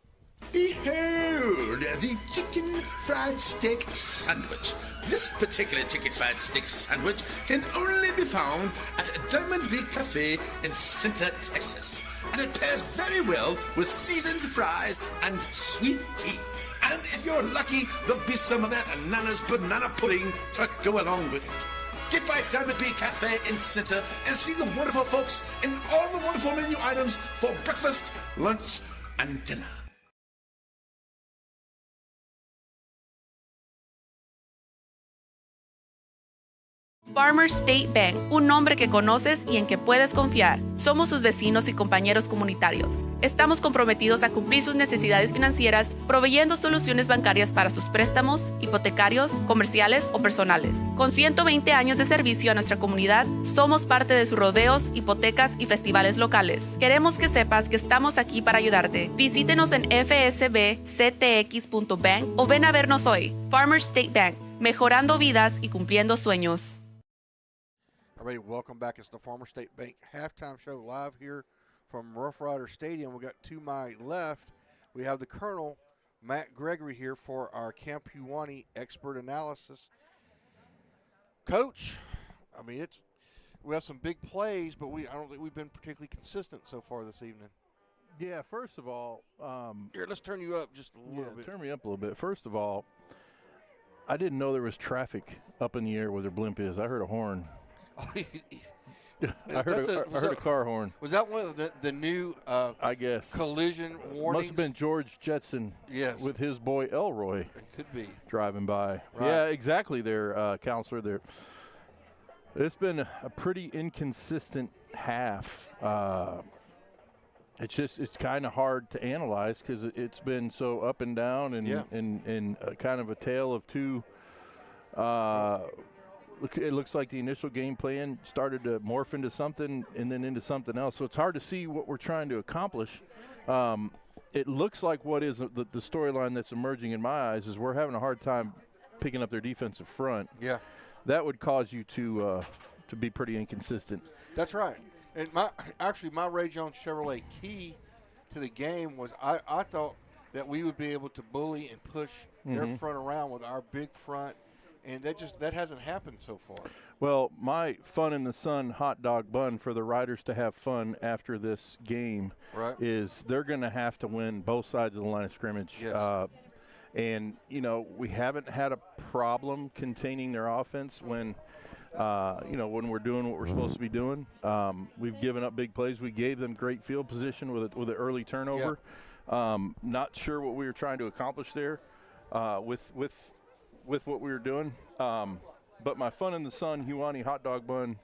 X: Behold the chicken fried steak sandwich. This particular chicken fried steak sandwich can only be found at Diamond League Cafe in Center, Texas. And it pairs very well with seasoned fries and sweet tea. And if you're lucky, there'll be some of that Nana's banana pudding to go along with it. Get by Diamond League Cafe in Center and see the wonderful folks and all the wonderful menu items for breakfast, lunch, and dinner.
I: Farmers State Bank, un nombre que conoces y en que puedes confiar. Somos sus vecinos y compañeros comunitarios. Estamos comprometidos a cumplir sus necesidades financieras, proveyendo soluciones bancarias para sus préstamos, hipotecarios, comerciales o personales. Con 120 años de servicio a nuestra comunidad, somos parte de sus rodeos, hipotecas y festivales locales. Queremos que sepas que estamos aquí para ayudarte. Visítenos en fsbctx.bank o ven a vernos hoy. Farmers State Bank, mejorando vidas y cumpliendo sueños.
D: Everybody, welcome back. It's the Farmer State Bank halftime show live here from Rough Rider Stadium. We got to my left, we have the Colonel, Matt Gregory, here for our Camp Huani expert analysis. Coach, I mean, we have some big plays, but I don't think we've been particularly consistent so far this evening.
J: Yeah, first of all,
D: here, let's turn you up just a little bit.
J: Turn me up a little bit. First of all, I didn't know there was traffic up in the air where their blimp is. I heard a horn. I heard a car horn.
D: Was that one of the new
J: I guess
D: collision warnings?
J: Must have been George Jetson with his boy Elroy.
D: It could be.
J: Driving by.
D: Right.
J: Yeah, exactly there, Counselor. There. It's been a pretty inconsistent half. It's kind of hard to analyze because it's been so up and down and kind of a tale of two. It looks like the initial game plan started to morph into something and then into something else. So it's hard to see what we're trying to accomplish. It looks like what is the storyline that's emerging in my eyes is we're having a hard time picking up their defensive front.
D: Yeah.
J: That would cause you to be pretty inconsistent.
D: That's right. And my Ray Jones Chevrolet key to the game was I thought that we would be able to bully and push their front around with our big front. And that hasn't happened so far.
J: Well, my fun in the sun hot dog bun for the riders to have fun after this game is they're going to have to win both sides of the line of scrimmage.
D: Yes.
J: And, we haven't had a problem containing their offense when we're doing what we're supposed to be doing. We've given up big plays. We gave them great field position with an early turnover. Not sure what we were trying to accomplish there with what we were doing. But my fun in the sun, Huani hot dog bun,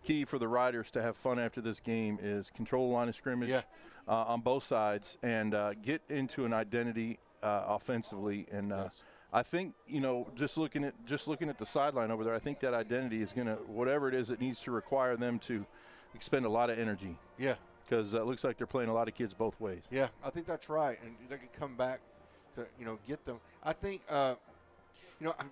J: key for the riders to have fun after this game is control the line of scrimmage on both sides and get into an identity offensively. And I think, just looking at the sideline over there, I think that identity is going to, whatever it is, it needs to require them to expend a lot of energy.
D: Yeah.
J: Because it looks like they're playing a lot of kids both ways.
D: Yeah, I think that's right. And they can come back to, get them. I think of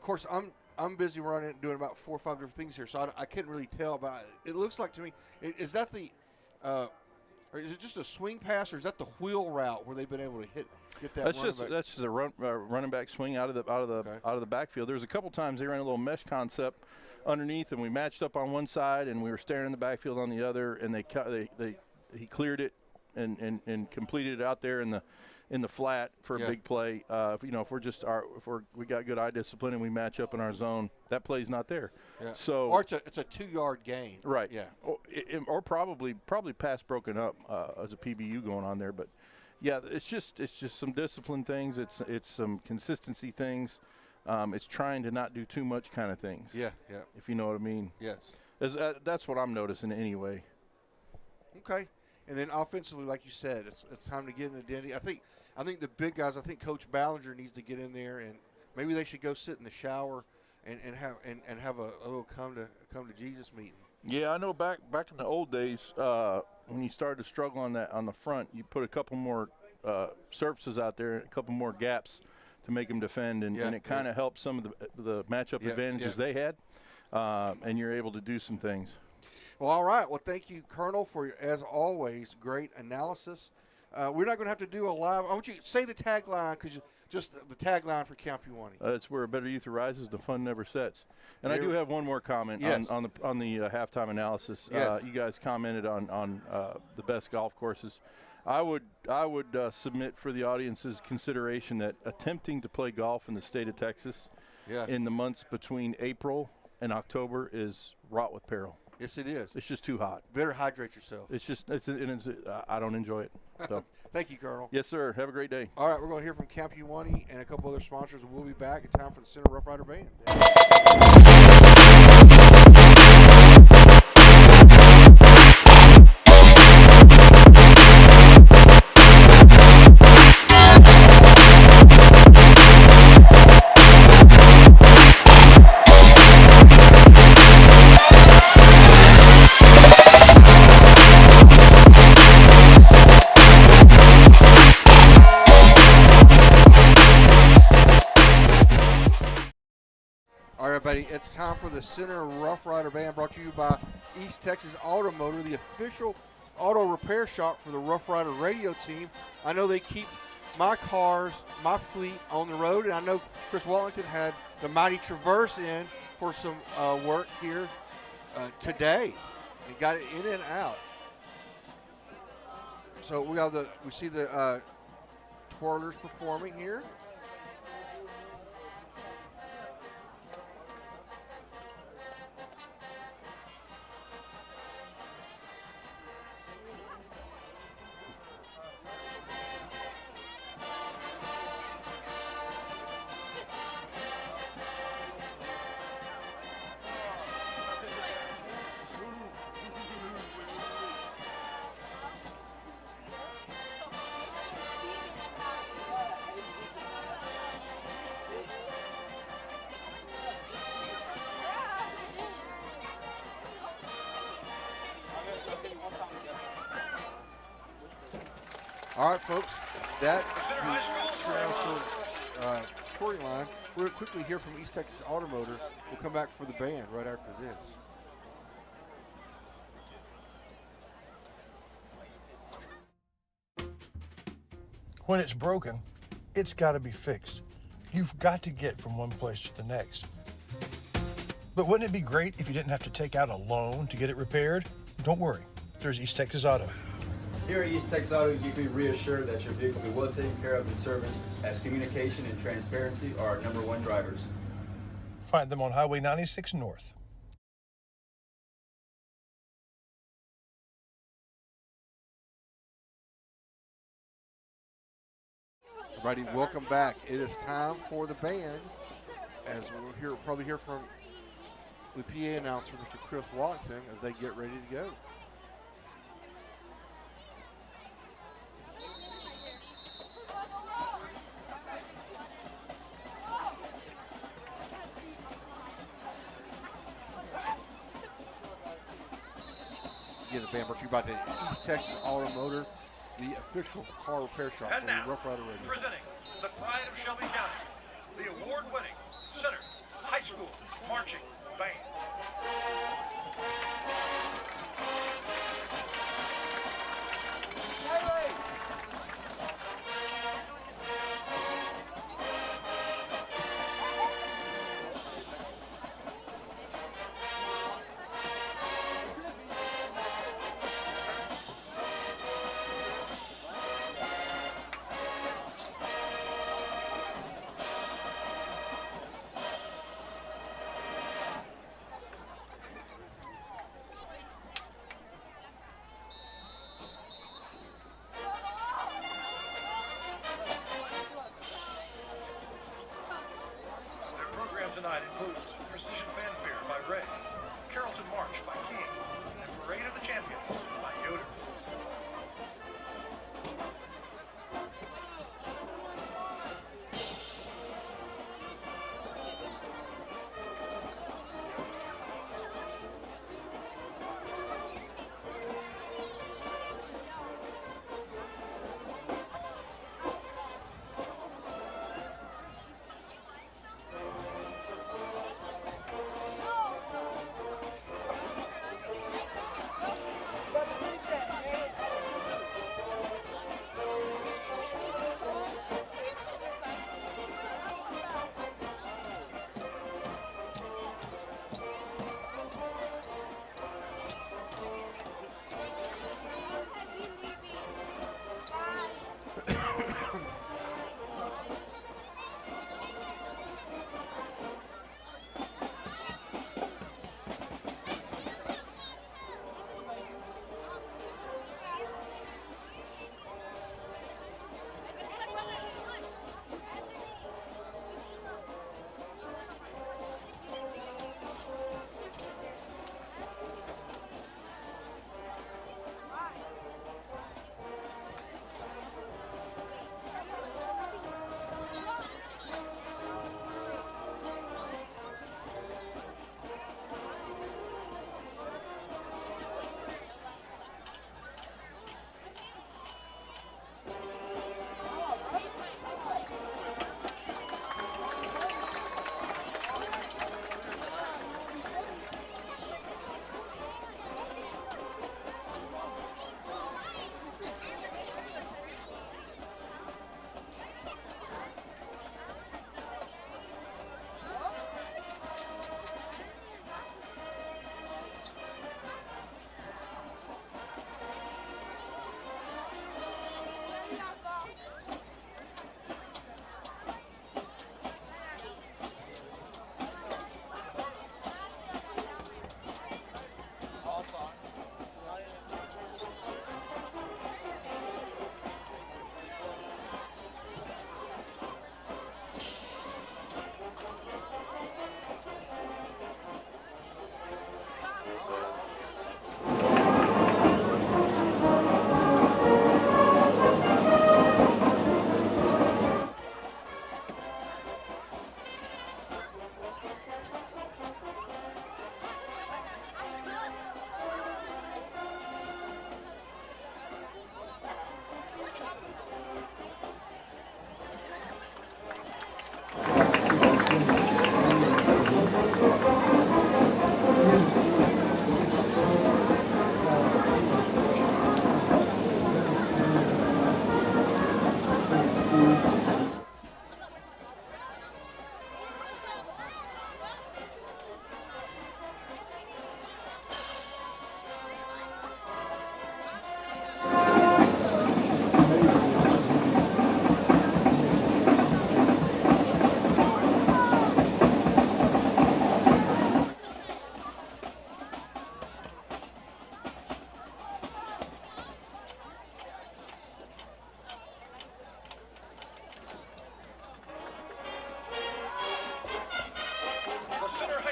D: course, I'm busy running, doing about 4 or 5 different things here, so I couldn't really tell about it. It looks like to me, is that or is it just a swing pass, or is that the wheel route where they've been able to get that?
J: That's just a running back swing out of the backfield. There's a couple times they ran a little mesh concept underneath, and we matched up on one side, and we were staring in the backfield on the other, and he cleared it and completed it out there in the flat for a big play. If we got good eye discipline and we match up in our zone, that play's not there.
D: Yeah.
J: So
D: or it's a 2-yard gain.
J: Right.
D: Yeah.
J: Or probably pass broken up as a PBU going on there. But yeah, it's just some discipline things. It's some consistency things. It's trying to not do too much kind of things.
D: Yeah.
J: If you know what I mean.
D: Yes.
J: That's what I'm noticing anyway.
D: Okay. And then offensively, like you said, it's time to get an identity. I think the big guys. I think Coach Ballinger needs to get in there, and maybe they should go sit in the shower and have a little come to Jesus meeting.
J: Yeah, I know. Back in the old days, when you started to struggle on the front, you put a couple more surfaces out there, a couple more gaps to make them defend, and it kind of helped some of the matchup advantages they had, and you're able to do some things.
D: Well, all right. Well, thank you, Colonel, for, as always, great analysis. We're not going to have to do a live. I want you to say the tagline, because just the tagline for Camp Huani.
J: It's where a better youth arises, the fun never sets. And I do have one more comment on the halftime analysis.
D: Yes.
J: You guys commented on the best golf courses. I would submit for the audience's consideration that attempting to play golf in the state of Texas in the months between April and October is wrought with peril.
D: Yes, it is.
J: It's just too hot.
D: Better hydrate yourself.
J: I don't enjoy it. So.
D: Thank you, Colonel.
J: Yes, sir. Have a great day.
D: All right, we're going to hear from Camp Huani and a couple other sponsors, and we'll be back in time for the Center Rough Rider Band. everybody. It's time for the Center Rough Rider Band, brought to you by East Texas Automotor, the official auto repair shop for the Rough Rider radio team. I know they keep my cars, my fleet on the road, and I know Chris Wallington had the Mighty Traverse in for some work here today. He got it in and out. So we see the twirlers performing here. All right, folks, that recording line. We're going to quickly hear from East Texas Automotor. We'll come back for the band right after this.
O: When it's broken, it's got to be fixed. You've got to get from one place to the next. But wouldn't it be great if you didn't have to take out a loan to get it repaired? Don't worry, there's East Texas Auto.
E: Here at East Texas Auto, you can be reassured that your vehicle will be well taken care of and serviced, as communication and transparency are our #1 drivers.
O: Find them on Highway 96 North.
D: Everybody, welcome back. It is time for the band, as we'll probably hear from the PA announcer, Mr. Chris Watson, as they get ready to go. Yeah, the band brought to you by the East Texas Automotor, the official car repair shop
M: And
D: for
M: now,
D: the Rough Rider Radio.
M: presenting the pride of Shelby County, the award-winning Center High School Marching Band. Tonight includes Precision Fanfare by Ray, Carrollton March by King, and Parade of the Champions by Yoder.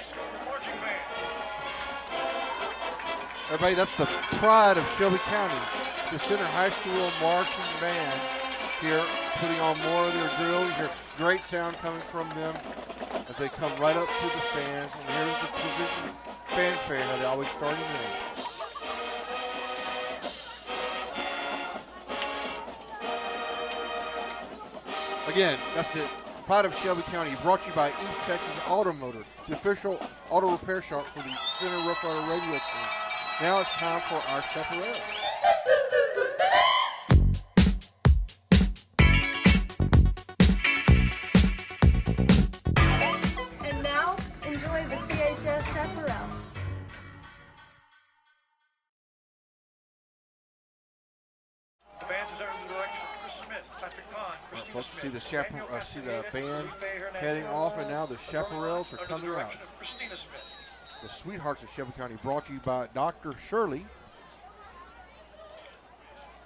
M: School Marching Band.
D: Everybody, that's the pride of Shelby County. The Center High School Marching Band here putting on more of their drills. You hear great sound coming from them as they come right up to the stands. And here's the position fanfare how they always start in there. Again, that's the pride of Shelby County, brought to you by East Texas Automotor, the official auto repair shop for the Center Rough Rider radio team. Now it's time for our chaparral.
G: And now, enjoy the CHS chaparral.
M: The band is under the direction of Chris Smith, Patrick Kahn, Christina
D: Folks,
M: Smith.
D: see the band heading off, and now the chaparrals are coming out.
M: Christina Smith.
D: The Sweethearts of Shelby County, brought to you by Dr. Shirley.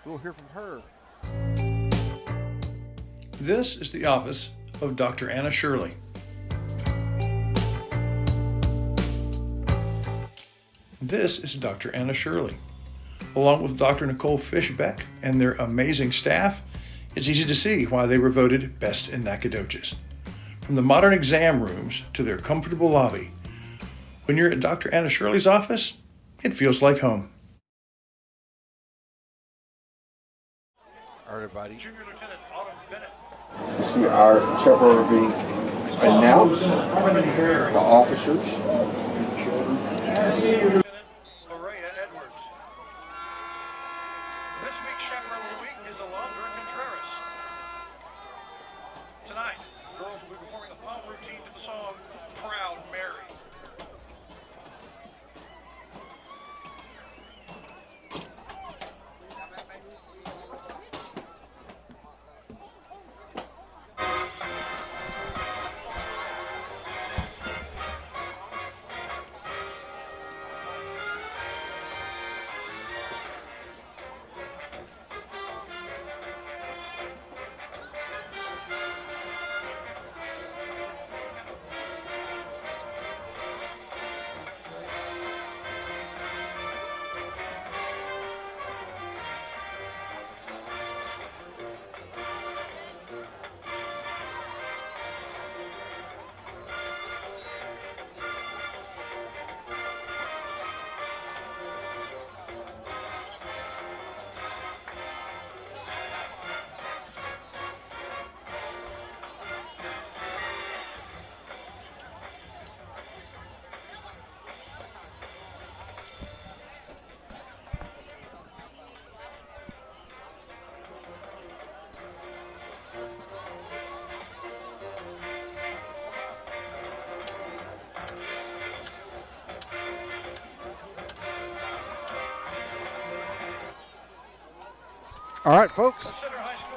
D: We'll hear from her.
M: This is the office of Dr. Anna Shirley. This is Dr. Anna Shirley. Along with Dr. Nicole Fishbeck and their amazing staff, it's easy to see why they were voted best in Nacogdoches. From the modern exam rooms to their comfortable lobby, when you're at Dr. Anna Shirley's office, it feels like home.
D: All right, everybody.
M: Junior Lieutenant Autumn Bennett.
D: You see our chaparral being announced, the officers.
M: Loraya Edwards. This week's Chaparral of the Week is Alondra Contreras. Tonight, girls will be performing a palm routine to the song Proud Mary.
D: All right, folks.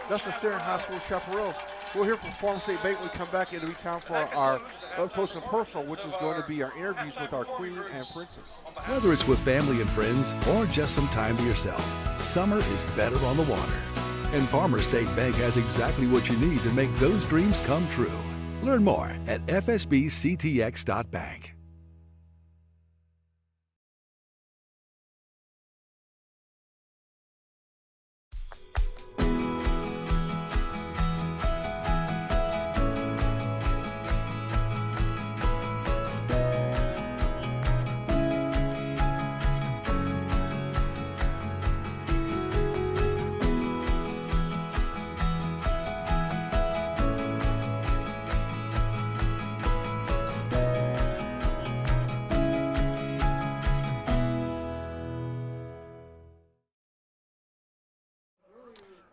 D: That's the Center High School Chaparrals. We'll hear from Farm State Bank when we come back. It'll be time for our up close and personal, which is going to be our interviews with our queen and princess.
K: Whether it's with family and friends or just some time to yourself, summer is better on the water. And Farmers State Bank has exactly what you need to make those dreams come true. Learn more at fsbctx.bank.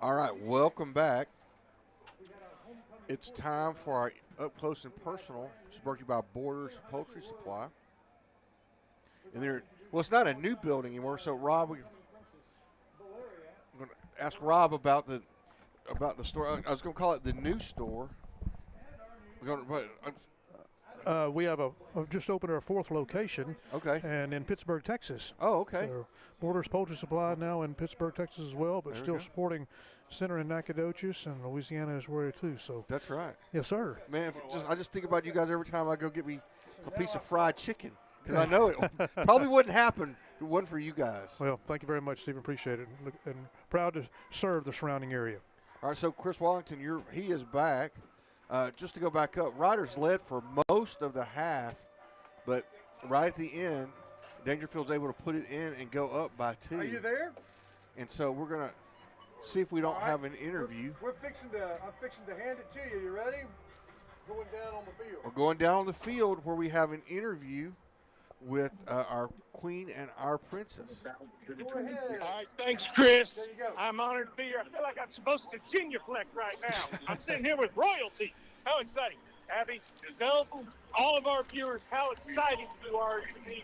D: All right, welcome back. It's time for our up close and personal. It's brought to you by Borders Poultry Supply. And well, it's not a new building anymore. So, Rob, I'm going to ask Rob about the store. I was going to call it the new store.
C: We have just opened our fourth location.
D: Okay.
C: And in Pittsburgh, Texas.
D: Oh, okay.
C: So Borders Poultry Supply now in Pittsburgh, Texas as well, but
D: There we
C: still
D: go.
C: supporting Center in Nacogdoches, and Louisiana is where too. So
D: that's right.
C: Yes, sir.
D: Man, I just think about you guys every time I go get me a piece of fried chicken because I know it probably wouldn't happen if it wasn't for you guys.
C: Well, thank you very much, Stephen. Appreciate it, and proud to serve the surrounding area.
D: All right, so Chris Wallington, he is back. Just to go back up, Riders led for most of the half, but right at the end, Daingerfield's able to put it in and go up by 2.
B: Are you there?
D: And so we're going to see if we don't have an interview.
B: I'm fixing to hand it to you. You ready? Going down on the field.
D: We're going down on the field where we have an interview with our queen and our princess.
B: Go ahead.
L: All right, thanks, Chris. I'm honored to be here. I feel like I'm supposed to genuflect right now. I'm sitting here with royalty. How exciting. Abby, tell all of our viewers how excited you are to be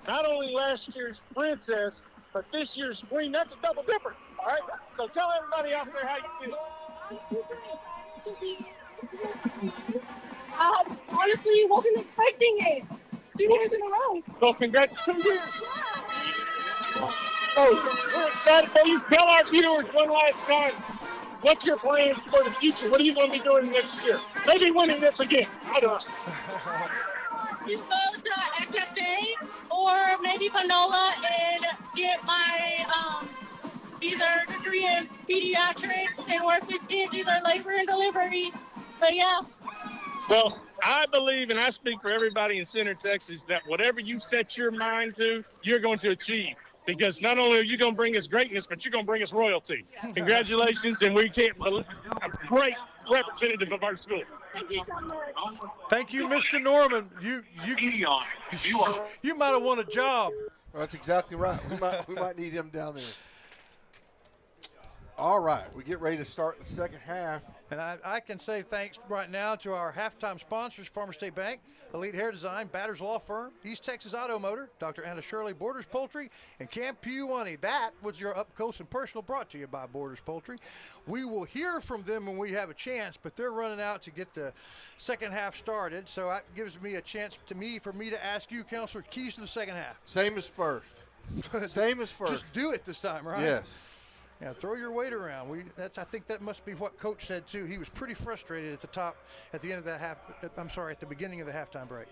L: not only last year's princess, but this year's queen. That's a double dipper, all right? So tell everybody out there how you feel.
G: I'm super excited to be honestly, wasn't expecting it. 2 years in a row.
L: So congratulations. Oh, we're excited for you. Tell our viewers one last time, what's your plans for the future? What are you going to be doing next year? Maybe winning this again. I don't know.
G: We go to SFA or maybe Panola and get my either degree in pediatrics and work with kids, either labor and delivery. But yeah.
L: Well, I believe, and I speak for everybody in Center Texas, that whatever you set your mind to, you're going to achieve. Because not only are you going to bring us greatness, but you're going to bring us royalty. Congratulations, and we can't believe a great representative of our school.
G: Thank you so much.
H: Thank you, Mr. Norman. You might have won a job.
D: Well, that's exactly right. We might need him down there. All right, we get ready to start the second half.
H: And I can say thanks right now to our halftime sponsors, Farmer State Bank, Elite Hair Design, Batters Law Firm, East Texas Auto Motor, Dr. Anna Shirley, Borders Poultry, and Camp Pewanee. That was your Up Close and Personal brought to you by Borders Poultry. We will hear from them when we have a chance, but they're running out to get the second half started. So that gives me a chance for me to ask you, Counselor, keys to the second half.
D: Same as first. Same as first.
H: Just do it this time, right?
D: Yes.
H: Yeah, throw your weight around. I think that must be what Coach said too. He was pretty frustrated at the end of that at the beginning of the halftime break.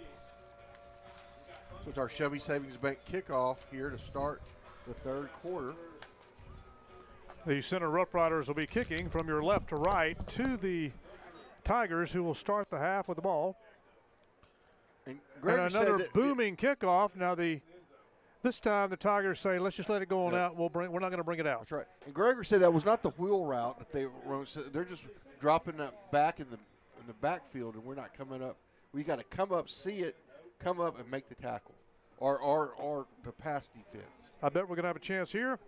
D: So it's our Chevy Savings Bank kickoff here to start the third quarter.
C: The Center Rough Riders will be kicking from your left to right to the Tigers, who will start the half with the ball.
D: And
C: another booming kickoff. Now this time the Tigers say, let's just let it go on out. We're not going to bring it out.
D: That's right. And Gregory said that was not the wheel route that they were. They're just dropping that back in the backfield, and we're not coming up. We got to come up, see it, come up, and make the tackle, or the pass defense.
C: I bet we're going to have a chance here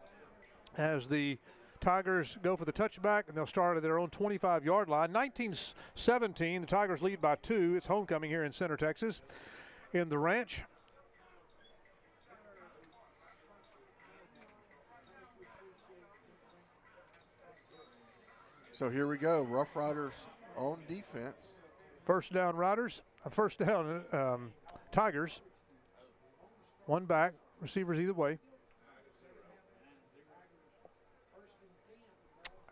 C: as the Tigers go for the touchback, and they'll start at their own 25-yard line. 19-17, the Tigers lead by 2. It's homecoming here in Center Texas in the Ranch.
D: So here we go, Rough Riders on defense.
C: First down Tigers. One back, receivers either way.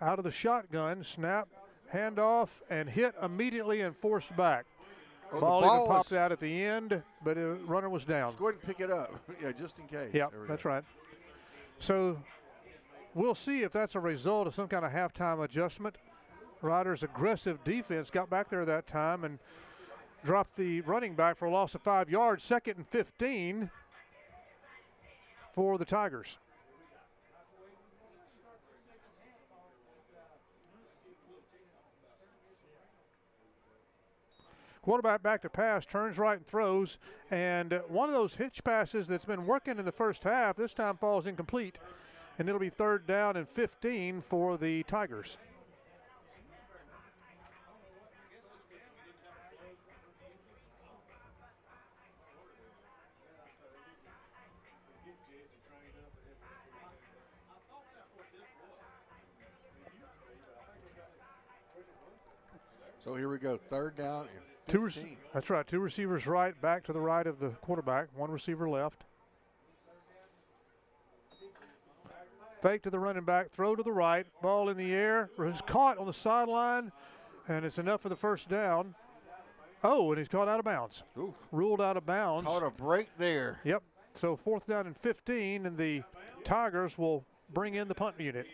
C: Out of the shotgun, snap, handoff, and hit immediately and forced back. Ball even popped out at the end, but the runner was down.
D: Just go ahead and pick it up, yeah, just in case.
C: Yeah, that's right. So we'll see if that's a result of some kind of halftime adjustment. Riders' aggressive defense got back there that time and dropped the running back for a loss of 5 yards. 2nd and 15 for the Tigers. Quarterback back to pass, turns right and throws, and one of those hitch passes that's been working in the first half this time falls incomplete, and it'll be 3rd down and 15 for the Tigers.
D: So here we go, 3rd down and 15.
C: That's right, 2 receivers right, back to the right of the quarterback, 1 receiver left. Fake to the running back, throw to the right, ball in the air, is caught on the sideline, and it's enough for the first down. Oh, and he's caught out of bounds.
D: Ooh.
C: Ruled out of bounds.
D: Caught a break there.
C: Yep. So 4th down and 15, and the Tigers will bring in the punt unit.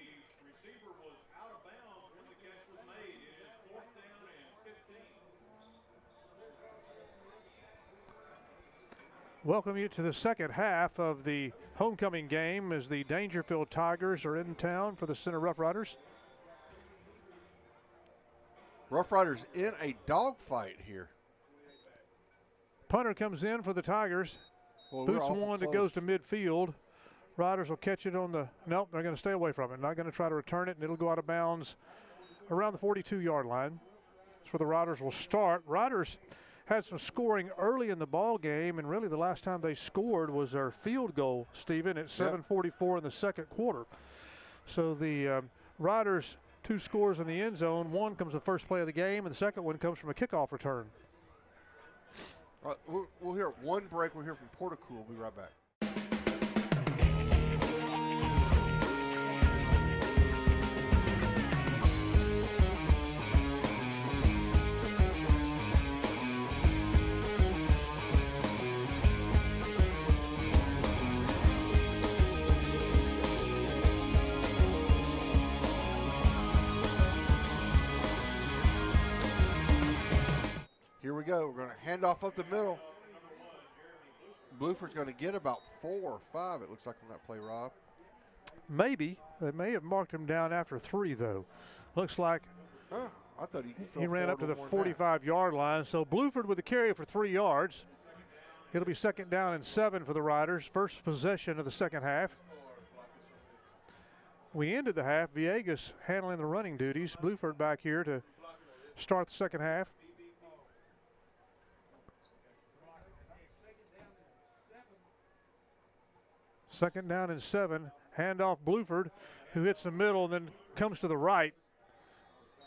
C: Welcome you to the second half of the homecoming game as the Daingerfield Tigers are in town for the Center Rough Riders.
D: Rough Riders in a dogfight here.
C: Punter comes in for the Tigers.
D: Boy,
C: Boots one that goes to midfield. Riders will catch it on the, nope, they're going to stay away from it. Not going to try to return it, and it'll go out of bounds around the 42-yard line. That's where the Riders will start. Riders had some scoring early in the ball game, and really the last time they scored was their field goal, Stephen, at 7:44 in the second quarter. So the Riders, 2 scores in the end zone. One comes the first play of the game, and the second one comes from a kickoff return.
D: We'll hear one break. We'll hear from Portico. We'll be right back. Here we go. We're going to hand off up the middle. Bluford's going to get about 4 or 5, it looks like, on that play, Rob.
C: Maybe. They may have marked him down after 3, though. Looks like
D: I thought
C: he ran up to the 45-yard line. So Bluford with the carry for 3 yards. It'll be 2nd down and 7 for the Riders. First possession of the second half. We ended the half. Villegas handling the running duties. Bluford back here to start the second half. Second down and 7. Handoff Bluford, who hits the middle and then comes to the right.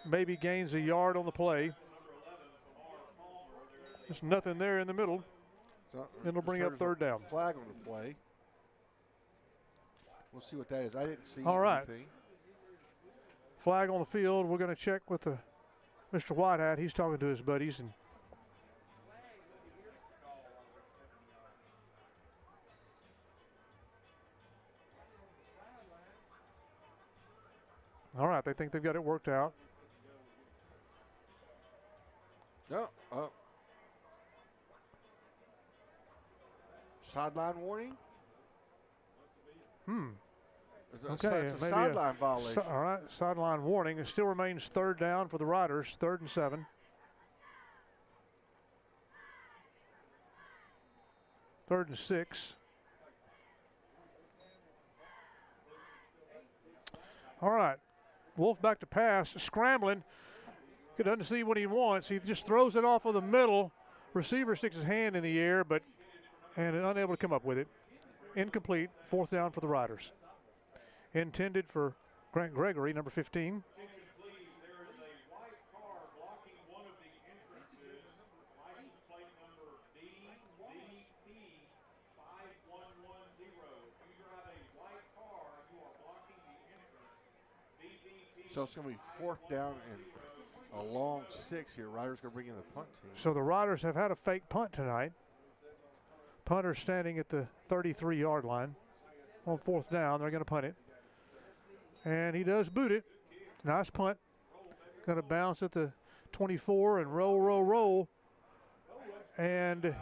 C: Maybe gains a yard on the play. There's nothing there in the middle.
D: So
C: it'll bring up 3rd down.
D: Flag on the play. We'll see what that is. I didn't see
C: All right.
D: anything.
C: Flag on the field. We're going to check with Mr. Whitehat. He's talking to his buddies. And all right, they think they've got it worked out.
D: No. Sideline warning?
C: Okay.
D: It's a sideline violation.
C: All right, sideline warning. It still remains 3rd down for the Riders, 3rd and 7. Third and 6. All right. Wolf back to pass, scrambling. He doesn't see what he wants. He just throws it off of the middle. Receiver sticks his hand in the air, and unable to come up with it. Incomplete. 4th down for the Riders. Intended for Grant Gregory, number 15.
D: So it's going to be 4th down and a long 6 here. Riders going to bring in the punt team.
C: So the Riders have had a fake punt tonight. Punter standing at the 33-yard line. On 4th down, they're going to punt it. And he does boot it. Nice punt. Going to bounce at the 24 and roll. And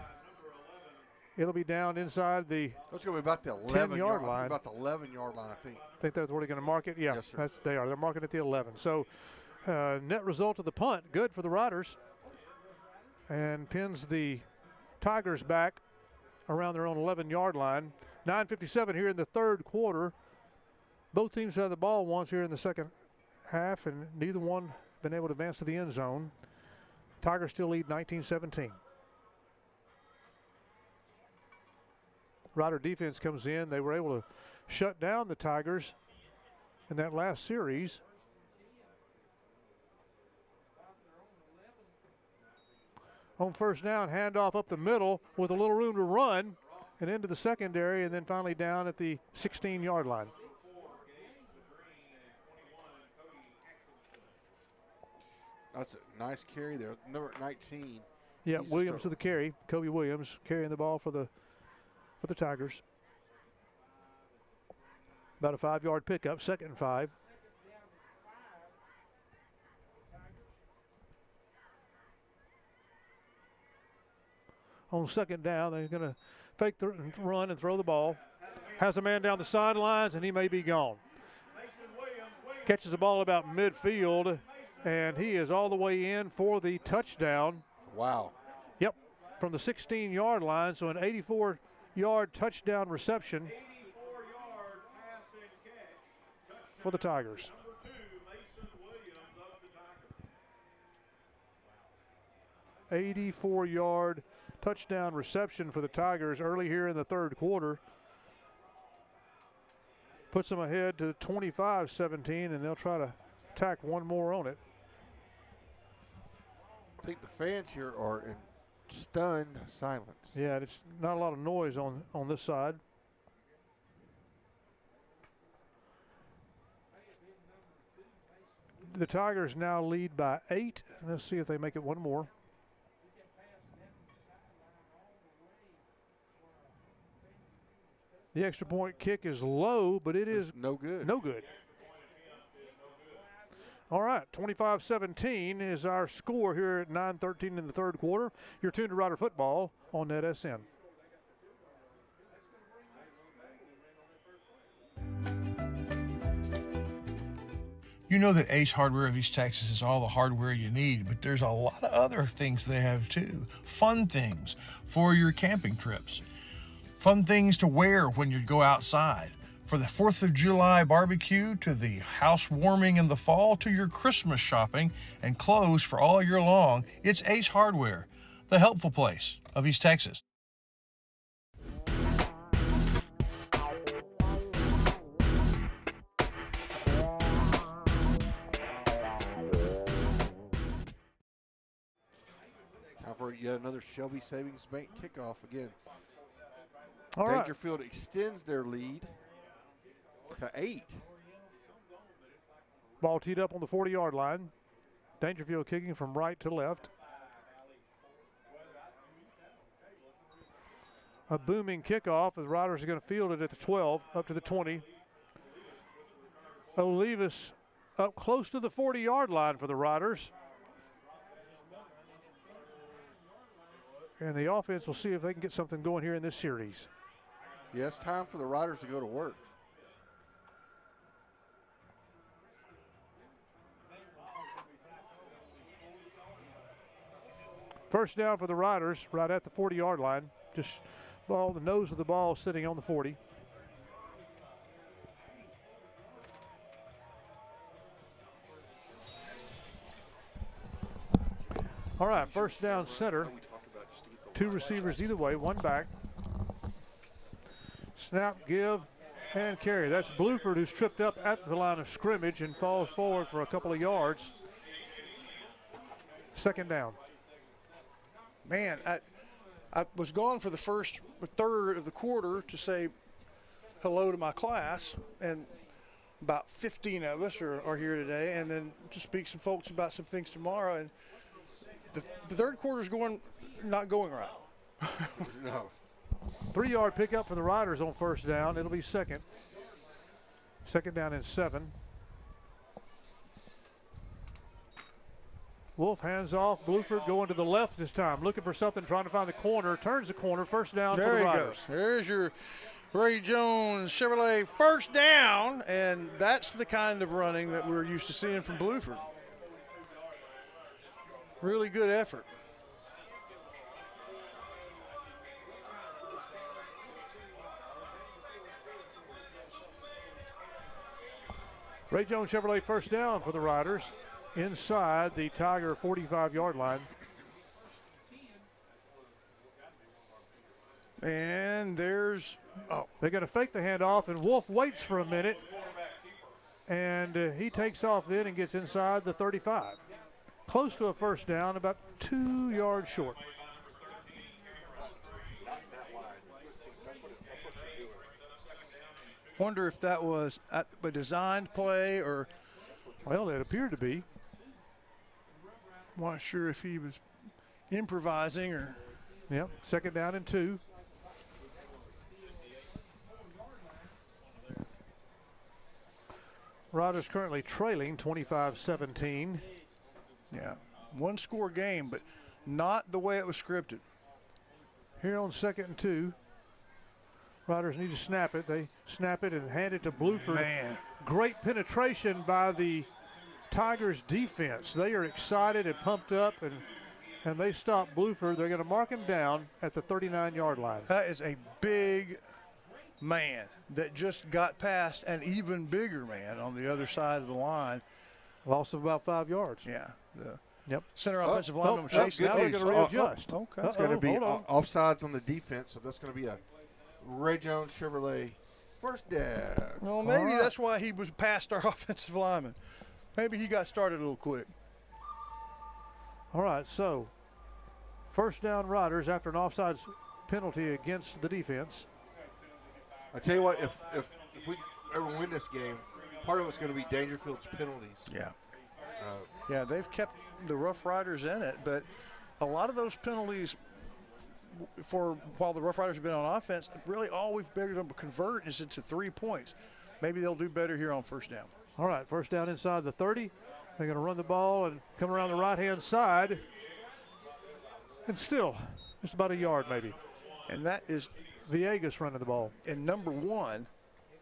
C: it'll be down inside the
D: That's going to be about the 11-yard
C: line.
D: About the 11-yard line, I think.
C: I think that's where they're going to mark it. Yeah,
D: yes, sir.
C: They are. They're marking at the 11. So net result of the punt, good for the Riders. And pins the Tigers back around their own 11-yard line. 9:57 here in the 3rd quarter. Both teams have the ball once here in the second half, and neither one been able to advance to the end zone. Tigers still lead 19-17. Rider defense comes in. They were able to shut down the Tigers in that last series. On 1st down, handoff up the middle with a little room to run and into the secondary, and then finally down at the 16-yard line.
D: That's a nice carry there. Number 19
C: Yeah, Williams to the carry. Kobe Williams carrying the ball for the Tigers. About a 5-yard pickup, 2nd and 5. On 2nd down, they're going to fake the run and throw the ball. Has a man down the sidelines, and he may be gone. Catches the ball about midfield, and he is all the way in for the touchdown.
D: Wow.
C: Yep, from the 16-yard line, so an 84-yard touchdown reception for the Tigers. $84-yard touchdown reception for the Tigers early here in the 3rd quarter. Puts them ahead to 25-17, and they'll try to tack one more on it.
D: I think the fans here are in stunned silence.
C: Yeah, it's not a lot of noise on this side. The Tigers now lead by 8. Let's see if they make it one more. The extra point kick is low, but it is
D: no good.
C: No good. All right, 25-17 is our score here at 9:13 in the 3rd quarter. You're tuned to Rider Football on NETSN.
O: You know that Ace Hardware of East Texas is all the hardware you need, but there's a lot of other things they have too. Fun things for your camping trips. Fun things to wear when you go outside. For the 4th of July barbecue, to the house warming in the fall, to your Christmas shopping and clothes for all year long, it's Ace Hardware, the helpful place of East Texas.
D: Time for yet another Shelby Savings Bank kickoff again.
C: All right.
D: Daingerfield extends their lead to 8.
C: Ball teed up on the 40-yard line. Daingerfield kicking from right to left. A booming kickoff. The Riders are going to field it at the 12, up to the 20. Olivas up close to the 40-yard line for the Riders. And the offense will see if they can get something going here in this series.
D: Yeah, it's time for the Riders to go to work.
C: First down for the Riders, right at the 40-yard line. Just ball, the nose of the ball sitting on the 40. All right, first down center. 2 receivers either way, 1 back. Snap, give, and carry. That's Bluford, who's tripped up at the line of scrimmage and falls forward for a couple of yards. 2nd down.
H: Man, I was gone for the first 1/3 of the quarter to say hello to my class, and about 15 of us are here today, and then to speak to some folks about some things tomorrow. And the 3rd quarter's not going right.
D: No.
C: 3-yard pickup for the Riders on first down. It'll be 2nd. 2nd down and 7. Wolf hands off. Bluford going to the left this time. Looking for something, trying to find the corner. Turns the corner. First down for the Riders.
H: There he goes. There's your Ray Jones Chevrolet first down. And that's the kind of running that we're used to seeing from Bluford. Really good effort.
C: Ray Jones Chevrolet first down for the Riders inside the Tiger 45-yard line.
H: And there's,
C: they're going to fake the handoff, and Wolf waits for a minute, and he takes off then and gets inside the 35. Close to a first down, about 2 yards short.
H: Wonder if that was a designed play or.
C: Well, it appeared to be.
H: I'm not sure if he was improvising or.
C: Yep, second down and 2. Riders currently trailing 25-17.
H: Yeah, one-score game, but not the way it was scripted.
C: Here on 2nd and 2, Riders need to snap it. They snap it and hand it to Bluford.
H: Man.
C: Great penetration by the Tigers defense. They are excited and pumped up, and they stop Bluford. They're going to mark him down at the 39-yard line.
H: That is a big man that just got past an even bigger man on the other side of the line.
C: Loss of about 5 yards.
H: Yeah.
C: Yep.
H: Center offensive lineman was chasing.
C: Now they're going to readjust.
H: Okay.
D: It's going to be offsides on the defense, so that's going to be a Ray Jones Chevrolet first down.
H: Well, maybe that's why he was past our offensive lineman. Maybe he got started a little quick.
C: All right, so first down Riders after an offsides penalty against the defense.
D: I tell you what, if we ever win this game, part of it's going to be Daingerfield's penalties.
H: Yeah. Yeah, they've kept the Rough Riders in it, but a lot of those penalties while the Rough Riders have been on offense, really all we've been able to convert is into 3 points. Maybe they'll do better here on first down.
C: All right, first down inside the 30. They're going to run the ball and come around the right-hand side. And still, just about a yard maybe.
H: And that is
C: Villegas running the ball.
H: And number 1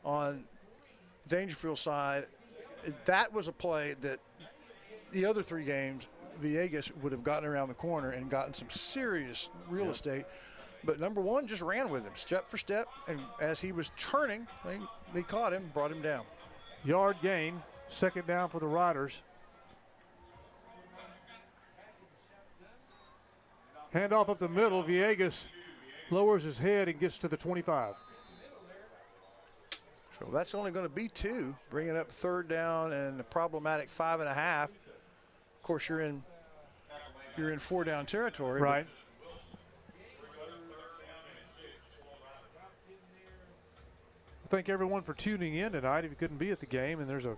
H: on Daingerfield side, that was a play that the other 3 games, Villegas would have gotten around the corner and gotten some serious real estate. But number 1 just ran with him, step for step. And as he was turning, they caught him, brought him down.
C: Yard gain, second down for the Riders. Handoff up the middle. Villegas lowers his head and gets to the 25.
H: So that's only going to be 2, bringing up third down and a problematic 5.5. Of course, you're in 4-down territory.
C: Right. Thank everyone for tuning in tonight if you couldn't be at the game, and there's a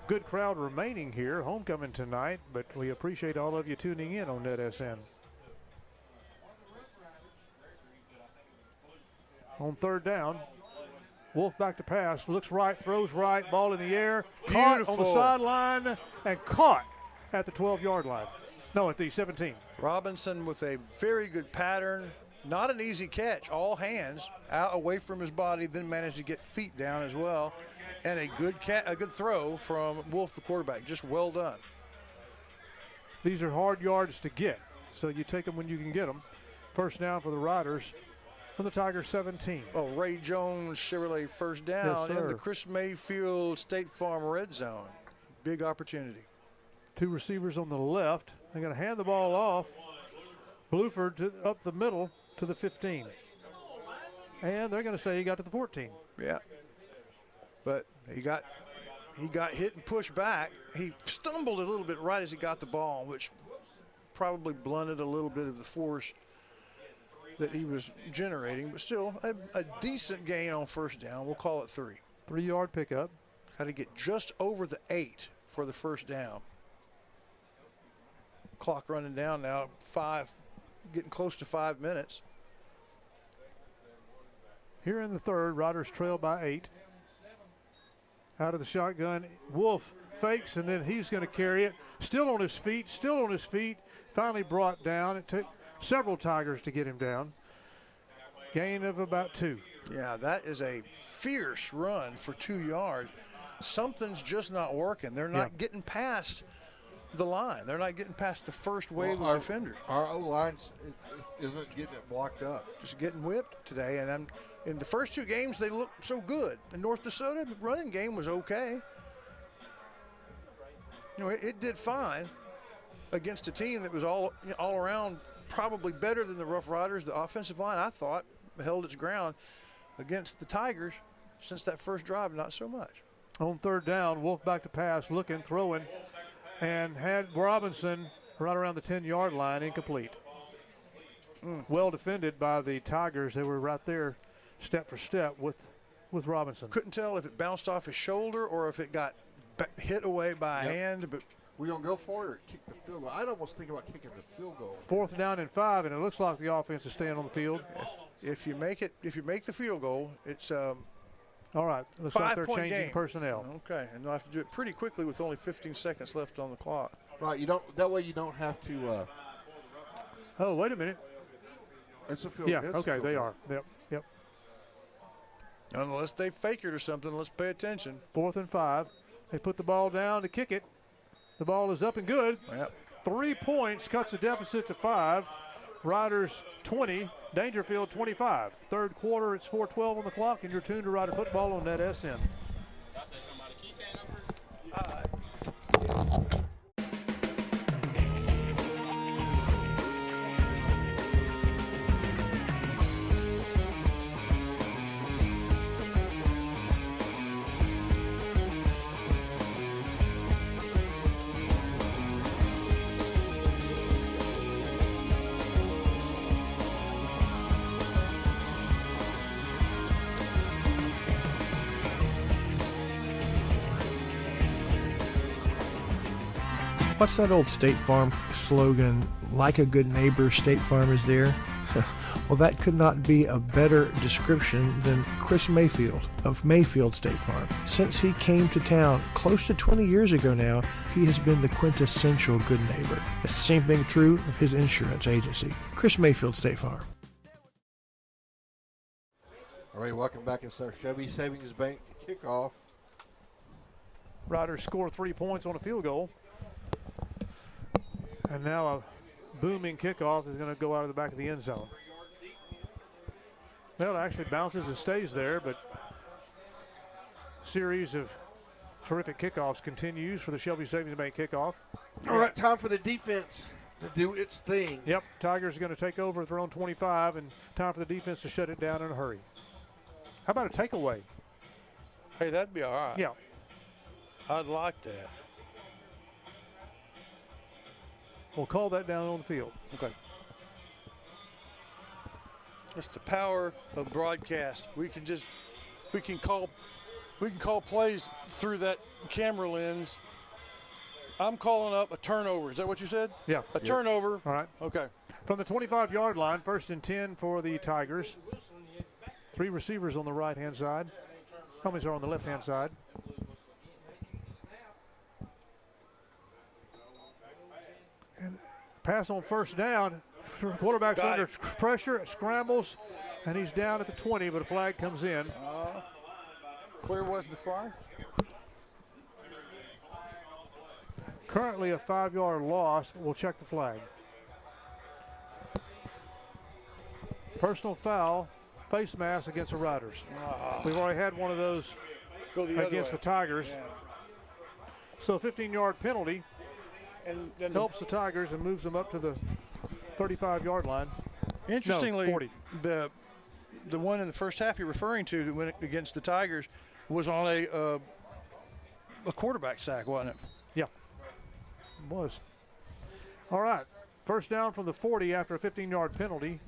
C: good crowd remaining here, homecoming tonight, but we appreciate all of you tuning in on NETSN. On third down, Wolf back to pass, looks right, throws right, ball in the air, caught on the sideline, and caught at the 12-yard line. No, at the 17.
H: Robinson with a very good pattern. Not an easy catch, all hands out away from his body, then managed to get feet down as well. And a good throw from Wolf, the quarterback. Just well done.
C: These are hard yards to get, so you take them when you can get them. First down for the Riders from the Tigers 17.
H: Oh, Ray Jones Chevrolet first down in the Chris Mayfield State Farm red zone. Big opportunity.
C: 2 receivers on the left. They're going to hand the ball off. Bluford up the middle to the 15. And they're going to say he got to the 14.
H: Yeah. But he got hit and pushed back. He stumbled a little bit right as he got the ball, which probably blunted a little bit of the force that he was generating. But still, a decent gain on first down. We'll call it 3.
C: 3-yard pickup.
H: Got to get just over the 8 for the first down. Clock running down now, 5, getting close to 5 minutes.
C: Here in the third, Riders trail by 8. Out of the shotgun, Wolf fakes, and then he's going to carry it. Still on his feet, finally brought down. It took several Tigers to get him down. Gain of about 2.
H: Yeah, that is a fierce run for 2 yards. Something's just not working. They're not getting past the line. They're not getting past the first wave of defenders.
D: Our O-line isn't getting it blocked up.
H: Just getting whipped today. And in the first 2 games, they looked so good. In North Dakota, the running game was okay. You know, it did fine against a team that was all around probably better than the Rough Riders. The offensive line, I thought, held its ground. Against the Tigers, since that first drive, not so much.
C: On third down, Wolf back to pass, looking, throwing, and had Robinson right around the 10-yard line, incomplete. Well defended by the Tigers. They were right there step for step with Robinson.
H: Couldn't tell if it bounced off his shoulder or if it got hit away by a hand, but
D: We gonna go for it or kick the field goal? I'd almost think about kicking the field goal.
C: 4th down and 5, and it looks like the offense is staying on the field.
H: If you make the field goal, it's
C: all right. Looks like they're changing
H: game.
C: Personnel.
H: Okay, and they'll have to do it pretty quickly with only 15 seconds left on the clock.
D: Right. You don't. That way you don't have to.
C: Oh, wait a minute.
D: It's a field.
C: Yeah.
D: it's a
C: Okay,
D: field
C: they
D: goal.
C: are. Yep.
H: Unless they fake it or something, let's pay attention.
C: 4th and 5. They put the ball down to kick it. The ball is up and good.
H: Yep.
C: 3 points, cuts the deficit to 5. Riders 20, Daingerfield 25. Third quarter, it's 4:12 on the clock, and you're tuned to Rider Football on NETSN.
R: What's that old State Farm slogan, like a good neighbor, State Farm is there? Well, that could not be a better description than Chris Mayfield of Mayfield State Farm. Since he came to town close to 20 years ago now, he has been the quintessential good neighbor. It's the same thing true of his insurance agency, Chris Mayfield State Farm.
D: All right, welcome back. It's our Chevy Savings Bank kickoff.
C: Riders score 3 points on a field goal. And now a booming kickoff is going to go out of the back of the end zone. Well, it actually bounces and stays there, but series of terrific kickoffs continues for the Shelby Savings Bank kickoff.
D: All right, time for the defense to do its thing.
C: Yep, Tigers are going to take over at their own 25, and time for the defense to shut it down in a hurry. How about a takeaway?
H: Hey, that'd be all right.
C: Yeah.
H: I'd like that.
C: We'll call that down on the field.
H: Okay. It's the power of broadcast. We can call plays through that camera lens. I'm calling up a turnover. Is that what you said?
C: Yeah.
H: A turnover.
C: All right.
H: Okay.
C: From the 25-yard line, 1st and 10 for the Tigers. 3 receivers on the right-hand side. Homies are on the left-hand side. And pass on 1st down. Quarterback's under pressure, scrambles, and he's down at the 20, but a flag comes in.
H: Where was the flag?
C: Currently a 5-yard loss. We'll check the flag. Personal foul, face mask against the Riders. We've already had one of those against the Tigers.
H: Yeah.
C: So a 15-yard penalty
H: and
C: helps the Tigers and moves them up to the 35-yard line.
H: Interestingly,
C: no, 40.
H: The one in the first half you're referring to that went against the Tigers was on a quarterback sack, wasn't it?
C: Yeah, it was. All right, 1st down from the 40 after a 15-yard penalty.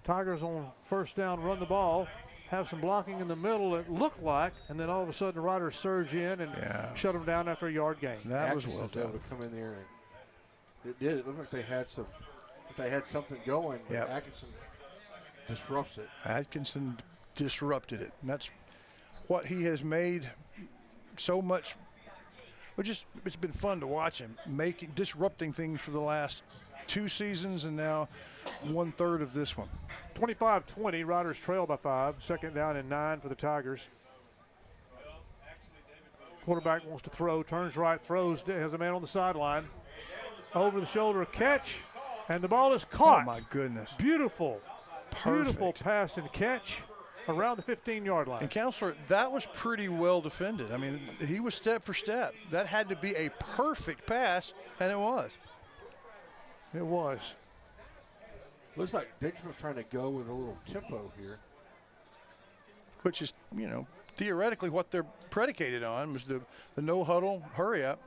C: Tigers on 1st down run the ball, have some blocking in the middle, it looked like, and then all of a sudden the Riders surge in and shut them down after a yard gain.
H: That was well done.
D: Able to come in there and it did. It looked like they had some. If they had something going, but Atkinson disrupts it.
H: Atkinson disrupted it. And that's what he has made so much. It's been fun to watch him disrupting things for the last 2 seasons and now 1/3 of this one.
C: 25-20, Riders trail by 5. 2nd down and 9 for the Tigers. Quarterback wants to throw, turns right, throws, has a man on the sideline. Over the shoulder catch, and the ball is caught.
H: Oh my goodness.
C: Beautiful.
H: Perfect.
C: Beautiful pass and catch around the 15-yard line.
H: And Counselor, that was pretty well defended. I mean, he was step for step. That had to be a perfect pass, and it was.
C: It was.
D: Looks like Daingerfield's trying to go with a little tempo here.
H: Which is, theoretically what they're predicated on was the no huddle, hurry up.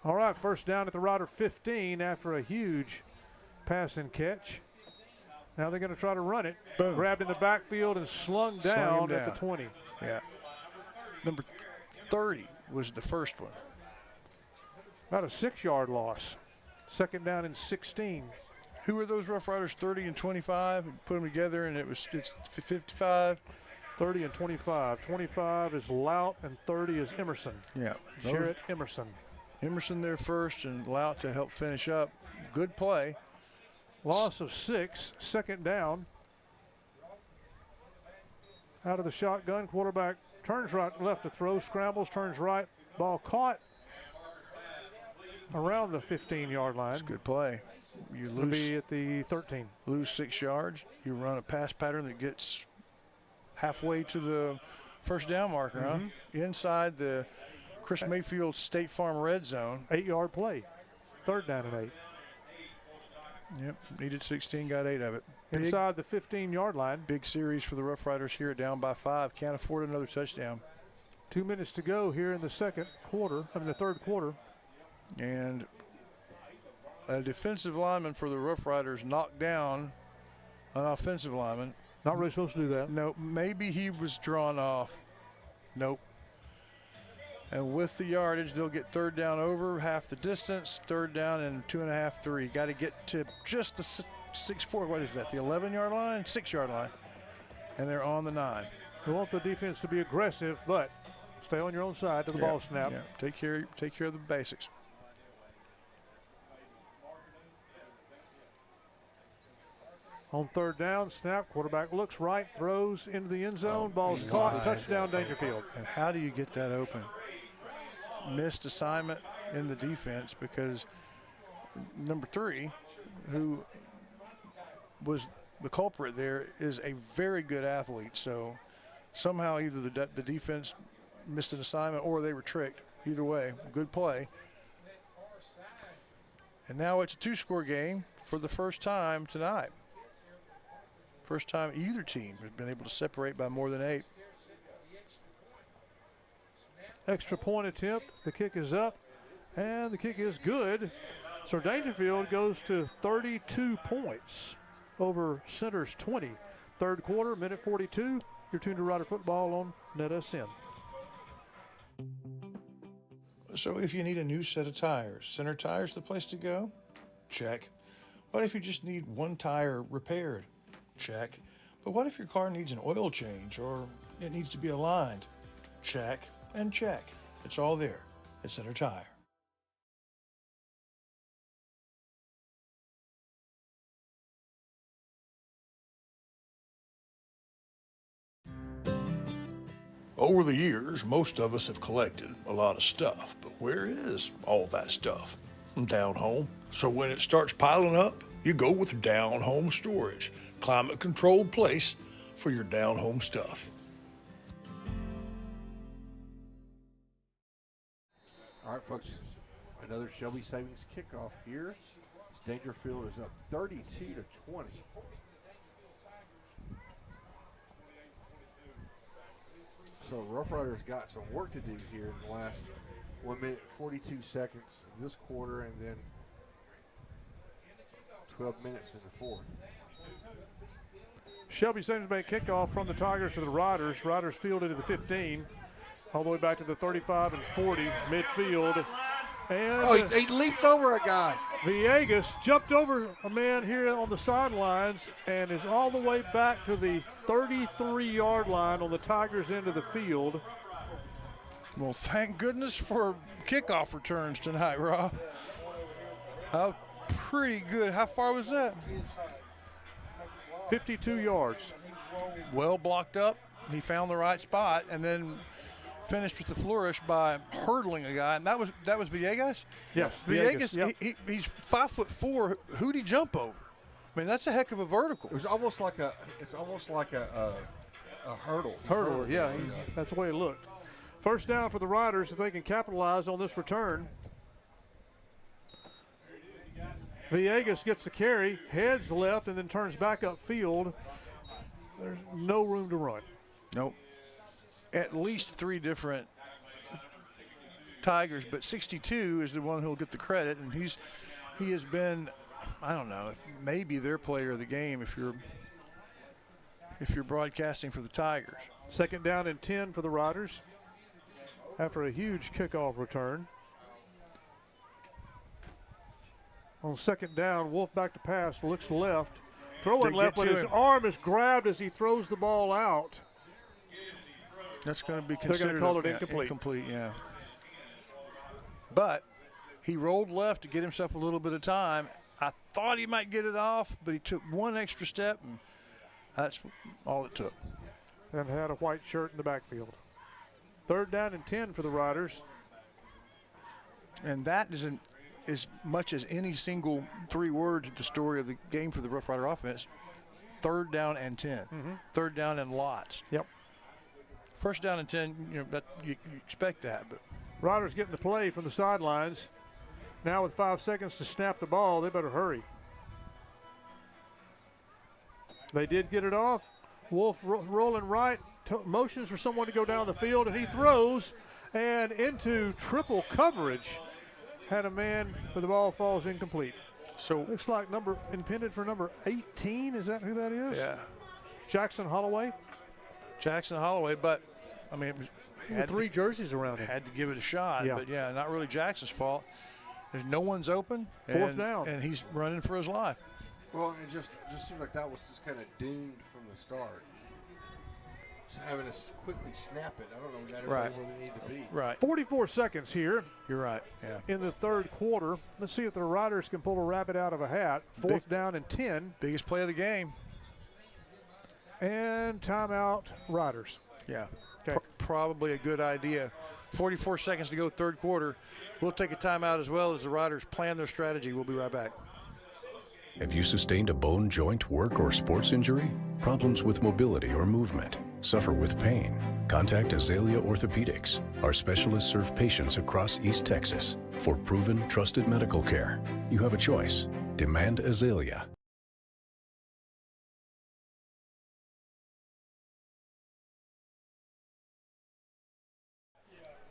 C: All right, 1st down at the Rider 15 after a huge pass and catch. Now they're going to try to run it. Boom. Grabbed in the backfield and slung down at the 20.
H: Yeah. 30 was the first one.
C: About a 6-yard loss. Second down and 16.
H: Who are those Rough Riders? 30 and 25. Put them together, and it's 55.
C: 30 and 25. 25 is Lout, and 30 is Emerson.
H: Yeah.
C: Jarrett Emerson.
H: Emerson there first, and Lout to help finish up. Good play.
C: Loss of 6. Second down. Out of the shotgun, quarterback turns right, left to throw, scrambles, turns right, ball caught around the 15-yard line.
H: It's a good play. You
C: It'll be at the 13.
H: Lose 6 yards. You run a pass pattern that gets halfway to the first down marker, huh? Inside the Chris Mayfield State Farm red zone.
C: 8-yard play. Third down and 8.
H: Yep, needed 16, got 8 of it.
C: Inside the 15-yard line.
H: Big series for the Rough Riders here, down by 5. Can't afford another touchdown.
C: 2 minutes to go here in the third quarter.
H: And a defensive lineman for the Rough Riders knocked down an offensive lineman.
C: Not really supposed to do that.
H: No, maybe he was drawn off. Nope. And with the yardage, they'll get third down over half the distance, third down and 2.5, 3. Got to get to just the 6-4, what is that, the 11-yard line? 6-yard line. And they're on the 9.
C: We want the defense to be aggressive, but stay on your own side to the ball snap.
H: Yeah. Take care of the basics.
C: On third down, snap, quarterback looks right, throws into the end zone, ball's caught, touchdown Daingerfield.
H: And how do you get that open? Missed assignment in the defense because number 3, who was the culprit there, is a very good athlete. So somehow either the defense missed an assignment or they were tricked. Either way, good play. And now it's a 2-score game for the first time tonight. First time either team has been able to separate by more than 8.
C: Extra point attempt. The kick is up, and the kick is good. So Daingerfield goes to 32 points over Center's 20. Third quarter, minute 42. You're tuned to Rider Football on NETSN.
M: So if you need a new set of tires, Center Tire's the place to go? Check. What if you just need one tire repaired? Check. But what if your car needs an oil change or it needs to be aligned? Check and check. It's all there at Center Tire. Over the years, most of us have collected a lot of stuff, but where is all that stuff? Down home. So when it starts piling up, you go with Down Home Storage. Climate-controlled place for your down home stuff.
D: All right, folks, another Shelby Savings kickoff here. Daingerfield is up 32-20. So Rough Riders got some work to do here in the last 1 minute 42 seconds of this quarter, and then 12 minutes in the fourth.
C: Shelby Savings Bank kickoff from the Tigers to the Riders. Riders fielded to the 15, all the way back to the 35 and 40 midfield. And
D: he leaps over a guy.
C: Villegas jumped over a man here on the sidelines and is all the way back to the 33-yard line on the Tigers' end of the field.
H: Well, thank goodness for kickoff returns tonight, Rob. How pretty good. How far was that?
C: 52 yards.
H: Well blocked up. He found the right spot and then finished with the flourish by hurdling a guy. And that was Villegas?
C: Yes.
H: Villegas,
C: yep.
H: He's 5'4". Who'd he jump over? I mean, that's a heck of a vertical.
D: It was almost like a hurdle.
C: Hurdle, yeah. That's the way it looked. First down for the Riders if they can capitalize on this return. Villegas gets the carry, heads left, and then turns back upfield. There's no room to run.
H: Nope. At least 3 different Tigers, but 62 is the one who'll get the credit, and he has been, I don't know, maybe their player of the game if you're broadcasting for the Tigers.
C: Second down and 10 for the Riders. after a huge kickoff return. On second down, Wolf back to pass, looks left. Throwing left, but his arm is grabbed as he throws the ball out.
H: That's going to be
C: They're going
H: considered
C: to call it incomplete.
H: Incomplete, yeah. But he rolled left to get himself a little bit of time. I thought he might get it off, but he took one extra step, and that's all it took.
C: And had a white shirt in the backfield. Third down and 10 for the Riders.
H: And that isn't as much as any single 3 words of the story of the game for the Rough Rider offense. Third down and 10. Third down and lots.
C: Yep.
H: First down and 10, you expect that. But
C: Riders getting the play from the sidelines. Now with 5 seconds to snap the ball, they better hurry. They did get it off. Wolf rolling right, motions for someone to go down the field, and he throws and into triple coverage. Had a man, but the ball falls incomplete.
H: So
C: looks like intended for number 18. Is that who that is?
H: Yeah.
C: Jackson Holloway.
H: Jackson Holloway, but I mean,
C: had 3 jerseys around him.
H: Had to give it a shot,
C: Yeah.
H: but yeah, not really Jackson's fault. There's no one's open.
C: Fourth down.
H: And he's running for his life.
D: Well, it just seemed like that was just kind of doomed from the start. Just having to quickly snap it. I don't know that everybody where we need to be.
H: Right.
C: 44 seconds here.
H: You're right, yeah.
C: In the third quarter. Let's see if the Riders can pull a rabbit out of a hat. Fourth down and 10.
H: Biggest play of the game.
C: And timeout, Riders.
H: Yeah,
C: okay.
H: Probably a good idea. 44 seconds to go, third quarter. We'll take a timeout as well as the Riders plan their strategy. We'll be right back.
N: Have you sustained a bone, joint, work, or sports injury? Problems with mobility or movement? Suffer with pain? Contact Azalea Orthopedics. Our specialists serve patients across East Texas. For proven, trusted medical care, you have a choice. Demand Azalea.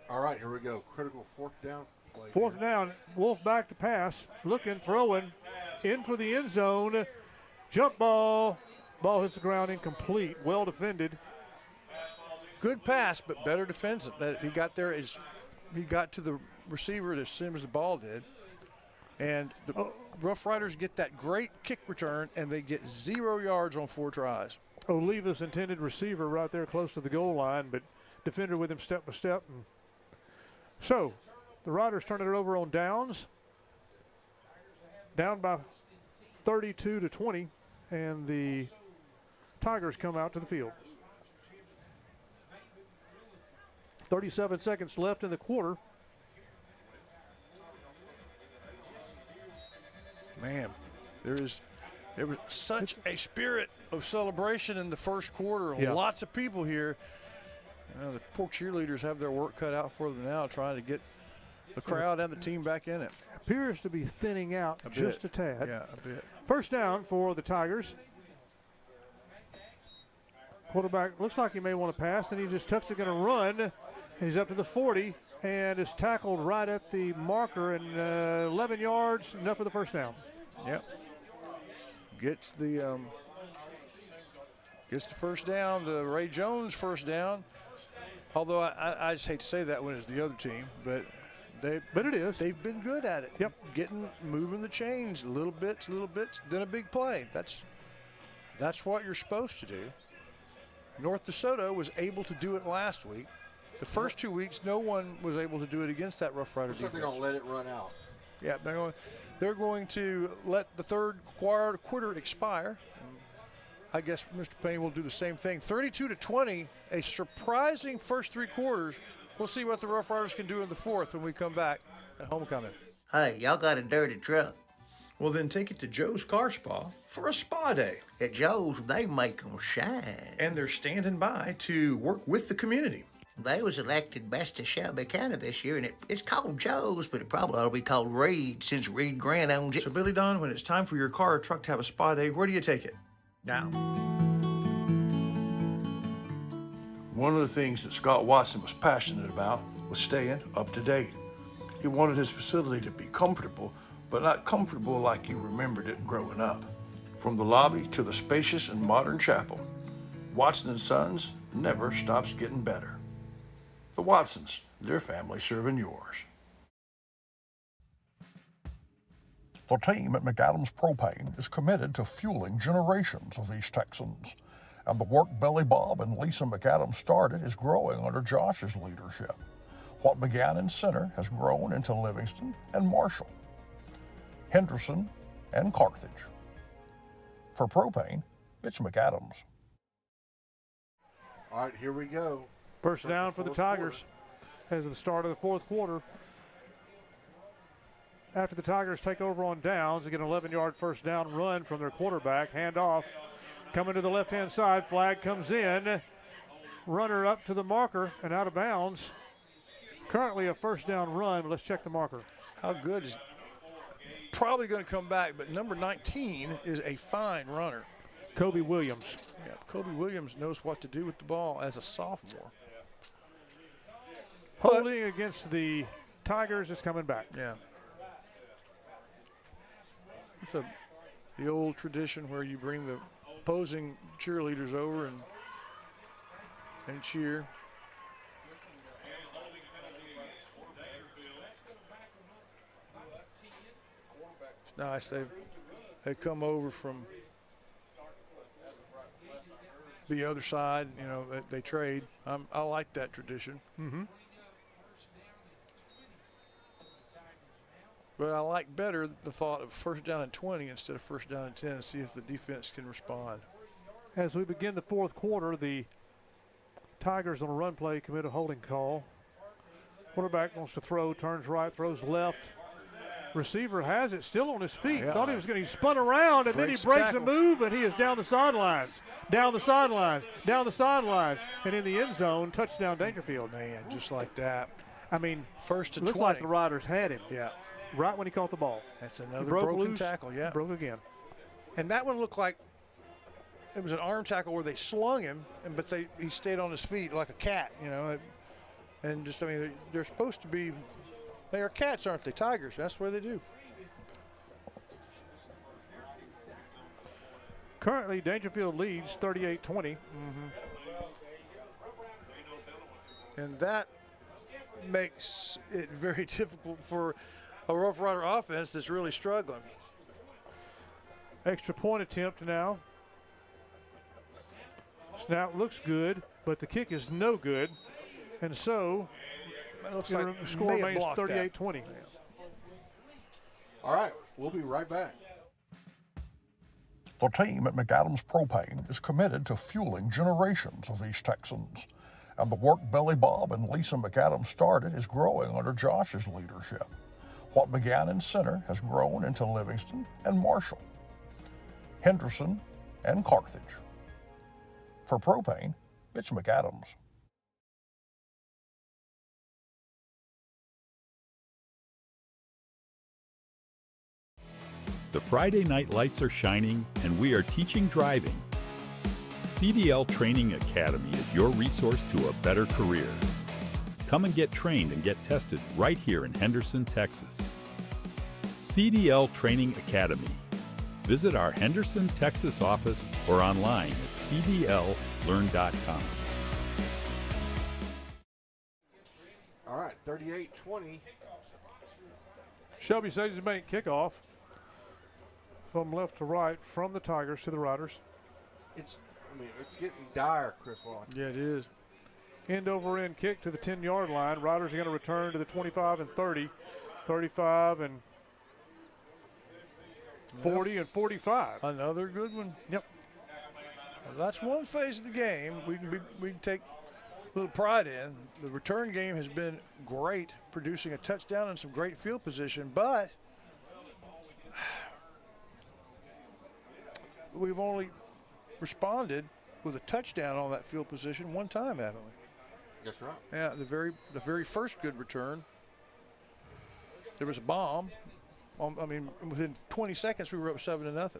D: All right, here we go. Critical fourth down play.
C: Fourth down, Wolf back to pass. Looking, throwing, in for the end zone. Jump ball. Ball hits the ground incomplete. Well defended.
H: Good pass, but better defense. He got there as he got to the receiver as soon as the ball did. And the Rough Riders get that great kick return, and they get 0 yards on 4 tries.
C: Oliva's intended receiver right there close to the goal line, but defender with him step by step. So the Riders turn it over on downs. Down by 32-20, and the Tigers come out to the field. 37 seconds left in the quarter.
H: Man, there was such a spirit of celebration in the first quarter.
C: Yeah.
H: Lots of people here. The poor cheerleaders have their work cut out for them now, trying to get the crowd and the team back in it.
C: Appears to be thinning out just a tad.
H: Yeah, a bit.
C: First down for the Tigers. Quarterback looks like he may want to pass, and he just tucks it, going to run. He's up to the 40 and is tackled right at the marker, and 11 yards, enough for the first down.
H: Yep. Gets the first down, the Ray Jones first down. Although I just hate to say that when it's the other team, but
C: it is.
H: They've been good at it.
C: Yep.
H: Moving the chains, little bits, then a big play. That's what you're supposed to do. North DeSoto was able to do it last week. The first 2 weeks, no one was able to do it against that Rough Rider defense.
D: They're going to let it run out.
H: Yeah, they're going to let the third quarter expire. I guess Mr. Payne will do the same thing. 32-20, a surprising first 3 quarters. We'll see what the Rough Riders can do in the fourth when we come back at homecoming.
Q: Hey, y'all got a dirty truck.
M: Well, then take it to Joe's Car Spa for a spa day.
Q: At Joe's, they make them shine.
M: And they're standing by to work with the community.
Q: They was elected best of Shelby County this year, and it's called Joe's, but it probably ought to be called Reed since Reed Grant owns it.
M: So, Billy Don, when it's time for your car or truck to have a spa day, where do you take it?
Q: Now.
M: One of the things that Scott Watson was passionate about was staying up to date. He wanted his facility to be comfortable, but not comfortable like you remembered it growing up. From the lobby to the spacious and modern chapel, Watson & Sons never stops getting better. The Watsons, their family serving yours.
O: The team at McAdams Propane is committed to fueling generations of East Texans, and the work Billy Bob and Lisa McAdams started is growing under Josh's leadership. What began in Center has grown into Livingston and Marshall, Henderson and Carthage. For propane, it's McAdams.
D: All right, here we go.
C: First down for the Tigers as of the start of the fourth quarter. After the Tigers take over on downs, they get an 11-yard first down run from their quarterback. Handoff coming to the left-hand side. Flag comes in. Runner up to the marker and out of bounds. Currently a first down run, but let's check the marker.
H: How good is probably going to come back, but number 19 is a fine runner.
C: Kobe Williams.
H: Yeah, Kobe Williams knows what to do with the ball as a sophomore.
C: Holding against the Tigers is coming back.
H: Yeah. It's the old tradition where you bring the opposing cheerleaders over and cheer. It's nice. They come over from the other side. You know, they trade. I like that tradition.
C: Mm-hmm.
H: But I like better the thought of first down and 20 instead of first down and 10 and see if the defense can respond.
C: As we begin the fourth quarter, the Tigers on a run play commit a holding call. Quarterback wants to throw, turns right, throws left. Receiver has it, still on his feet.
H: Yeah.
C: Thought he was getting spun around, and then he
H: Breaks the
C: breaks a
H: tackle.
C: move, and he is down the sidelines, down the sidelines, down the sidelines, and in the end zone, touchdown Daingerfield.
H: Man, just like that.
C: I mean,
H: first to
C: looks
H: 20.
C: like the Riders had him.
H: Yeah.
C: Right when he caught the ball.
H: That's
C: He
H: another
C: broke
H: broken
C: loose,
H: tackle, yeah.
C: Broke again.
H: And that one looked like it was an arm tackle where they slung him, but he stayed on his feet like a cat, you know. And just, I mean, they're supposed to be, they are cats, aren't they? Tigers, that's what they do.
C: Currently, Daingerfield leads 38-20.
H: Mm-hmm. And that makes it very difficult for a Rough Rider offense that's really struggling.
C: Extra point attempt now. Snap looks good, but the kick is no good. And so,
H: it looks
C: the
H: like
C: score
H: may have
C: remains
H: blocked that.
C: 38-20.
D: All right, we'll be right back.
O: The team at McAdams Propane is committed to fueling generations of East Texans, and the work Billy Bob and Lisa McAdams started is growing under Josh's leadership. What began in Center has grown into Livingston and Marshall, Henderson and Carthage. For propane, it's McAdams.
P: The Friday night lights are shining, and we are teaching driving. CDL Training Academy is your resource to a better career. Come and get trained and get tested right here in Henderson, Texas. CDL Training Academy. Visit our Henderson, Texas office or online at cdllearn.com.
D: All right, 38-20.
C: Shelby Savings Bank kickoff from left to right from the Tigers to the Riders.
D: It's getting dire, Chris Wallace.
H: Yeah, it is.
C: End over end kick to the 10-yard line. Riders are going to return to the 25 and 30, 35 and 40 and 45.
H: Another good one.
C: Yep.
H: Well, that's one phase of the game we can take a little pride in. The return game has been great, producing a touchdown and some great field position, but we've only responded with a touchdown on that field position one time, haven't we?
D: That's right.
H: Yeah, the very first good return, there was a bomb. Within 20 seconds, we were up 7-0.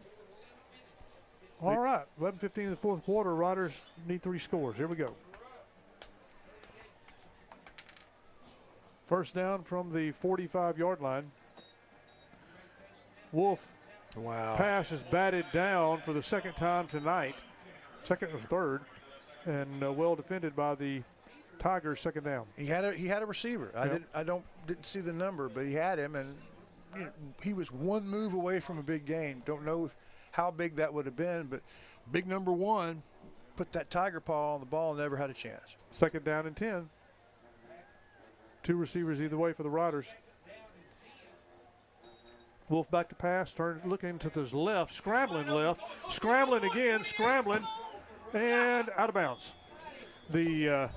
C: All right, 11:15 in the fourth quarter. Riders need 3 scores. Here we go. First down from the 45-yard line. Wolf.
H: Wow.
C: Pass is batted down for the second time tonight, second or third, and well defended by the Tigers second down.
H: He had a receiver.
C: Yep.
H: I didn't see the number, but he had him, and he was one move away from a big game. Don't know how big that would have been, but big number one put that Tiger paw on the ball and never had a chance.
C: Second down and 10. 2 receivers either way for the Riders. Wolf back to pass, looking to his left, scrambling again, and out of bounds. The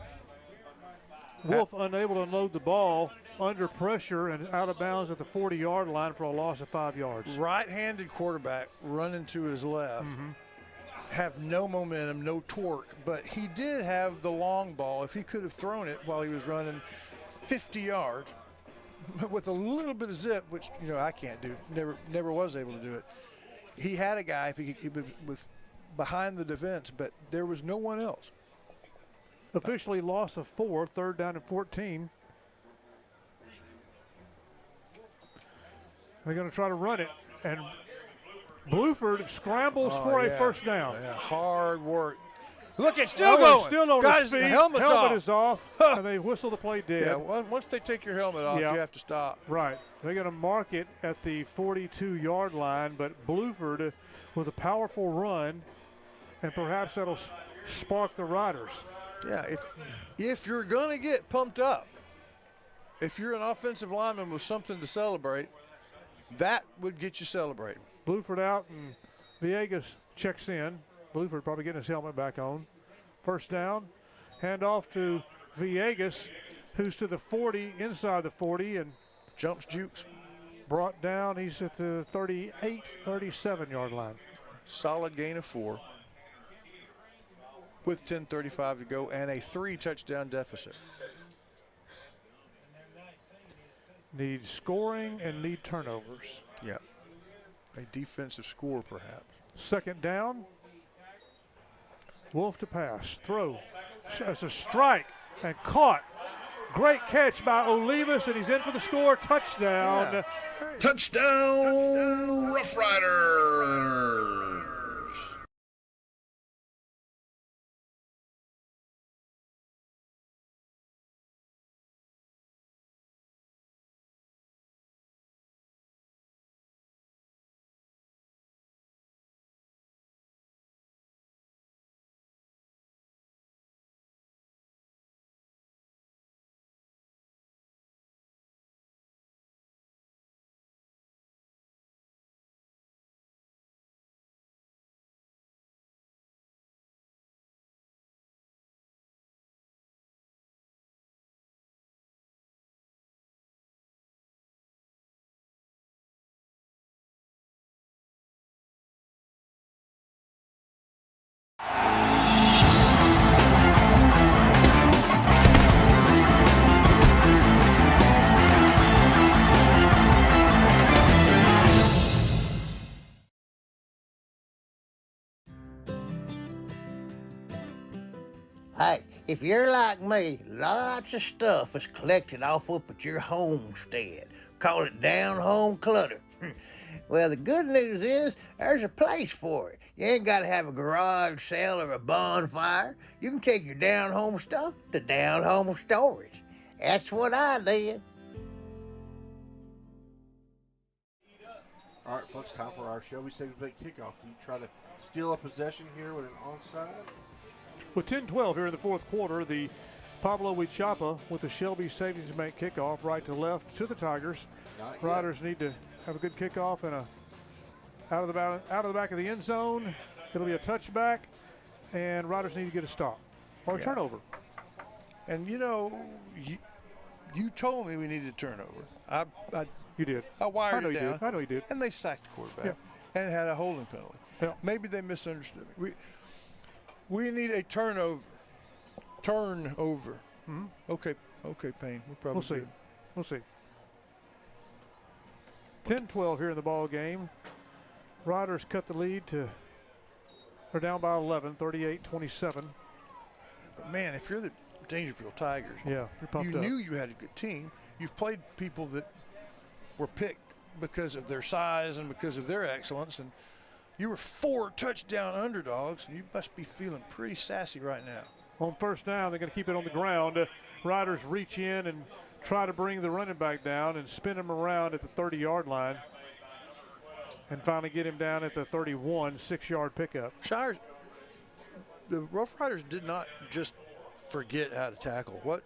C: Wolf unable to unload the ball under pressure and out of bounds at the 40-yard line for a loss of 5 yards.
H: Right-handed quarterback running to his left. Have no momentum, no torque, but he did have the long ball. If he could have thrown it while he was running 50 yards with a little bit of zip, which I can't do, never was able to do it. He had a guy if he was behind the defense, but there was no one else.
C: Officially loss of 4, third down and 14. They're going to try to run it, and Bluford scrambles for a first down.
H: Yeah, hard work. Look, it's still going.
C: Still on
H: Guys,
C: his feet.
H: the helmet
C: is off, and they whistle the play dead.
H: Yeah, once they take your helmet off, you have to stop.
C: Right. They're going to mark it at the 42-yard line, but Bluford with a powerful run, and perhaps that'll spark the Riders.
H: Yeah, if you're going to get pumped up, if you're an offensive lineman with something to celebrate, that would get you celebrating.
C: Bluford out, and Villegas checks in. Bluford probably getting his helmet back on. First down, handoff to Villegas, who's to the 40, inside the 40, and
H: jumps Jukes.
C: Brought down, he's at the 38, 37-yard line.
H: Solid gain of 4 with 10:35 to go and a 3-touchdown deficit.
C: Need scoring and need turnovers.
H: Yeah, a defensive score perhaps.
C: Second down. Wolf to pass, throw, as a strike, and caught. Great catch by Olivas, and he's in for the score. Touchdown.
X: Yeah. Touchdown, Rough Riders.
Q: Hey, if you're like me, lots of stuff is collected off up at your homestead. Call it down-home clutter. Well, the good news is there's a place for it. You ain't got to have a garage sale or a bonfire. You can take your down-home stuff to down-home storage. That's what I did.
D: All right, folks, time for our Shelby Savings Bank kickoff. Do you try to steal a possession here with an onside?
C: With 10-12 here in the fourth quarter, the Pablo Huichapa with the Shelby Savings Bank kickoff right to left to the Tigers. Riders need to have a good kickoff and out of the back of the end zone. It'll be a touchback, and Riders need to get a stop or a turnover.
H: And you told me we needed a turnover.
C: You did.
H: I wired
C: it
H: down.
C: You did. I know you did.
H: And they sacked the quarterback and had a holding penalty.
C: Yeah.
H: Maybe they misunderstood me. We need a turnover.
C: Mm-hmm.
H: Okay, Payne.
C: We'll see. We'll see. 10-12 here in the ball game. Riders cut the lead to, they're down by 11, 38-27.
H: But man, if you're the Daingerfield Tigers,
C: you're pumped
H: you
C: up.
H: knew you had a good team. You've played people that were picked because of their size and because of their excellence, and you were 4 touchdown underdogs. You must be feeling pretty sassy right now.
C: On first down, they're going to keep it on the ground. Riders reach in and try to bring the running back down and spin him around at the 30-yard line and finally get him down at the 31, 6-yard pickup.
H: Shires, the Rough Riders did not just forget how to tackle.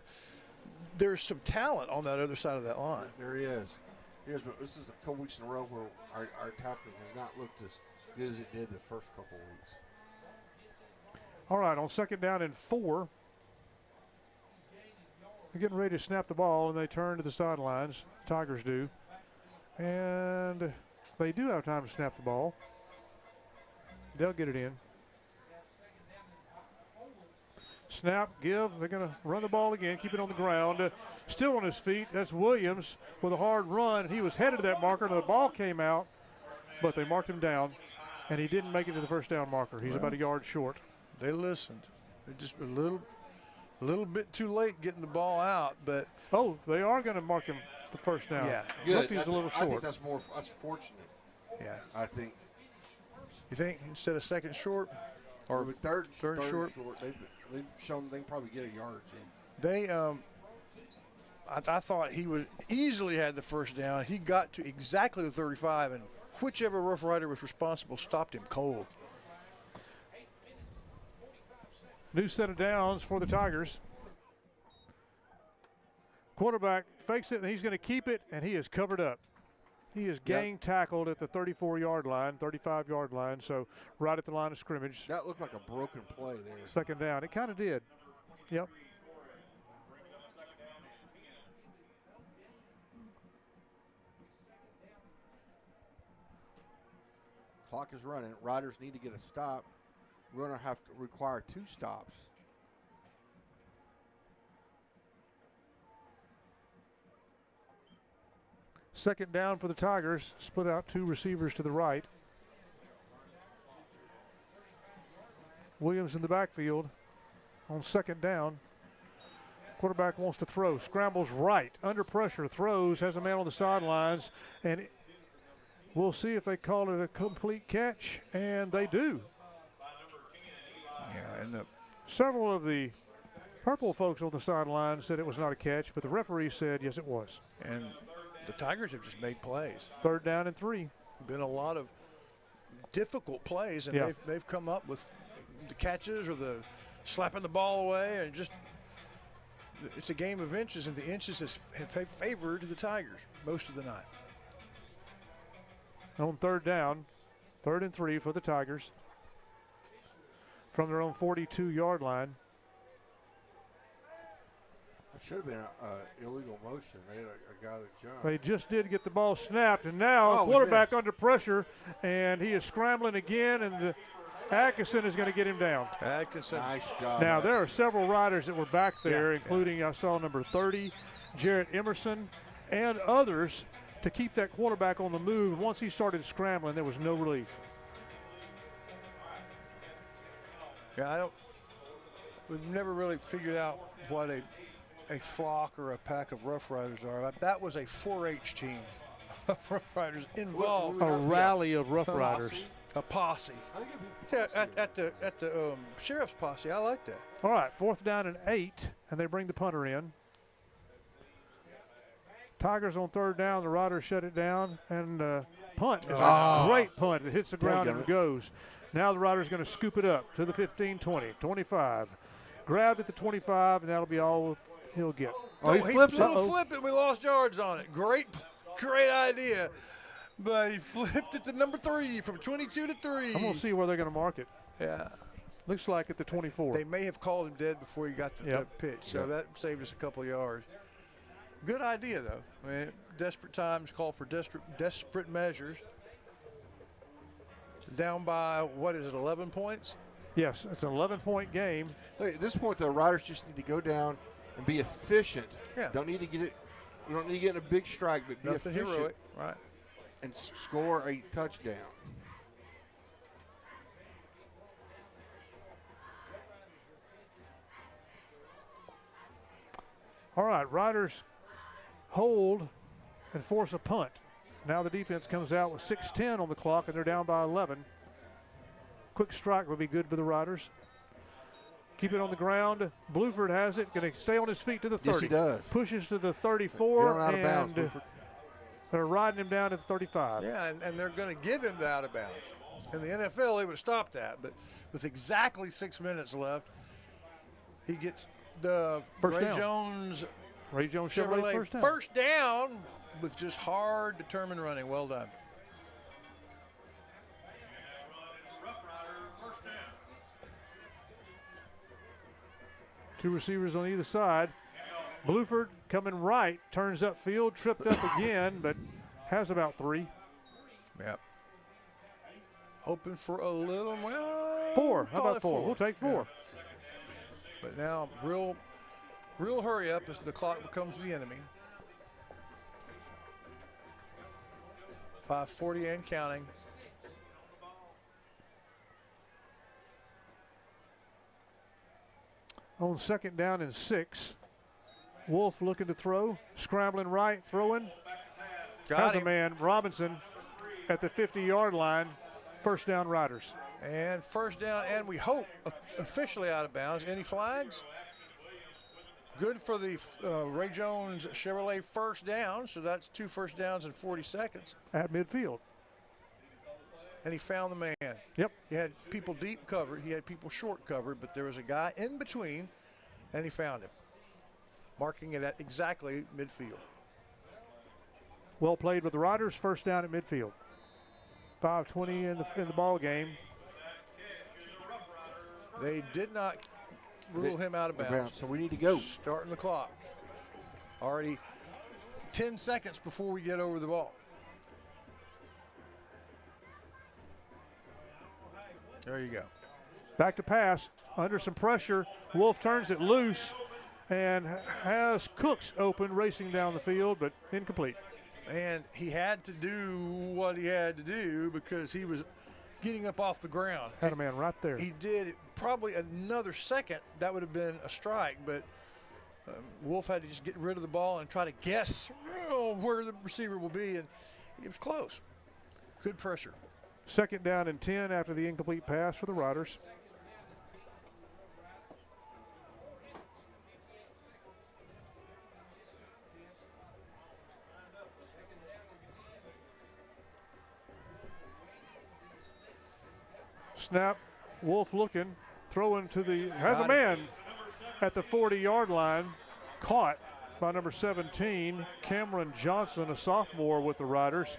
H: There's some talent on that other side of that line.
D: There he is. But this is a couple weeks in a row where our tackling has not looked as good as it did the first couple weeks.
C: All right, on second down and 4. They're getting ready to snap the ball, and they turn to the sidelines. Tigers do. And they do have time to snap the ball. They'll get it in. Snap, give. They're going to run the ball again, keep it on the ground. Still on his feet. That's Williams with a hard run. He was headed to that marker, and the ball came out, but they marked him down, and he didn't make it to the first down marker. He's about a yard short.
H: They listened. They're just a little bit too late getting the ball out, but
C: they are going to mark him the first down.
D: Yeah, good.
C: He's a little short.
D: I think that's fortunate.
H: Yeah,
D: I think.
H: You think instead of second short or
D: third
H: short?
D: They've shown they can probably get a yard.
H: They, I thought he would easily had the first down. He got to exactly the 35, and whichever Rough Rider was responsible stopped him cold.
C: New set of downs for the Tigers. Quarterback fakes it, and he's going to keep it, and he is covered up. He is gang tackled at the 34-yard line, 35-yard line, so right at the line of scrimmage.
D: That looked like a broken play there.
C: Second down. It kind of did. Yep.
D: Clock is running. Riders need to get a stop. We're going to have to require 2 stops.
C: Second down for the Tigers. Split out 2 receivers to the right. Williams in the backfield on second down. Quarterback wants to throw. Scrambles right. Under pressure. Throws. Has a man on the sidelines. And we'll see if they call it a complete catch. And they do.
H: Yeah, and
C: several of the purple folks on the sideline said it was not a catch, but the referee said yes, it was.
H: And the Tigers have just made plays.
C: Third down and 3.
H: Been a lot of difficult plays, and they've come up with the catches or the slapping the ball away, and just it's a game of inches, and the inches have favored the Tigers most of the night.
C: On third down, 3rd and 3 for the Tigers from their own 42-yard line.
D: It should have been an illegal motion. They had a guy that jumped.
C: They just did get the ball snapped, and now quarterback under pressure, and he is scrambling again, and Atkinson is going to get him down.
H: Atkinson.
D: Nice job.
C: Now, there are several riders that were back there, including I saw number 30, Jarrett Emerson, and others to keep that quarterback on the move. Once he started scrambling, there was no relief.
H: Yeah, we've never really figured out what a flock or a pack of Rough Riders are. That was a 4-H team of Rough Riders involved.
C: A rally of Rough Riders.
H: A posse. Yeah, at the sheriff's posse. I like that.
C: All right, 4th down and 8, and they bring the punter in. Tigers on 3rd down. The Riders shut it down, and punt is a great punt. It hits the ground and goes. Now the Riders going to scoop it up to the 15, 20, 25. Grabbed at the 25, and that'll be all he'll get.
H: He flips it. We lost yards on it. Great idea. But he flipped it to number 3 from 22 to 3.
C: I'm going to see where they're going to mark it.
H: Yeah.
C: Looks like at the 24.
H: They may have called him dead before he got the pitch, so that saved us a couple of yards. Good idea, though. I mean, desperate times call for desperate measures. Down by, 11 points?
C: Yes, it's an 11-point game.
D: Look, at this point, the Riders just need to go down and be efficient.
H: Yeah.
D: Don't need to get it. We don't need to get in a big strike, but be
H: nothing
D: efficient.
H: Heroic, right?
D: And score a touchdown.
C: All right, Riders hold and force a punt. Now the defense comes out with 6:10 on the clock, and they're down by 11. Quick strike will be good for the Riders. keep it on the ground. Bluford has it, going to stay on his feet to the 30.
D: Yes, he does.
C: Pushes to the 34,
D: Get him out of bounds,
C: and
D: Bluford.
C: they're riding him down to the 35.
H: Yeah, and they're going to give him the out of bounds. In the NFL, they would have stopped that, but with exactly 6 minutes left, he gets the
C: First
H: Ray
C: down.
H: Jones
C: Chevrolet
H: first down with just hard, determined running. Well done.
C: Two receivers on either side. Bluford coming right, turns upfield, tripped up again, but has about 3.
H: Yep. Hoping for a little, well,
C: 4. How
H: call
C: about
H: it
C: 4? We'll take 4.
H: Yeah. But now, real hurry up as the clock becomes the enemy. 5:40 and counting.
C: On 2nd down and 6. Wolf looking to throw, scrambling right, throwing. Has a man, Robinson, at the 50-yard line. First down, Riders.
H: And first down, and we hope officially out of bounds. Any flags? Good for the Ray Jones Chevrolet first down, so that's 2 first downs in 40 seconds.
C: At midfield.
H: And he found the man.
C: Yep.
H: He had people deep covered. He had people short covered, but there was a guy in between, and he found him, marking it at exactly midfield.
C: Well played with the Riders. First down at midfield. 5:20 in the ball game.
H: They did not rule him out of bounds.
D: So we need to go.
H: Starting the clock. Already 10 seconds before we get over the ball. There you go.
C: Back to pass. Under some pressure. Wolf turns it loose and has Cooks open, racing down the field, but incomplete.
H: And he had to do what he had to do because he was getting up off the ground.
C: Had a man right there.
H: He did probably another second. That would have been a strike, but Wolf had to just get rid of the ball and try to guess where the receiver will be, and it was close. Good pressure.
C: 2nd down and 10 after the incomplete pass for the Riders. Snap, Wolf looking, throwing to the, has a man at the 40-yard line, caught by number 17, Cameron Johnson, a sophomore with the Riders.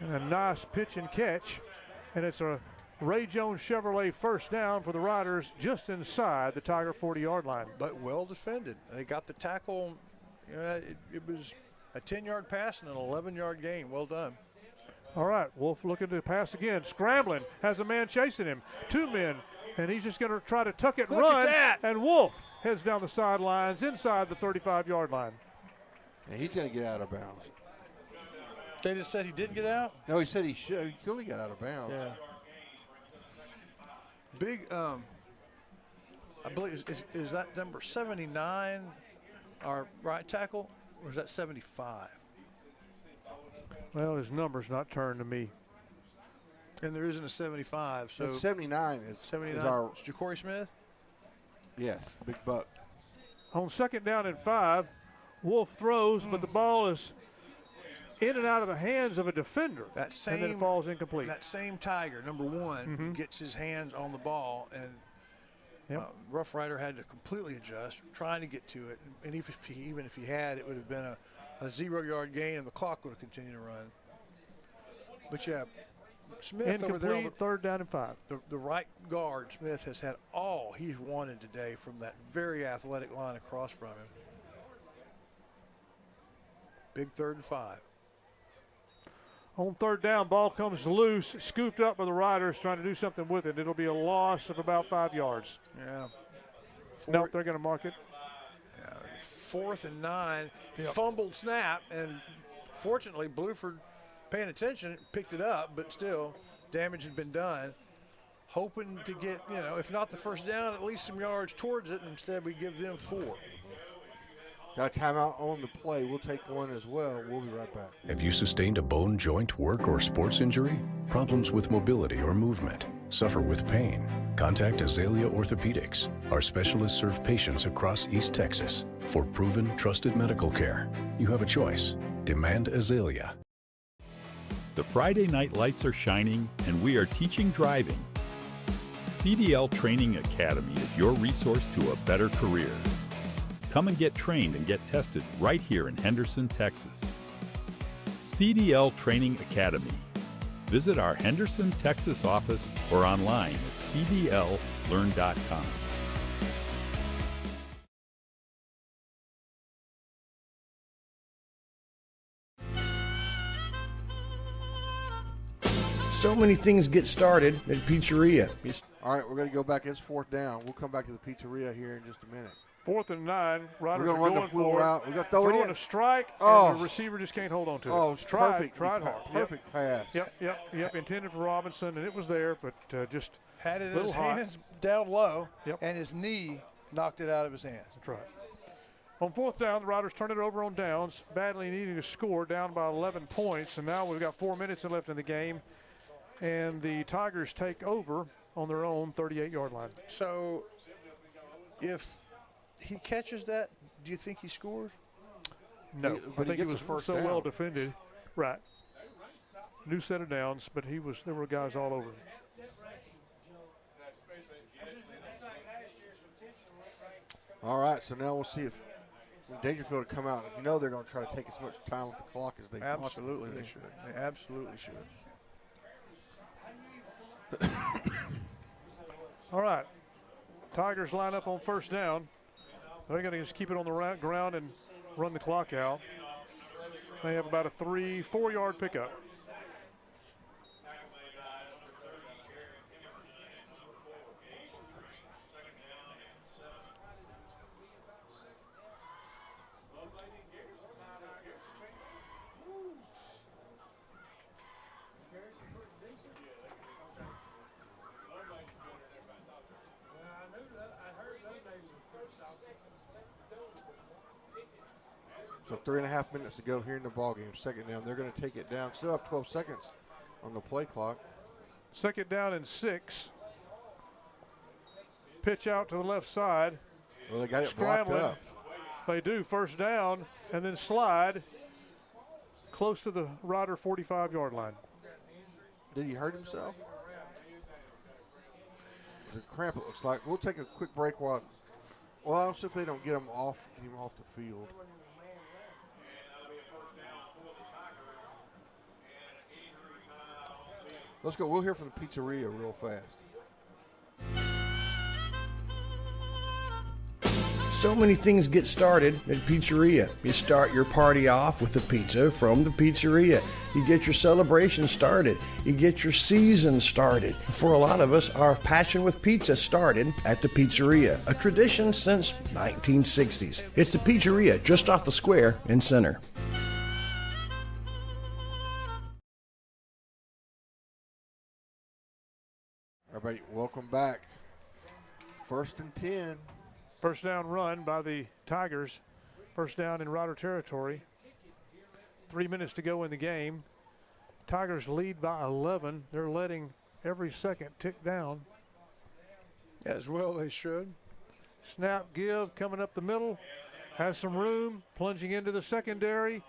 C: And a nice pitch and catch, and it's a Ray Jones Chevrolet first down for the Riders just inside the Tiger 40-yard line.
H: But well defended. They got the tackle. You know, it was a 10-yard pass and an 11-yard gain. Well done.
C: All right, Wolf looking to pass again, scrambling, has a man chasing him, 2 men, and he's just going to try to tuck it and
H: Look
C: run.
H: at that.
C: And Wolf heads down the sidelines inside the 35-yard line.
D: And he's going to get out of bounds.
H: They just said he didn't get out?
D: No, he said he should. He clearly got out of bounds.
H: Yeah. Big, I believe, is that number 79 our right tackle, or is that 75?
C: Well, his number's not turned to me.
H: And there isn't a 75, so.
D: It's 79 is
H: 79
D: is our.
H: is Ja'Cory Smith?
D: Yes, big buck.
C: On 2nd down and 5, Wolf throws, but the ball is in and out of the hands of a defender.
H: That same,
C: and then it falls incomplete.
H: That same Tiger, number 1, gets his hands on the ball, and Rough Rider had to completely adjust, trying to get to it. And even if he had, it would have been a 0-yard gain, and the clock would have continued to run. But yeah, Smith over there on the
C: 3rd down and 5.
H: The right guard, Smith, has had all he's wanted today from that very athletic line across from him. Big 3rd and 5.
C: On 3rd down, ball comes loose, scooped up by the Riders trying to do something with it. It'll be a loss of about 5 yards.
H: Yeah.
C: Nope, they're going to mark it.
H: 4th and 9, fumbled snap, and fortunately Bluford, paying attention, picked it up, but still damage had been done. Hoping to get, if not the first down, at least some yards towards it. Instead, we give them 4.
D: Got a timeout on the play. We'll take one as well. We'll be right back.
N: Have you sustained a bone, joint, work, or sports injury? Problems with mobility or movement? Suffer with pain? Contact Azalea Orthopedics. Our specialists serve patients across East Texas. For proven, trusted medical care, you have a choice. Demand Azalea.
P: The Friday night lights are shining, and we are teaching driving. CDL Training Academy is your resource to a better career. Come and get trained and get tested right here in Henderson, Texas. CDL Training Academy. Visit our Henderson, Texas office or online at cdllearn.com.
R: So many things get started at Pizzeria.
D: All right, we're going to go back. It's 4th down. We'll come back to the Pizzeria here in just a minute.
C: 4th and 9. Riders
D: We're
C: are
D: going to run
C: going
D: the wheel
C: for
D: route. We're going to throw it in.
C: a strike,
D: Oh.
C: and the receiver just can't hold on to it.
D: Oh, it's
C: tried
D: perfect.
C: hard.
D: Perfect pass.
C: Yep. Intended for Robinson, and it was there, but just
H: had it in
C: little
H: his
C: hot.
H: hands down low,
C: Yep.
H: and his knee knocked it out of his hands.
C: That's right. On 4th down, the Riders turn it over on downs, badly needing to score, down by 11 points, and now we've got 4 minutes left in the game, and the Tigers take over on their own 38-yard line.
H: So if he catches that, do you think he scored?
C: No,
D: But
C: I think
D: he
C: it
D: gets
C: was
D: a first
C: so
D: down.
C: well defended. Right. New set of downs, but there were guys all over him.
D: All right, so now we'll see if when Daingerfield come out, you know they're going to try to take as much time with the clock as they
H: Absolutely,
D: possibly
H: they should. They absolutely should.
C: All right. Tigers line up on 1st down. They're going to just keep it on the ground and run the clock out. They have about a 4-yard pickup.
D: So 3.5 minutes to go here in the ballgame. 2nd down. They're going to take it down. Still have 12 seconds on the play clock.
C: 2nd down and 6. Pitch out to the left side.
D: Well, they got it blocked up.
C: They do. 1st down and then slide close to the Rider 45-yard line.
D: Did he hurt himself? There's a cramp, it looks like. We'll take a quick break while. Well, I'll see if they don't get him off the field. Let's go. We'll hear from the Pizzeria real fast.
R: So many things get started at Pizzeria. You start your party off with a pizza from the Pizzeria. You get your celebration started. You get your season started. For a lot of us, our passion with pizza started at the Pizzeria, a tradition since 1960s. It's the Pizzeria just off the square in Center.
D: Everybody, welcome back. 1st and 10.
C: 1st down run by the Tigers. 1st down in Rider territory. 3 minutes to go in the game. Tigers lead by 11. They're letting every second tick down.
H: As well they should.
C: Snap, give, coming up the middle. Has some room, plunging into the secondary.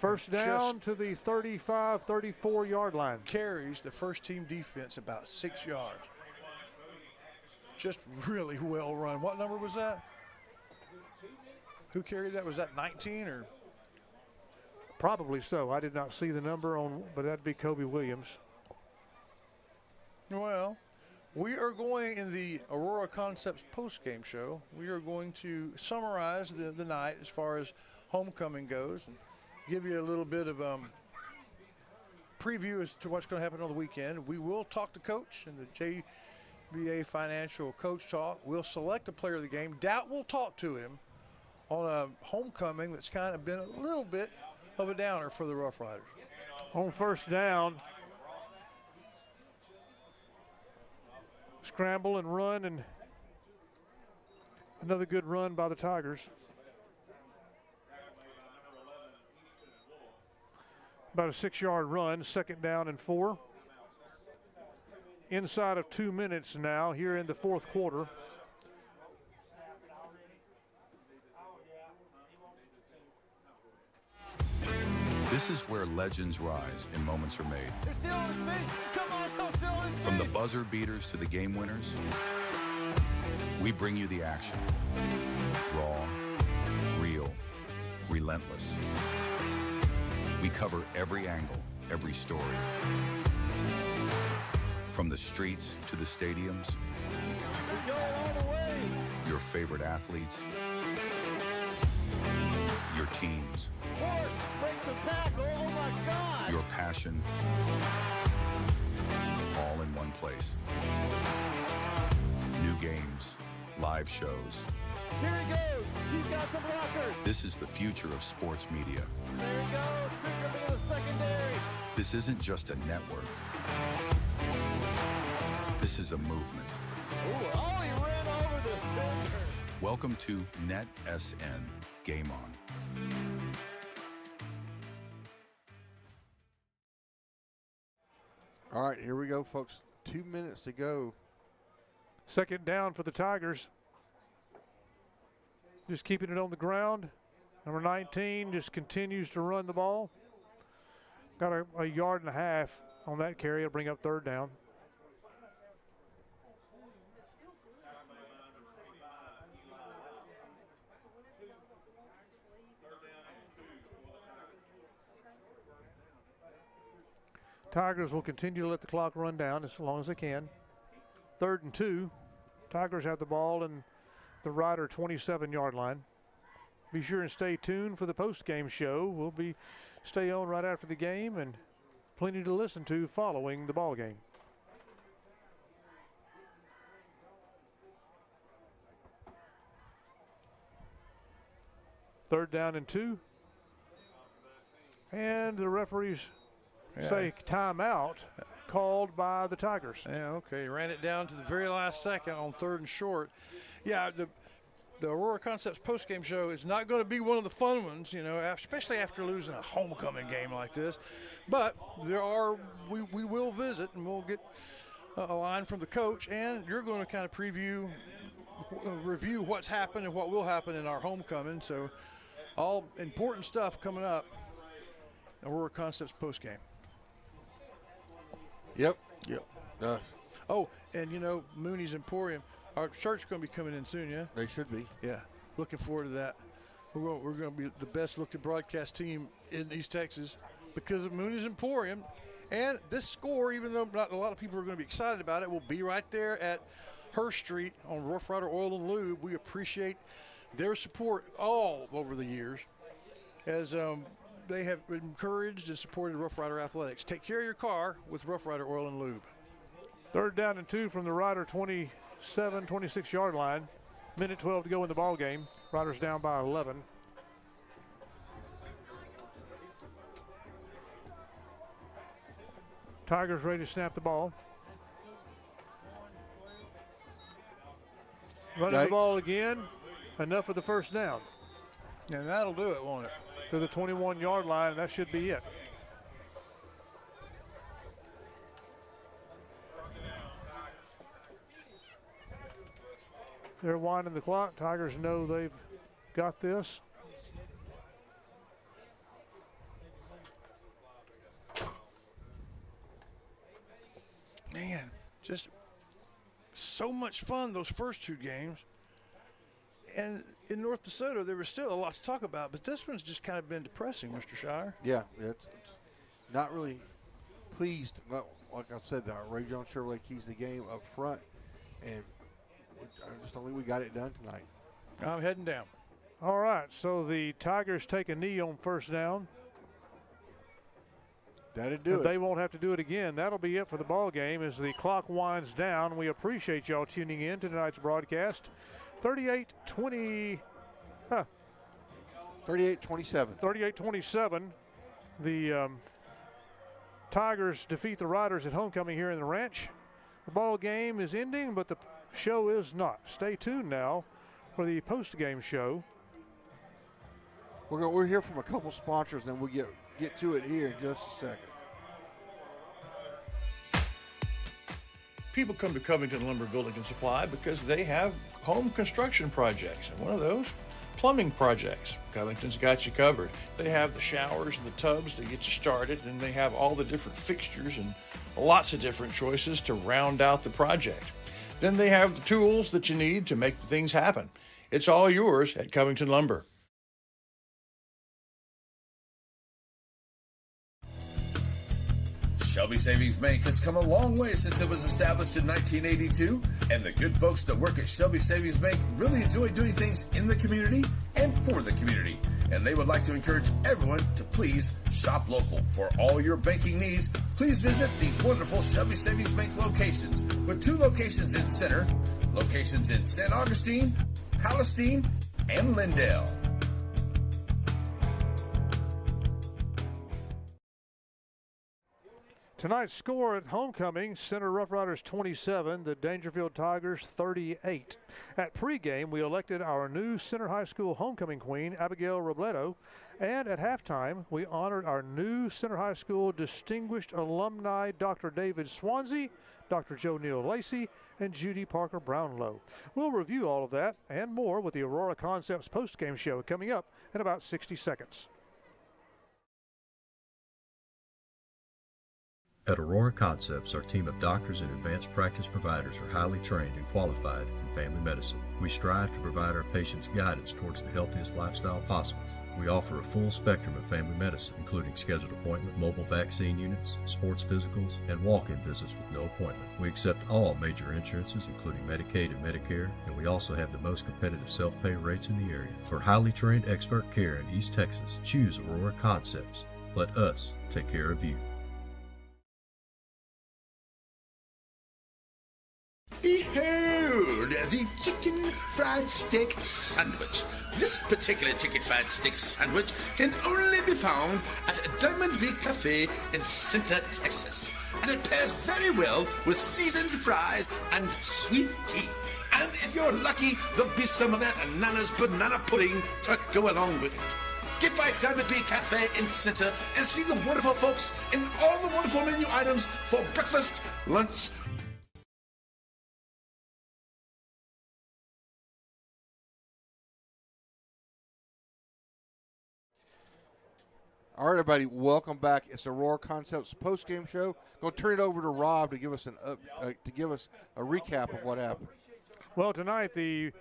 C: 1st down to the 35, 34-yard line.
H: Carries the first team defense about 6 yards. Just really well run. What number was that? Who carried that? Was that 19 or?
C: Probably so. I did not see the number on, but that'd be Kobe Williams.
H: Well, we are going in the Aurora Concepts post-game show. We are going to summarize the night as far as homecoming goes and give you a little bit of preview as to what's going to happen on the weekend. We will talk to Coach and the JBA Financial Coach Talk. We'll select a player of the game. Doubt we'll talk to him on a homecoming that's kind of been a little bit of a downer for the Rough Riders.
C: On 1st down, scramble and run, and another good run by the Tigers. About a 6-yard run, 2nd down and 4. inside of 2 minutes now here in the fourth quarter.
S: This is where legends rise and moments are made.
B: They're still on his feet. Come on, still on his feet.
S: From the buzzer beaters to the game winners, we bring you the action. Raw, real, relentless. We cover every angle, every story. From the streets to the stadiums,
B: He's going all the way.
S: your favorite athletes, your teams,
B: Ford breaks the tackle. Oh my gosh.
S: your passion, all in one place. New games, live shows.
B: Here he goes. He's got some blockers.
S: This is the future of sports media.
B: There he goes. Pick up into the secondary.
S: This isn't just a network. This is a movement.
B: Ooh, oh, he ran over the defender.
S: Welcome to NETSN Game On.
D: All right, here we go, folks. 2 minutes to go.
C: Second down for the Tigers. Just keeping it on the ground. Number 19 just continues to run the ball. Got a yard and a half on that carry. It'll bring up third down. Tigers will continue to let the clock run down as long as they can. 3rd and 2. Tigers have the ball in the Rider 27-yard line. Be sure and stay tuned for the post-game show. We'll stay on right after the game and plenty to listen to following the ball game. Third down and 2. And the referees say timeout called by the Tigers.
H: Yeah, okay. Ran it down to the very last second on 3rd and short. Yeah, the Aurora Concepts postgame show is not going to be one of the fun ones, you know, especially after losing a homecoming game like this. But we will visit and we'll get a line from the coach, and you're going to kind of review what's happened and what will happen in our homecoming. So all important stuff coming up. Aurora Concepts postgame.
D: Yep.
H: Oh, and you know, Mooney's Emporium, our shirt's going to be coming in soon, yeah?
D: They should be.
H: Yeah, looking forward to that. We're going to be the best looking broadcast team in East Texas because of Mooney's Emporium. And this score, even though not a lot of people are going to be excited about it, will be right there at Hurst Street on Rough Rider Oil and Lube. We appreciate their support all over the years as they have encouraged and supported Rough Rider Athletics. Take care of your car with Rough Rider Oil and Lube.
C: 3rd down and 2 from the Rider 26-yard line. Minute 12 to go in the ball game. Riders down by 11. Tigers ready to snap the ball. Running the ball again. Enough for the first down.
H: And that'll do it, won't it?
C: To the 21-yard line, and that should be it. They're winding the clock. Tigers know they've got this.
H: Man, just so much fun those first 2 games. And in North DeSoto, there was still a lot to talk about, but this one's just kind of been depressing, Mr. Shire.
D: Yeah, it's not really pleased. Well, like I said, Ray Jones Chevrolet keys the game up front, and I just don't think we got it done tonight.
H: I'm heading down.
C: All right, so the Tigers take a knee on first down.
D: That'll do it.
C: They won't have to do it again. That'll be it for the ball game as the clock winds down. We appreciate y'all tuning in to tonight's broadcast. 38-27. 38-27. The Tigers defeat the Riders at homecoming here in the Ranch. The ball game is ending, but the show is not. Stay tuned now for the post-game show.
D: We'll hear from a couple sponsors, then we'll get to it here in just a second.
M: People come to Covington Lumber Building and Supply because they have home construction projects, and one of those, plumbing projects. Covington's got you covered. They have the showers and the tubs to get you started, and they have all the different fixtures and lots of different choices to round out the project. Then they have the tools that you need to make the things happen. It's all yours at Covington Lumber.
A: Shelby Savings Bank has come a long way since it was established in 1982, and the good folks that work at Shelby Savings Bank really enjoy doing things in the community and for the community. And they would like to encourage everyone to please shop local. For all your banking needs, please visit these wonderful Shelby Savings Bank locations, with 2 locations in Center, locations in St. Augustine, Palestine, and Lindale.
C: Tonight's score at homecoming, Center Rough Riders 27, the Daingerfield Tigers 38. At pregame, we elected our new Center High School homecoming queen, Abigail Robledo, and at halftime, we honored our new Center High School distinguished alumni, Dr. David Swansea, Dr. Joe Neal Lacey, and Judy Parker Brownlow. We'll review all of that and more with the Aurora Concepts postgame show coming up in about 60 seconds.
T: At Aurora Concepts, our team of doctors and advanced practice providers are highly trained and qualified in family medicine. We strive to provide our patients guidance towards the healthiest lifestyle possible. We offer a full spectrum of family medicine, including scheduled appointment, mobile vaccine units, sports physicals, and walk-in visits with no appointment. We accept all major insurances, including Medicaid and Medicare, and we also have the most competitive self-pay rates in the area. For highly trained expert care in East Texas, choose Aurora Concepts. Let us take care of you.
X: Behold, the chicken fried steak sandwich. This particular chicken fried steak sandwich can only be found at Diamond League Cafe in Center, Texas. And it pairs very well with seasoned fries and sweet tea. And if you're lucky, there'll be some of that Nana's banana pudding to go along with it. Get by Diamond League Cafe in Center and see the wonderful folks and all the wonderful menu items for breakfast, lunch,
D: All right, everybody, welcome back. It's the Aurora Concepts postgame show. Going to turn it over to Rob to give us a recap of what happened.
C: Well, tonight the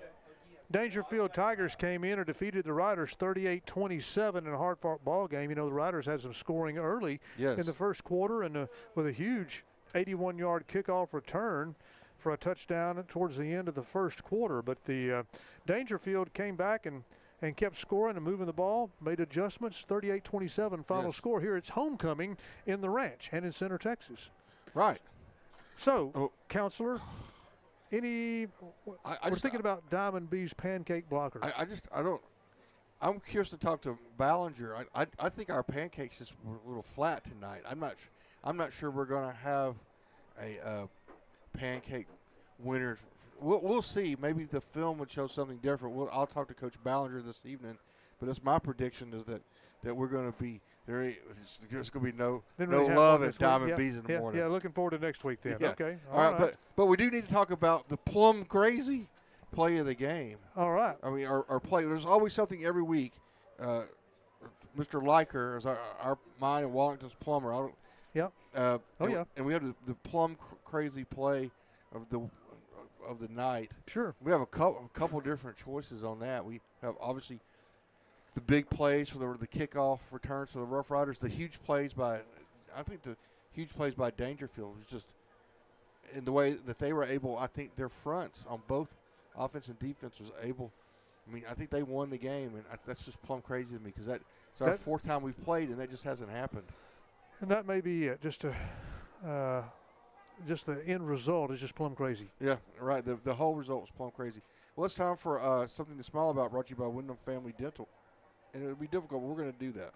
C: Daingerfield Tigers came in and defeated the Riders 38-27 in a hard-fought ball game. You know, the Riders had some scoring early in the first quarter, and with a huge 81-yard kickoff return for a touchdown towards the end of the first quarter. But the Daingerfield came back and kept scoring and moving the ball, made adjustments, 38-27 final score. Here it's homecoming in the Ranch and in Center, Texas.
D: Right.
C: So, Counselor, we're thinking about Diamond B's pancake blocker.
D: I'm curious to talk to Ballinger. I think our pancakes just were a little flat tonight. I'm not sure we're going to have a pancake winner. We'll see. Maybe the film would show something different. I'll talk to Coach Ballinger this evening, but that's my prediction is that we're going to be there. There's going to be no love at Diamond B's in the morning.
C: Yeah, looking forward to next week then.
D: Yeah.
C: Okay.
D: All right. But we do need to talk about the plum crazy play of the game.
C: All right.
D: I mean, our play. There's always something every week. Mr. Liker is mine and Wallington's plumber.
C: Yeah.
D: And we have the plum crazy play of the night.
C: Sure.
D: We have a couple different choices on that. We have obviously the big plays for the kickoff returns for the Rough Riders. The huge plays by Daingerfield was just in the way that they were able. I think their fronts on both offense and defense was able. I mean, I think they won the game, and that's just plumb crazy to me because it's our fourth time we've played, and that just hasn't happened.
C: And that may be it. Just the end result is just plumb crazy.
D: Yeah, right. The whole result was plumb crazy. Well, it's time for something to smile about, brought to you by Wyndham Family Dental. And it'll be difficult, but we're going to do that.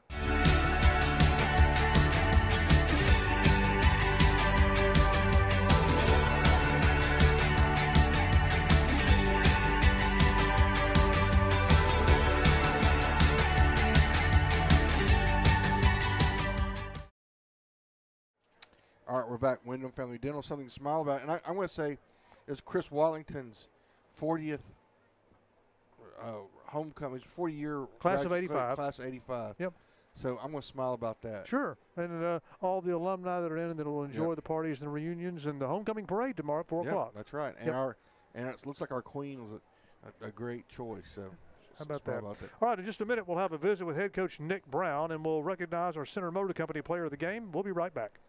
D: All right, we're back. Wyndham Family Dental, something to smile about. And I'm going to say it's Chris Wallington's 40th homecoming, 40-year
C: class of 85.
D: Class of 85.
C: Yep.
D: So I'm going to smile about that.
C: Sure. And all the alumni that are in it that will enjoy the parties and the reunions and the homecoming parade tomorrow at 4 o'clock.
D: That's right. And it looks like our queen was a great choice. So
C: how about that? All right, in just a minute, we'll have a visit with head coach Nick Brown, and we'll recognize our Center Motor Company player of the game. We'll be right back.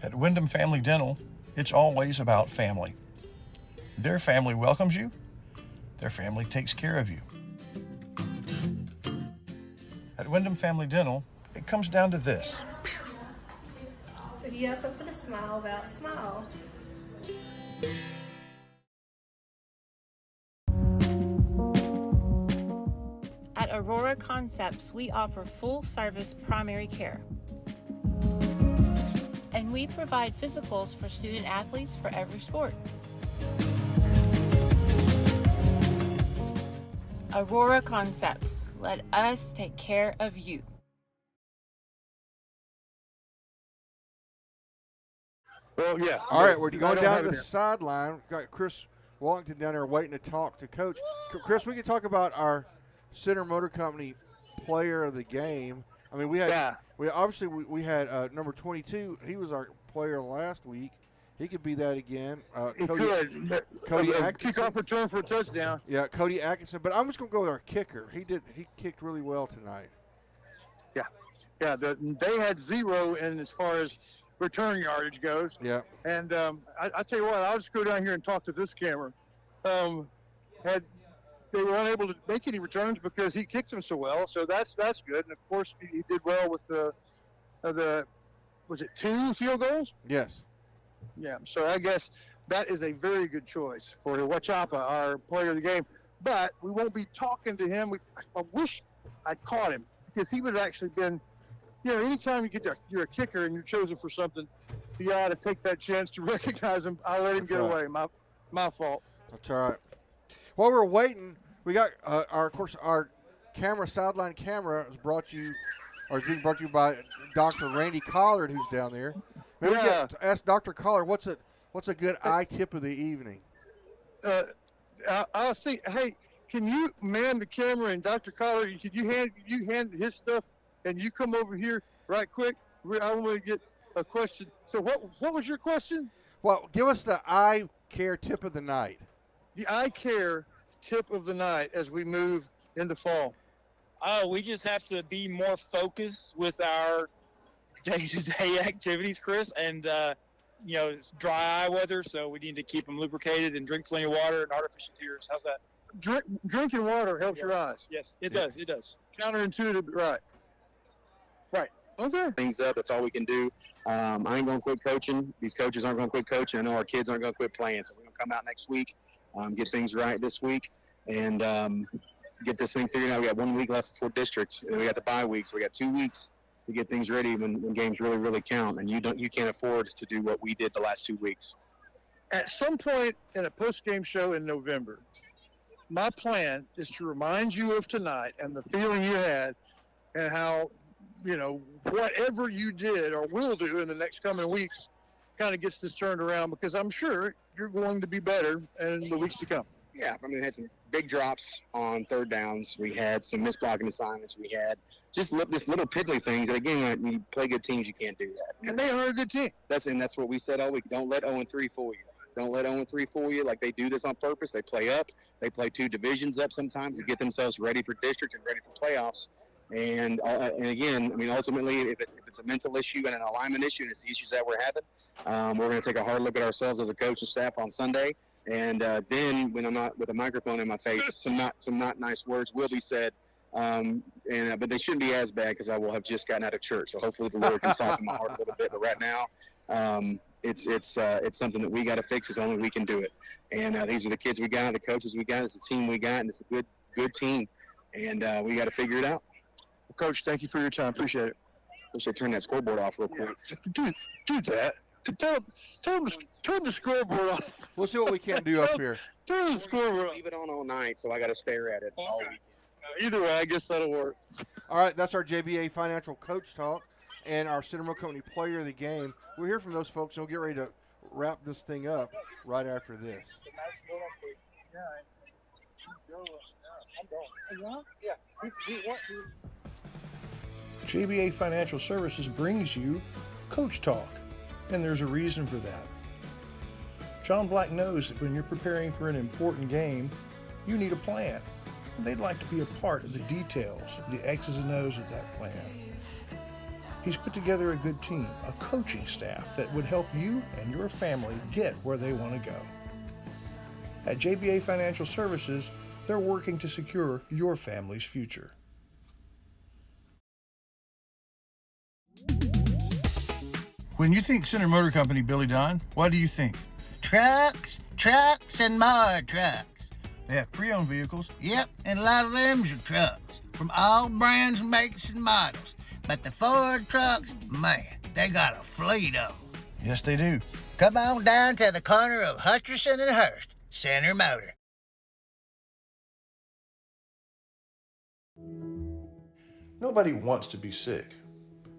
M: At Wyndham Family Dental, it's always about family. Their family welcomes you. Their family takes care of you. At Wyndham Family Dental, it comes down to this.
F: If you have something to smile about, smile.
U: At Aurora Concepts, we offer full-service primary care. And we provide physicals for student athletes for every sport. Aurora Concepts, let us take care of you.
M: Well, yeah.
D: All right, we're going down to the sideline. We've got Chris Wallington down there waiting to talk to Coach. Chris, we can talk about our Center Motor Company player of the game. I mean, we had we had number 22. He was our player last week. He could be that again.
B: Cody Atkinson. Kickoff return for a touchdown.
D: Yeah, Cody Atkinson. But I'm just going to go with our kicker. He kicked really well tonight.
B: Yeah. They had 0 in as far as return yardage goes.
D: Yeah.
B: And I tell you what, I'll just go down here and talk to this camera. They were unable to make any returns because he kicked them so well, so that's good. And of course, he did well with the was it 2 field goals?
D: Yes.
B: Yeah. So I guess that is a very good choice for Wachapa, our player of the game. But we won't be talking to him. I wish I'd caught him because he would have actually been. Anytime you're a kicker and you're chosen for something, you ought to take that chance to recognize him. I'll let him get away. My fault.
D: That's all right. While we're waiting, we got our sideline camera is being brought to you by Dr. Randy Collard, who's down there. Maybe we get to ask Dr. Collard what's a good eye tip of the evening.
B: I'll see. Hey, can you man the camera and Dr. Collard? Could you hand his stuff and you come over here right quick? I want to get a question. So what was your question?
D: Well, give us the eye care tip of the night.
B: The eye care tip of the night as we move into fall.
V: We just have to be more focused with our day-to-day activities, Chris. And, it's dry eye weather, so we need to keep them lubricated and drink plenty of water and artificial tears. How's that?
B: Drinking water helps your eyes.
V: Yes, it does. It does.
B: Counterintuitive, right. Okay.
W: Things up. That's all we can do. I ain't going to quit coaching. These coaches aren't going to quit coaching. I know our kids aren't going to quit playing. So we're going to come out next week, get things right this week, and get this thing figured out. We got 1 week left for districts, and we got the bye week, so we got 2 weeks to get things ready when games really, really count. And you can't afford to do what we did the last 2 weeks.
B: At some point in a post-game show in November, my plan is to remind you of tonight and the feeling you had and how, whatever you did or will do in the next coming weeks kind of gets this turned around, because I'm sure you're going to be better in the weeks to come.
W: Yeah, we had some big drops on third downs. We had some missed blocking assignments. We had just this little piddly things that, again, when you play good teams, you can't do that.
B: And they are a good team.
W: That's what we said all week. Don't let 0-3 fool you. Don't let 0-3 fool you. Like, they do this on purpose. They play up. They play 2 divisions up sometimes to get themselves ready for district and ready for playoffs. And again, ultimately, if it's a mental issue and an alignment issue, and it's the issues that we're having, we're going to take a hard look at ourselves as a coach and staff on Sunday. And then, when I'm not with a microphone in my face, some not nice words will be said. But they shouldn't be as bad, because I will have just gotten out of church. So hopefully the Lord can soften my heart a little bit. But right now, it's something that we got to fix. It's only we can do it. And these are the kids we got, the coaches we got, it's the team we got, and it's a good team. And we got to figure it out.
B: Well, Coach, thank you for your time. Appreciate it.
W: Wish I turn that scoreboard off real quick.
B: Do that. Tell them to turn the scoreboard off.
D: We'll see what we can do up here.
B: Turn the scoreboard off.
W: Leave it on all night, so I got to stare at it all weekend.
V: Either way, I guess that'll work.
D: All right, that's our JBA Financial Coach Talk and our Cinema Company Player of the Game. We'll hear from those folks, and we'll get ready to wrap this thing up right after this.
H: JBA Financial Services brings you Coach Talk, and there's a reason for that. John Black knows that when you're preparing for an important game, you need a plan, and they'd like to be a part of the details, the X's and O's of that plan. He's put together a good team, a coaching staff that would help you and your family get where they want to go. At JBA Financial Services, they're working to secure your family's future. When you think Center Motor Company, Billy Don, what do you think?
Q: Trucks, and more trucks.
H: They have pre-owned vehicles.
Q: Yep, and a lot of them's are trucks from all brands, makes, and models. But the Ford trucks, man, they got a fleet of them.
H: Yes, they do.
Q: Come on down to the corner of Hutcherson and Hurst, Center Motor.
M: Nobody wants to be sick,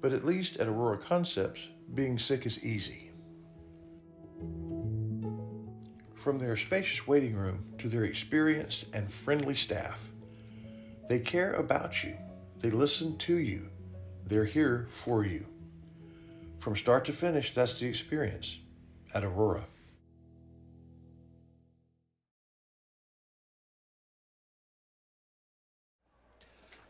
M: but at least at Aurora Concepts, being sick is easy. From their spacious waiting room to their experienced and friendly staff, they care about you. They listen to you. They're here for you. From start to finish, that's the experience at Aurora.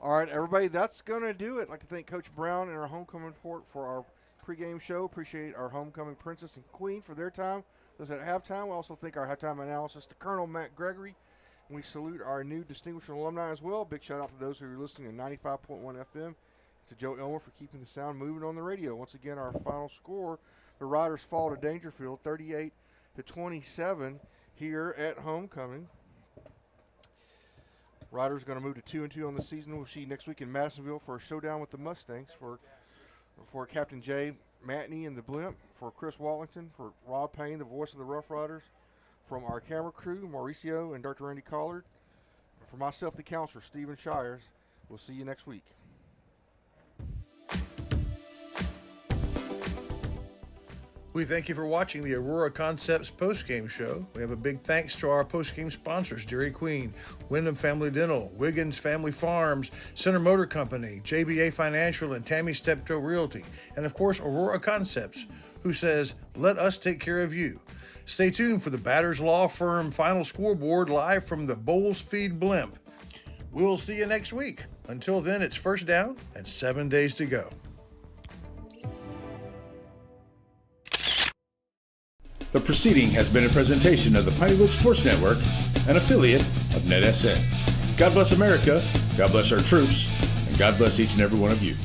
D: All right, everybody, that's going to do it. I'd like to thank Coach Brown and our homecoming report for our pregame show. Appreciate our homecoming princess and queen for their time. Those at halftime, we also thank our halftime analysis to Colonel Matt Gregory. And we salute our new distinguished alumni as well. Big shout out to those who are listening to 95.1 FM. To Joe Elmer for keeping the sound moving on the radio. Once again, our final score, the Riders fall to Daingerfield 38-27 here at homecoming. Riders going to move to 2-2 on the season. We'll see you next week in Madisonville for a showdown with the Mustangs. For Captain Jay Matney and the Blimp, for Chris Wallington, for Rob Payne, the voice of the Rough Riders, from our camera crew, Mauricio and Dr. Randy Collard, for myself, the counselor, Stephen Shires. We'll see you next week.
M: We thank you for watching the Aurora Concepts postgame show. We have a big thanks to our postgame sponsors, Dairy Queen, Wyndham Family Dental, Wiggins Family Farms, Center Motor Company, JBA Financial, and Tammy Steptoe Realty, and of course Aurora Concepts, who says, let us take care of you. Stay tuned for the Batters Law Firm final scoreboard live from the Bowles Feed Blimp. We'll see you next week. Until then, it's first down and 7 days to go.
E: The proceeding has been a presentation of the Pineywood Sports Network, an affiliate of NETSN. God bless America, God bless our troops, and God bless each and every one of you.